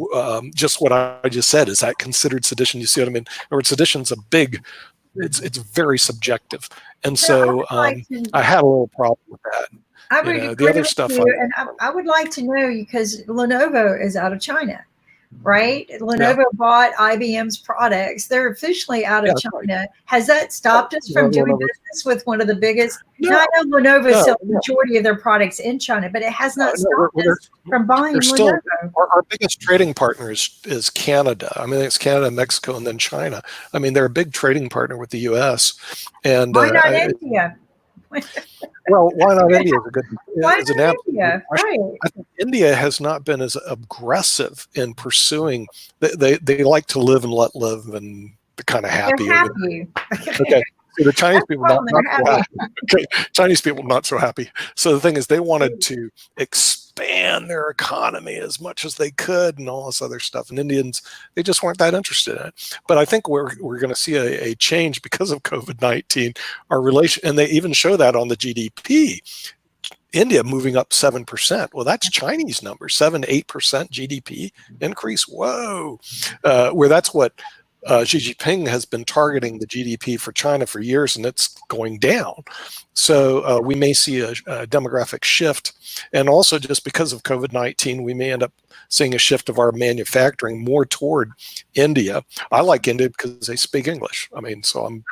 just what I just said, is that considered sedition? You see what I mean? Or sedition's it's very subjective, and so I had a little problem with that. I would agree the other with stuff. You, and I would like to know, because Lenovo is out of China, right? Lenovo bought IBM's products. They're officially out of China. Right. Has that stopped us from doing business with one of the biggest? No. I know Lenovo sells the majority of their products in China, but it has not stopped us from buying Lenovo. Our biggest trading partner is Canada. I mean, it's Canada, Mexico, and then China. I mean, they're a big trading partner with the U.S. And why not India? Well, why not India is a good Why is an not absolute India? question. Right. I think India has not been as aggressive in pursuing. They like to live and let live, and they're kind of happy. They're happy. Okay. So the Chinese people Well, not they're so happy. happy. Okay. Chinese people not so happy. So the thing is, they wanted to expand their economy as much as they could and all this other stuff. And Indians, they just weren't that interested in it. But I think we're going to see a change because of COVID-19. Our relation, and they even show that on the GDP. India moving up 7%. Well, that's Chinese numbers, 7-8% GDP increase. Whoa, where that's what. Xi Jinping has been targeting the GDP for China for years, and it's going down. So we may see a demographic shift. And also just because of COVID-19, we may end up seeing a shift of our manufacturing more toward India. I like India because they speak English. I mean, so I'm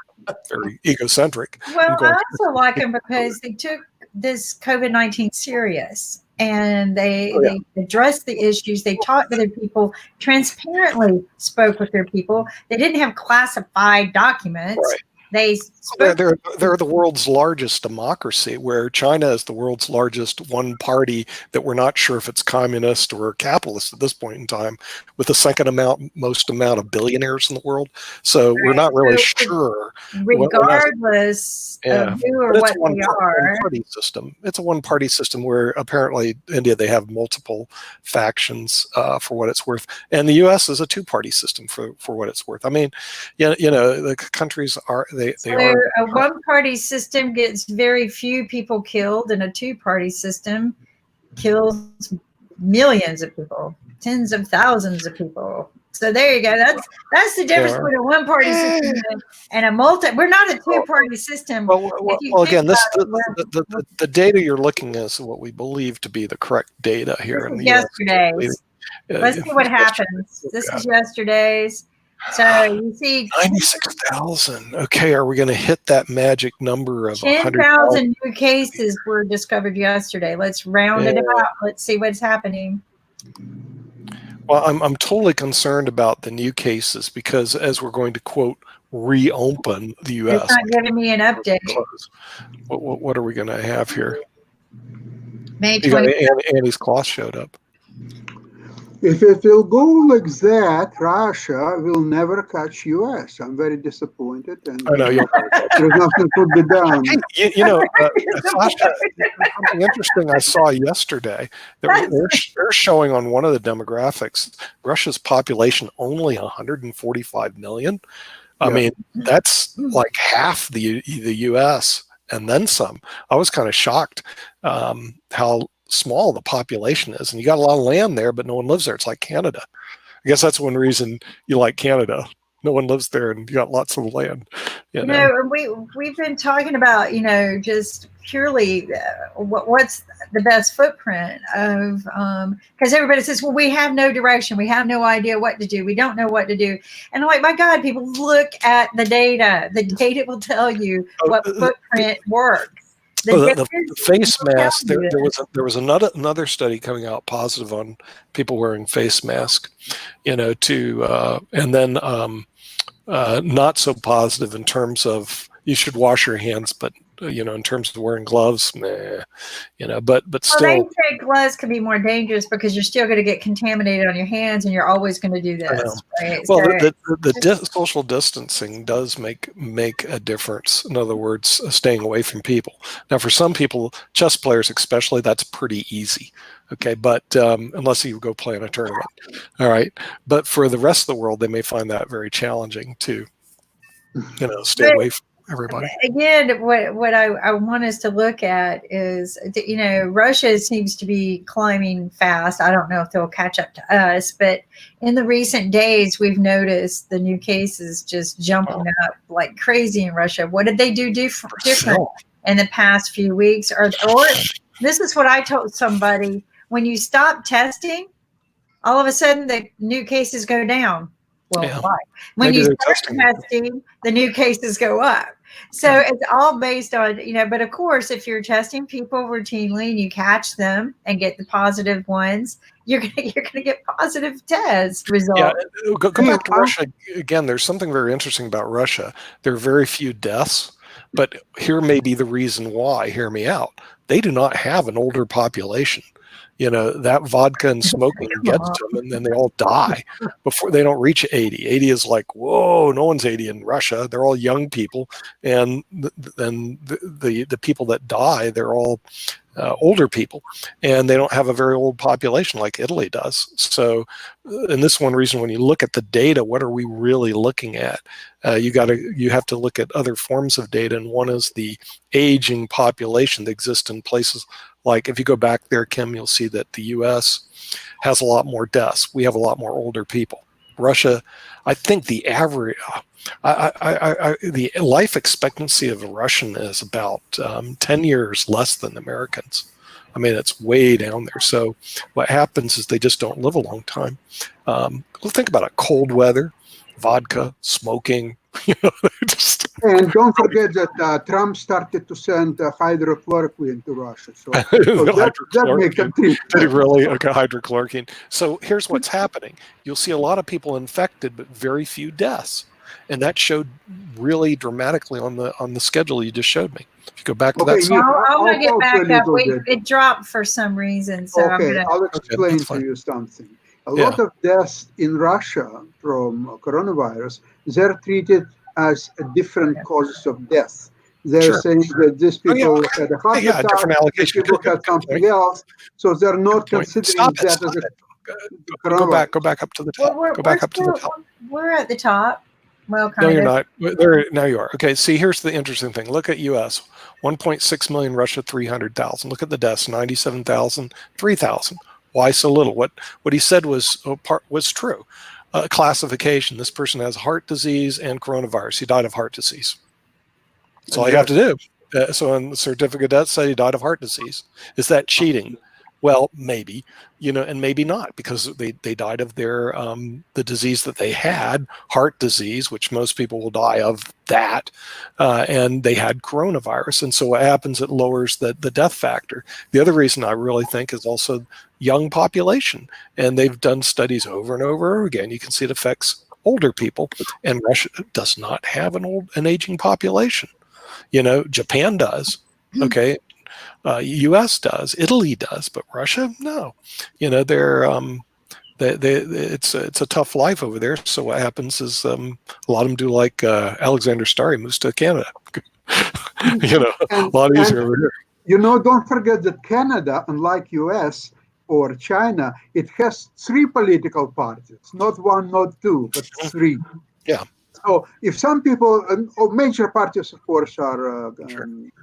very egocentric. Well, I also like them because they took this COVID-19 serious. And they addressed the issues. They talked to their people, transparently spoke with their people. They didn't have classified documents. Right. They spoke. They're the world's largest democracy, where China is the world's largest one party that we're not sure if it's communist or capitalist at this point in time, with the most amount of billionaires in the world. So we're not really sure. Regardless of who or what they are. One-party system. It's a one-party system where apparently India, they have multiple factions for what it's worth. And the U.S. is a two-party system for what it's worth. I mean, you know, the countries are... A one-party system gets very few people killed, and a two-party system kills millions of people, tens of thousands of people. So there you go. That's the difference between a one-party system and a multi. We're not a two-party system. Well again, the data you're looking at is what we believe to be the correct data here in the yesterday's. Let's see what happens. This is yesterday's. So you see 96,000. Okay, are we going to hit that magic number of 10,000 new cases were discovered yesterday? Let's round it out. Let's see what's happening. Well, I'm totally concerned about the new cases because as we're going to quote reopen the U.S. It's not giving me an update. What are we going to have here? May 20th. Annie's cloth showed up. If it will go like that, Russia will never catch US. I'm very disappointed. And I know there's nothing to be done. You know, Sasha, something interesting I saw yesterday. They're showing on one of the demographics, Russia's population only 145 million. I mean, that's like half the US and then some. I was kind of shocked how small the population is, and you got a lot of land there, but no one lives there. It's like Canada. I guess that's one reason you like Canada. No one lives there, and you got lots of land. You know, we've been talking about, you know, just purely what's the best footprint of because everybody says, well, we have no direction, we have no idea what to do, we don't know what to do, and I'm like, my God, people, look at the data. The data will tell you what footprint works. The face mask. There was another study coming out positive on people wearing face mask, you know, and then not so positive in terms of you should wash your hands, but you know, in terms of wearing gloves, you know, but still. Well, they say gloves can be more dangerous because you're still going to get contaminated on your hands, and you're always going to do this. Right? Well, the social distancing does make a difference. In other words, staying away from people. Now, for some people, chess players especially, that's pretty easy. Okay, but unless you go play in a tournament, all right. But for the rest of the world, they may find that very challenging to, you know, stay away from everybody. Again, what I want us to look at is, you know, Russia seems to be climbing fast. I don't know if they'll catch up to us, but in the recent days, we've noticed the new cases just jumping up like crazy in Russia. What did they do different in the past few weeks? Or this is what I told somebody: when you stop testing, all of a sudden the new cases go down. Well, why? When you start testing, the new cases go up. So it's all based on, you know, but of course, if you're testing people routinely and you catch them and get the positive ones, you're gonna get positive test results. Yeah, go back to Russia again. There's something very interesting about Russia. There are very few deaths, But here may be the reason why. Hear me out. They do not have an older population. That vodka and smoking gets to them, and then they all die before they don't reach 80. 80 is like, whoa, no one's 80 in Russia. They're all young people. And then the people that die, they're all older people, and they don't have a very old population like Italy does. So, and this one reason, when you look at the data, what are we really looking at? You have to look at other forms of data, and one is the aging population that exists in places like, if you go back there, Kim, you'll see that the U.S. has a lot more deaths. We have a lot more older people. Russia, I think the average, the life expectancy of a Russian is about 10 years less than Americans. I mean, it's way down there. So what happens is they just don't live a long time. Think about it: cold weather, vodka, smoking. And don't forget that Trump started to send hydrochloroquine to Russia. So, that makes a trip. Did he really? Okay, hydrochloroquine. So here's what's happening. You'll see a lot of people infected, but very few deaths. And that showed really dramatically on the schedule you just showed me. If you go back to that slide. I'm going to get back up. It dropped for some reason. So I'll explain to you something. A lot of deaths in Russia from coronavirus, they're treated as different causes of death. They're saying that these people had a heart attack, different allocation. People had something else, so they're not considering that as a coronavirus. Go back up to the top. Go back up to the top. We're at the top. Well, no, you're not. Now you are. Okay, see, here's the interesting thing. Look at U.S. 1.6 million, Russia 300,000. Look at the deaths: 97,000, 3,000. Why so little? What he said was true. Classification: this person has heart disease and coronavirus. He died of heart disease. That's all you have to do. So on the certificate of death, say he died of heart disease. Is that cheating? Well, maybe, and maybe not, because they died of their the disease that they had, heart disease, which most people will die of that, and they had coronavirus. And so what happens, it lowers the death factor. The other reason I really think is also young population, and they've done studies over and over again. You can see it affects older people, and Russia does not have an aging population. Japan does, okay. U.S. does, Italy does, but Russia, no. They're it's a tough life over there. So what happens is a lot of them do like Alexander Starry, moves to Canada. A lot easier over here. Don't forget that Canada, unlike U.S. or China, it has 3 political parties, not 1, not 2, but 3. Yeah. So if some people, major parties, of course, are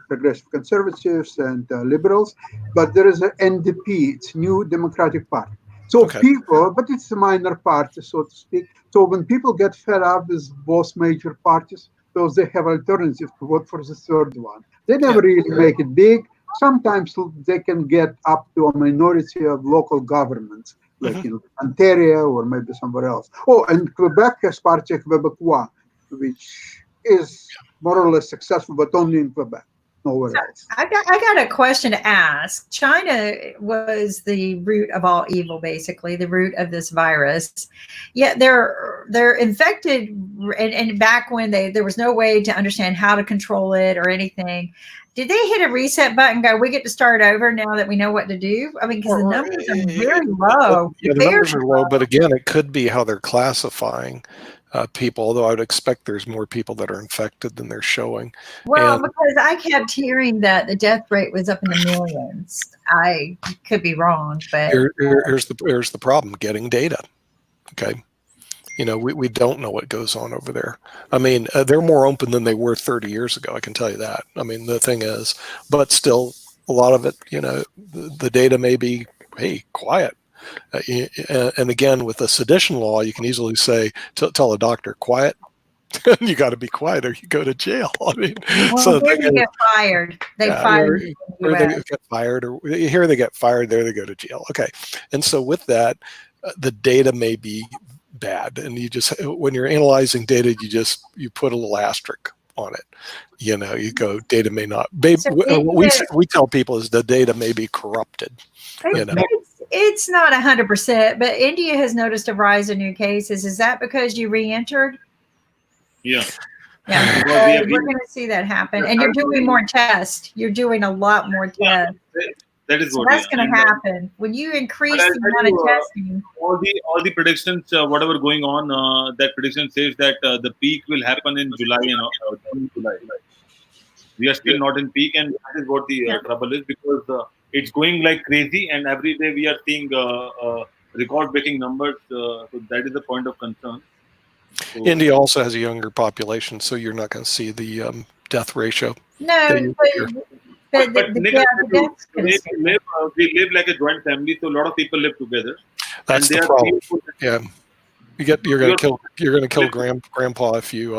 progressive conservatives and liberals, but there is an NDP, it's New Democratic Party. So people, but it's a minor party, so to speak. So when people get fed up with both major parties, those they have alternatives to vote for the third one. They never really make it big. Sometimes they can get up to a minority of local governments, like in Ontario or maybe somewhere else. Oh, and Quebec has Parti Québécois, which is more or less successful, but only in Quebec, nowhere else. I got a question to ask. China was the root of all evil, basically, the root of this virus. Yet they're infected, and back when there was no way to understand how to control it or anything. Did they hit a reset button and go, we get to start over now that we know what to do? I mean, because the numbers are very low. Yeah, the numbers are low, but again, it could be how they're classifying people, although I would expect there's more people that are infected than they're showing. Well, because I kept hearing that the death rate was up in the millions. I could be wrong, but here's the problem: getting data. Okay. We don't know what goes on over there. I mean, they're more open than they were 30 years ago. I can tell you that. I mean, the thing is, but still, a lot of it, the data may be, hey, quiet. And again, with the sedition law, you can easily say, tell a doctor, quiet. You got to be quiet or you go to jail. I mean, so they get fired. They fire. Or they get fired, or here they get fired, there they go to jail. Okay. And so with that, the data may be bad, and you just, when you're analyzing data, you put a little asterisk on it. You go, data may not. We tell people is the data may be corrupted. It's not 100%, but India has noticed a rise in new cases. Is that because you re-entered? Yeah. Yeah, Because we have we're going to see that happen, and you're doing more tests. You're doing a lot more tests. that is So what. that's Yeah. going to And, happen when you increase I'll the tell amount of you, testing. all the predictions, whatever going on, that prediction says that the peak will happen in July, June, July. We are still not in peak, and that is what the trouble is, because it's going like crazy, and every day we are seeing record-breaking numbers. So that is the point of concern. So, India also has a younger population, so you're not going to see the death ratio. No, but Nick, we live like a joint family, so a lot of people live together. That's and the problem. Yeah, you're going to kill grandpa if you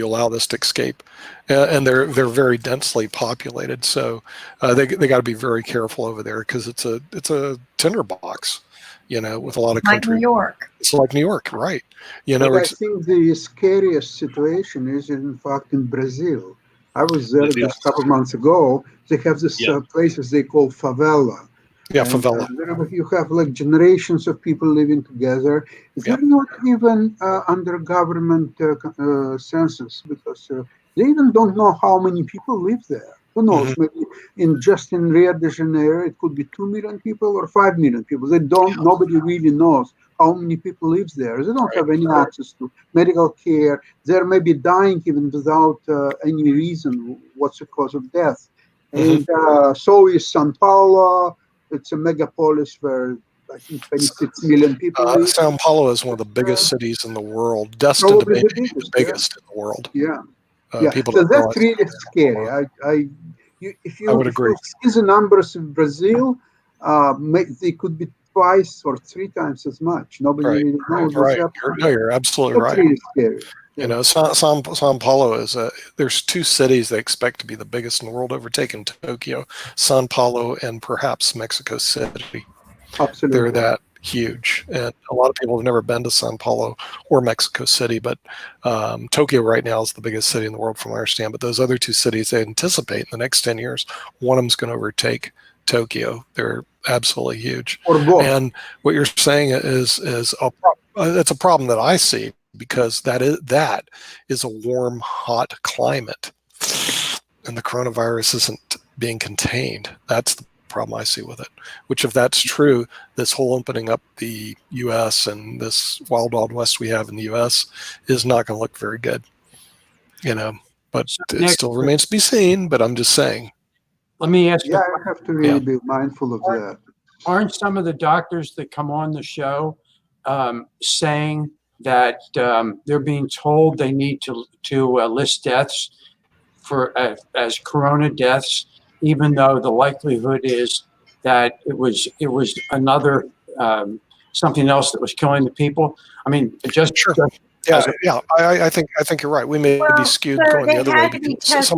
allow this to escape, and they're very densely populated, so they got to be very careful over there, because it's a tinderbox, with a lot of country. Like New York. It's like New York, right? But I think the scariest situation is, in fact, in Brazil. I was there just a couple of months ago. They have this places they call favela. Yeah, favela. You have like generations of people living together. They're not even under government census, because they even don't know how many people live there. Who knows? Maybe in Rio de Janeiro, it could be 2 million people or 5 million people. Nobody really knows how many people live there. They don't have any access to medical care. They may be dying even without any reason what's the cause of death. And so is Sao Paulo. It's a megapolis where I think 26 million people live. Sao Paulo is one of the biggest cities in the world, destined to be the biggest in the world. Yeah. People So don't that's realize really scary. If I would you agree. see the numbers in Brazil, they could be twice or 3 times as much. Nobody really knows what's happening. You're absolutely That's right. really scary. Sao Paulo is there's 2 cities they expect to be the biggest in the world, overtaking Tokyo, Sao Paulo, and perhaps Mexico City. Absolutely. They're that huge, and a lot of people have never been to Sao Paulo or Mexico City, but Tokyo right now is the biggest city in the world, from what I understand. But those other 2 cities, they anticipate in the next 10 years, one of them's going to overtake Tokyo. They're absolutely huge. And what you're saying is it's a problem that I see, because that is a warm, hot climate, and the coronavirus isn't being contained. That's the problem I see with it. Which, if that's true, this whole opening up the U.S. and this wild west we have in the U.S. is not going to look very good. But it still remains to be seen. But I'm just saying. Let me ask you. Yeah, I have to really be mindful of that. Aren't some of the doctors that come on the show saying that they're being told they need to list deaths as corona deaths, even though the likelihood is that it was another something else that was killing the people? I mean, just sure. I think you're right. We may be skewed going the other way, because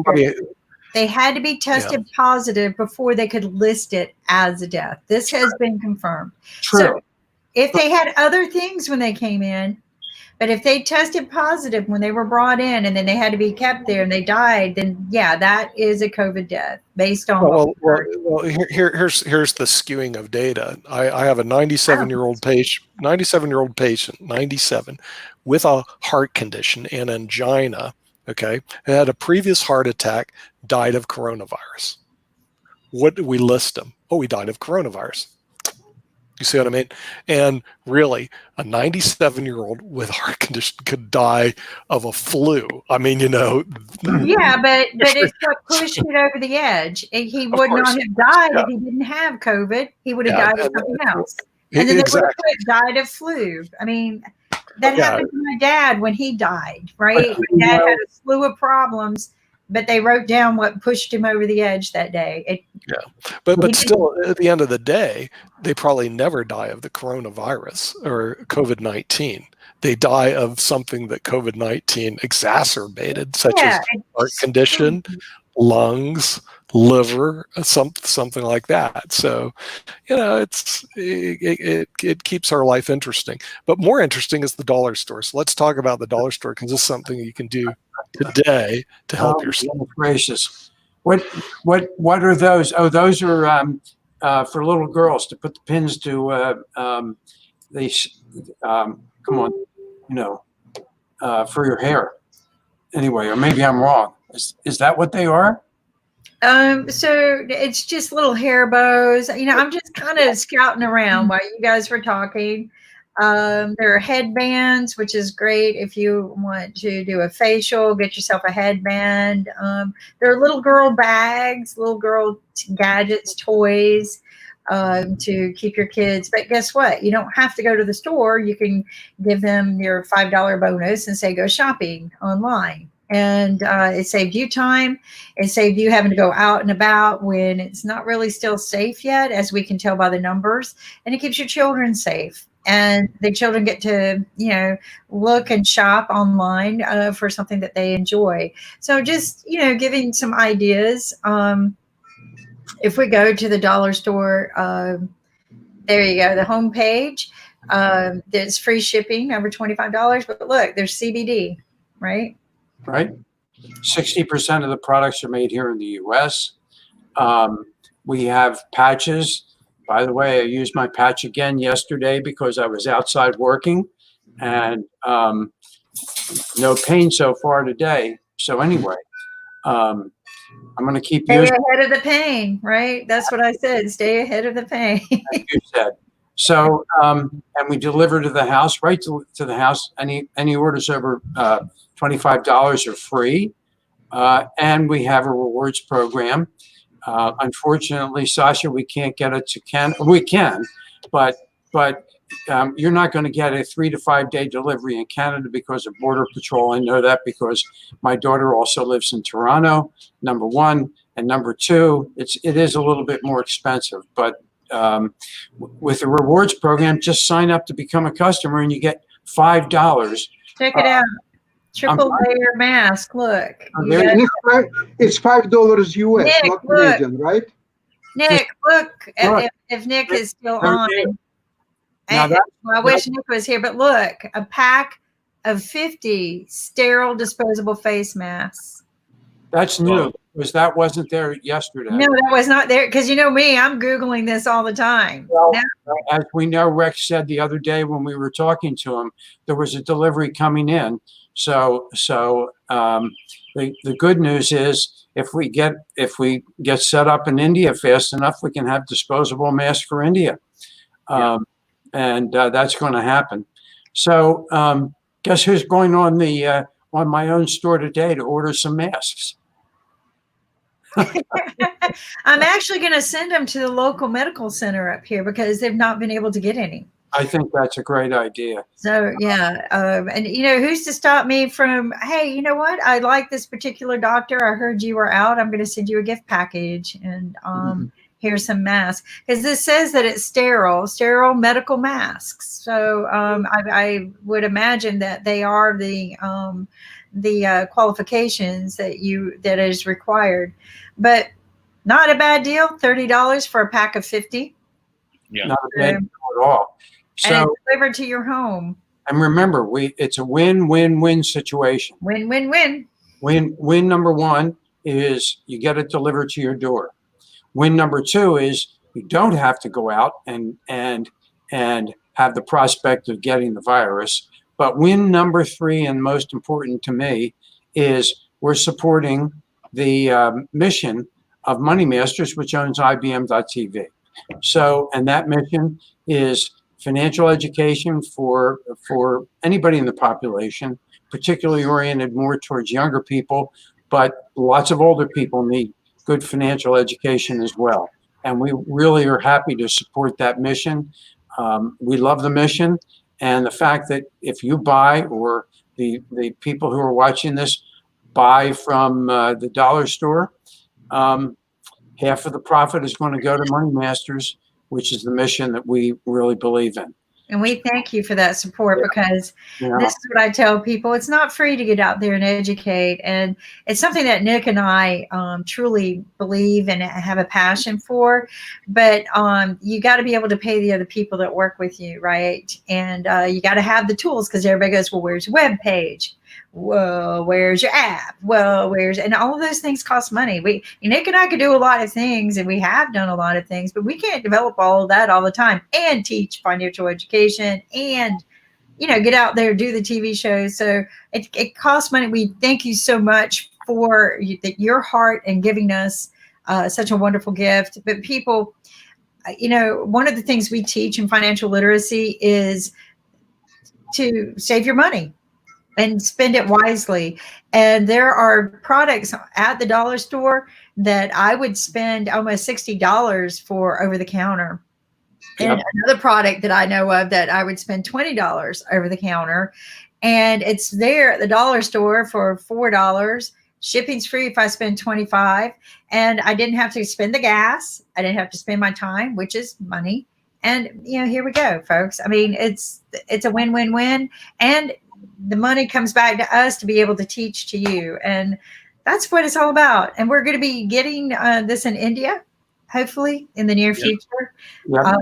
they had to be tested positive before they could list it as a death. This has been confirmed. True. So if they had other things when they came in, but if they tested positive when they were brought in and then they had to be kept there and they died, then that is a COVID death based on. Here's the skewing of data. I have a 97-year-old patient, 97, with a heart condition and angina. Okay, and had a previous heart attack, died of coronavirus. What do we list him? Oh, he died of coronavirus. You see what I mean? And really, a 97-year-old with a heart condition could die of a flu. I mean, Yeah, but it's what pushed it over the edge. He would not have died if he didn't have COVID. He would have died of something else. And then they would have died of flu. I mean, that happened to my dad when he died, right? My dad had a slew of problems, but they wrote down what pushed him over the edge that day. But still, at the end of the day, they probably never die of the coronavirus or COVID-19. They die of something that COVID-19 exacerbated, such as heart condition, lungs, liver, something like that. So, it keeps our life interesting. But more interesting is the dollar store. So let's talk about the dollar store, because it's something you can do today to help yourself. Gracious. What are those? Oh, those are for little girls to put the pins to. Come on, for your hair. Anyway, or maybe I'm wrong. Is that what they are? So it's just little hair bows. You know, I'm just kind of scouting around while you guys were talking. There are headbands, which is great if you want to do a facial, get yourself a headband. There are little girl bags, little girl gadgets, toys to keep your kids. But guess what? You don't have to go to the store. You can give them your $5 bonus and say, go shopping online. And it saved you time. It saved you having to go out and about when it's not really still safe yet, as we can tell by the numbers. And it keeps your children safe. And the children get to, you know, look and shop online for something that they enjoy. So just, you know, giving some ideas. If we go to the dollar store, there you go, the homepage. There's free shipping over $25. But look, there's CBD, right? Right. 60% of the products are made here in the U.S. We have patches. By the way, I used my patch again yesterday because I was outside working, and no pain so far today. So anyway, I'm going to keep Stay using. ahead of the pain, right? That's what I said. Stay ahead of the pain. Like you said. So, and we deliver to the house, right to the house. Any orders over $25 are free, and we have a rewards program. Unfortunately, Sasha, we can't get it to Canada. We can, but you're not going to get a 3 to 5 day delivery in Canada because of Border Patrol. I know that because my daughter also lives in Toronto, number one, and number two, it is a little bit more expensive. But with the rewards program, just sign up to become a customer, and you get $5. Check it out. Triple layer mask. Look. It's $5 US, Nick, not look. Canadian, right? Nick, look. If Nick is still on. I wish Nick was here, but look, a pack of 50 sterile disposable face masks. That's new because that wasn't there yesterday. No, that was not there because you know me, I'm Googling this all the time. Well, as we know, Rex said the other day when we were talking to him, there was a delivery coming in. So the good news is if we get set up in India fast enough, we can have disposable masks for India. And that's going to happen. So guess who's going on my own store today to order some masks? I'm actually going to send them to the local medical center up here because they've not been able to get any. I think that's a great idea. So yeah, and you know, who's to stop me from, hey, you know what? I like this particular doctor. I heard you were out. I'm going to send you a gift package, and here's some masks because this says that it's sterile medical masks. So I would imagine that they are the qualifications that is required, but not a bad deal. $30 for a pack of 50. Yeah, not a bad deal at all. And So, it's delivered to your home. and remember, it's a win-win-win situation. Win-win-win. Win number one is you get it delivered to your door. Win number two is you don't have to go out and have the prospect of getting the virus. But win number three, and most important to me, is we're supporting the mission of Money Masters, which owns IBM.TV. So, and that mission is financial education for anybody in the population, particularly oriented more towards younger people, but lots of older people need good financial education as well. And we really are happy to support that mission. We love the mission, and the fact that if you buy, or the people who are watching this buy from the dollar store, half of the profit is going to go to Money Masters, which is the mission that we really believe in. And we thank you for that support because this is what I tell people. It's not free to get out there and educate. And it's something that Nick and I truly believe and have a passion for. But you got to be able to pay the other people that work with you, right? And you got to have the tools because everybody goes, well, where's your web page? Well, where's your app? Well, and all of those things cost money. Nick and I could do a lot of things, and we have done a lot of things, but we can't develop all of that all the time and teach financial education and, get out there, do the TV shows. So it costs money. We thank you so much for your heart and giving us such a wonderful gift. But people, one of the things we teach in financial literacy is to save your money and spend it wisely. And there are products at the dollar store that I would spend almost $60 for over the counter. Yep. And another product that I know of that I would spend $20 over the counter. And it's there at the dollar store for $4. Shipping's free if I spend $25. And I didn't have to spend the gas. I didn't have to spend my time, which is money. And, here we go, folks. I mean, it's a win-win-win. And the money comes back to us to be able to teach to you. And that's what it's all about. And we're going to be getting this in India, hopefully in the near future. Yep.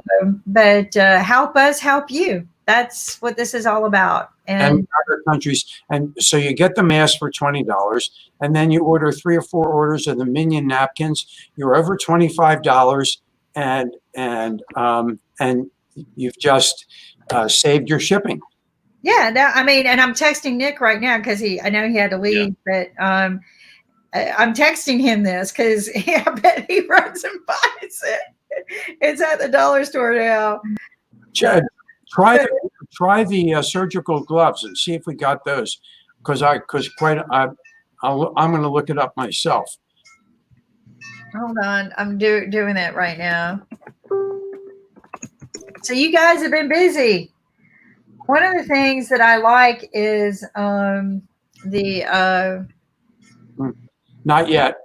But help us help you. That's what this is all about. And other countries. And so you get the mask for $20, and then you order 3 or 4 orders of the Minion napkins. You're over $25, and you've just saved your shipping. Yeah, and I'm texting Nick right now because I know he had to leave, but I'm texting him this because I bet he runs and buys it. It's at the dollar store now. Chad, try the surgical gloves and see if we got those, because I'm going to look it up myself. Hold on, I'm doing that right now. So you guys have been busy. One of the things that I like is Not yet.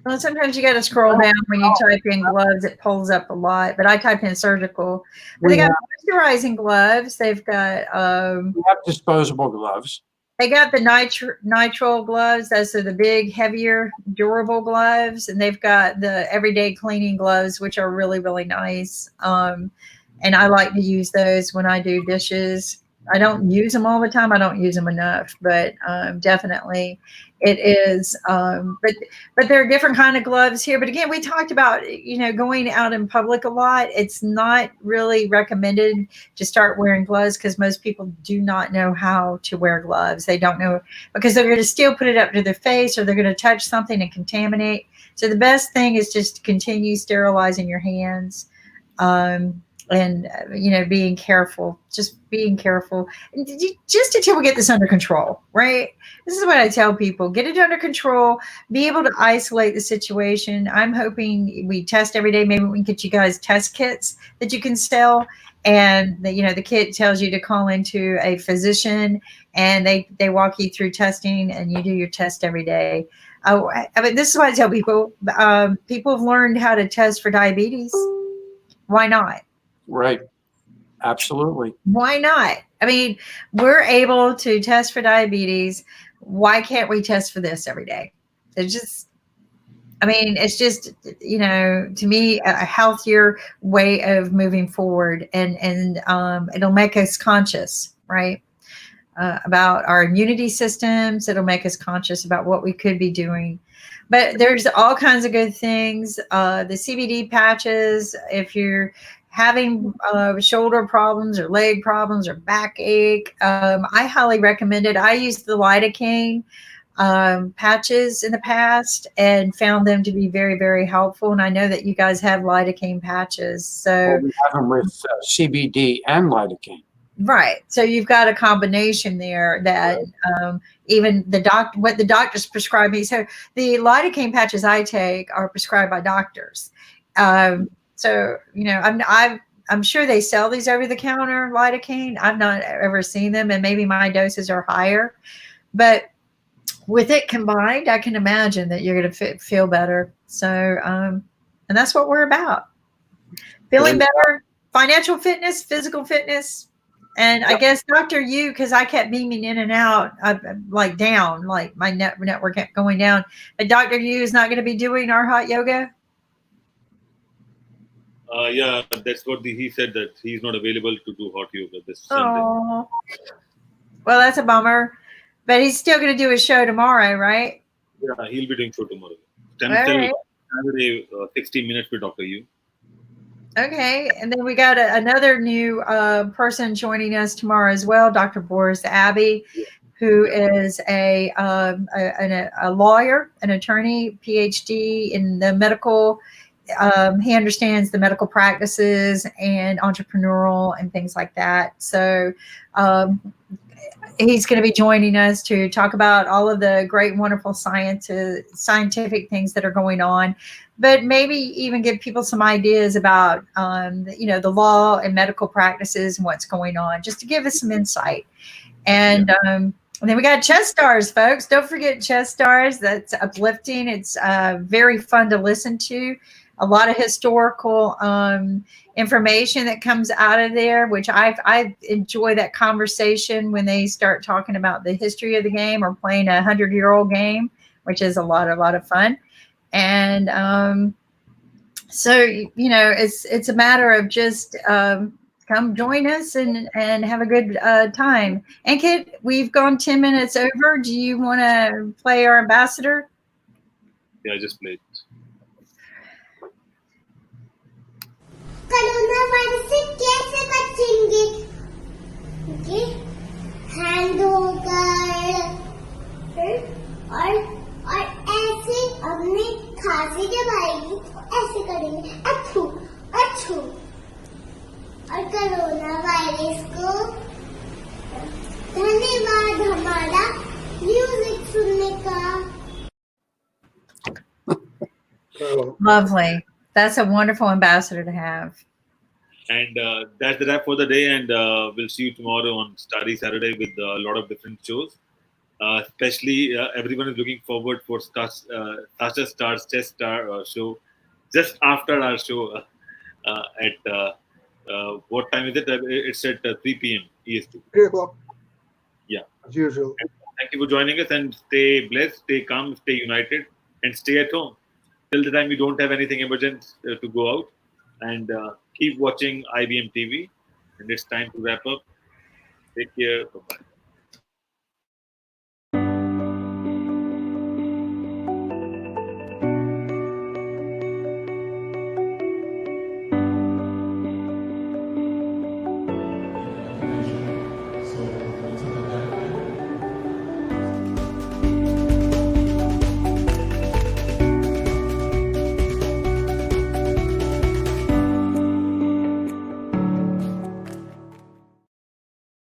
Well, sometimes you got to scroll down when you type in gloves. It pulls up a lot, but I type in surgical. But they got moisturizing gloves. They've got we have disposable gloves. They got the nitrile gloves. Those are the big, heavier, durable gloves, and they've got the everyday cleaning gloves, which are really, really nice. And I like to use those when I do dishes. I don't use them all the time. I don't use them enough, but definitely it is. But there are different kind of gloves here. But again, we talked about, going out in public a lot. It's not really recommended to start wearing gloves because most people do not know how to wear gloves. They don't know because they're going to still put it up to their face or they're going to touch something and contaminate. So the best thing is just to continue sterilizing your hands. And being careful, just being careful, just until we get this under control, right? This is what I tell people: get it under control, be able to isolate the situation. I'm hoping we test every day. Maybe we can get you guys test kits that you can sell, and the kit tells you to call into a physician, and they walk you through testing, and you do your test every day. I mean, this is what I tell people. People have learned how to test for diabetes. Why not? Right. Absolutely. Why not? I mean, we're able to test for diabetes. Why can't we test for this every day? It's just, to me, a healthier way of moving forward, and it'll make us conscious, right? About our immunity systems. It'll make us conscious about what we could be doing. But there's all kinds of good things. The CBD patches, if you're having shoulder problems or leg problems or backache, I highly recommend it. I used the lidocaine patches in the past and found them to be very, very helpful. And I know that you guys have lidocaine patches. So we have them with CBD and lidocaine. Right. So you've got a combination there that even what the doctors prescribe me. So the lidocaine patches I take are prescribed by doctors. So, I'm sure they sell these over the counter lidocaine. I've not ever seen them, and maybe my doses are higher, but with it combined, I can imagine that you're going to feel better. So, and that's what we're about. Feeling better, financial fitness, physical fitness. And I guess Dr. Yu, because I kept beaming in and out, down, like my network kept going down. But Dr. Yu is not going to be doing our hot yoga. Yeah, that's what he said, that he's not available to do hot yoga this Sunday. Oh, well, that's a bummer. But he's still going to do his show tomorrow, right? Yeah, he'll be doing show tomorrow. Right. 60 minutes with Dr. Yu. Okay, and then we got another new person joining us tomorrow as well, Dr. Boris Abbey, who is a lawyer, an attorney, PhD in the medical. He understands the medical practices and entrepreneurial and things like that. So he's going to be joining us to talk about all of the great, wonderful scientific things that are going on, but maybe even give people some ideas about, the law and medical practices and what's going on, just to give us some insight. And then we got Chess Stars, folks. Don't forget Chess Stars. That's uplifting. It's very fun to listen to. A lot of historical information that comes out of there, which I enjoy that conversation when they start talking about the history of the game or playing a 100-year-old game, which is a lot of fun. And so, it's a matter of just come join us and have a good time. Ankit, we've gone 10 minutes over. Do you want to play our ambassador? Yeah, I just played. Corona virus से कैसे बचेंगे? Okay, hand होकर और ऐसे अपने खांसी जब आएगी तो ऐसे करेंगे, अच्छू अच्छू, और कोरोना वायरस को धन्यवाद हमारा म्यूजिक सुनने का. Lovely. That's a wonderful ambassador to have. And that's the wrap for the day. And we'll see you tomorrow on Starry Saturday with a lot of different shows. Especially, everyone is looking forward for Sasha Star's Chess Star show just after our show at what time is it? It's at 3 p.m. EST. 3 o'clock. Yeah. As usual. And thank you for joining us, and stay blessed, stay calm, stay united, and stay at home till the time you don't have anything emergent to go out. And keep watching IBM TV. And it's time to wrap up. Take care. Bye-bye.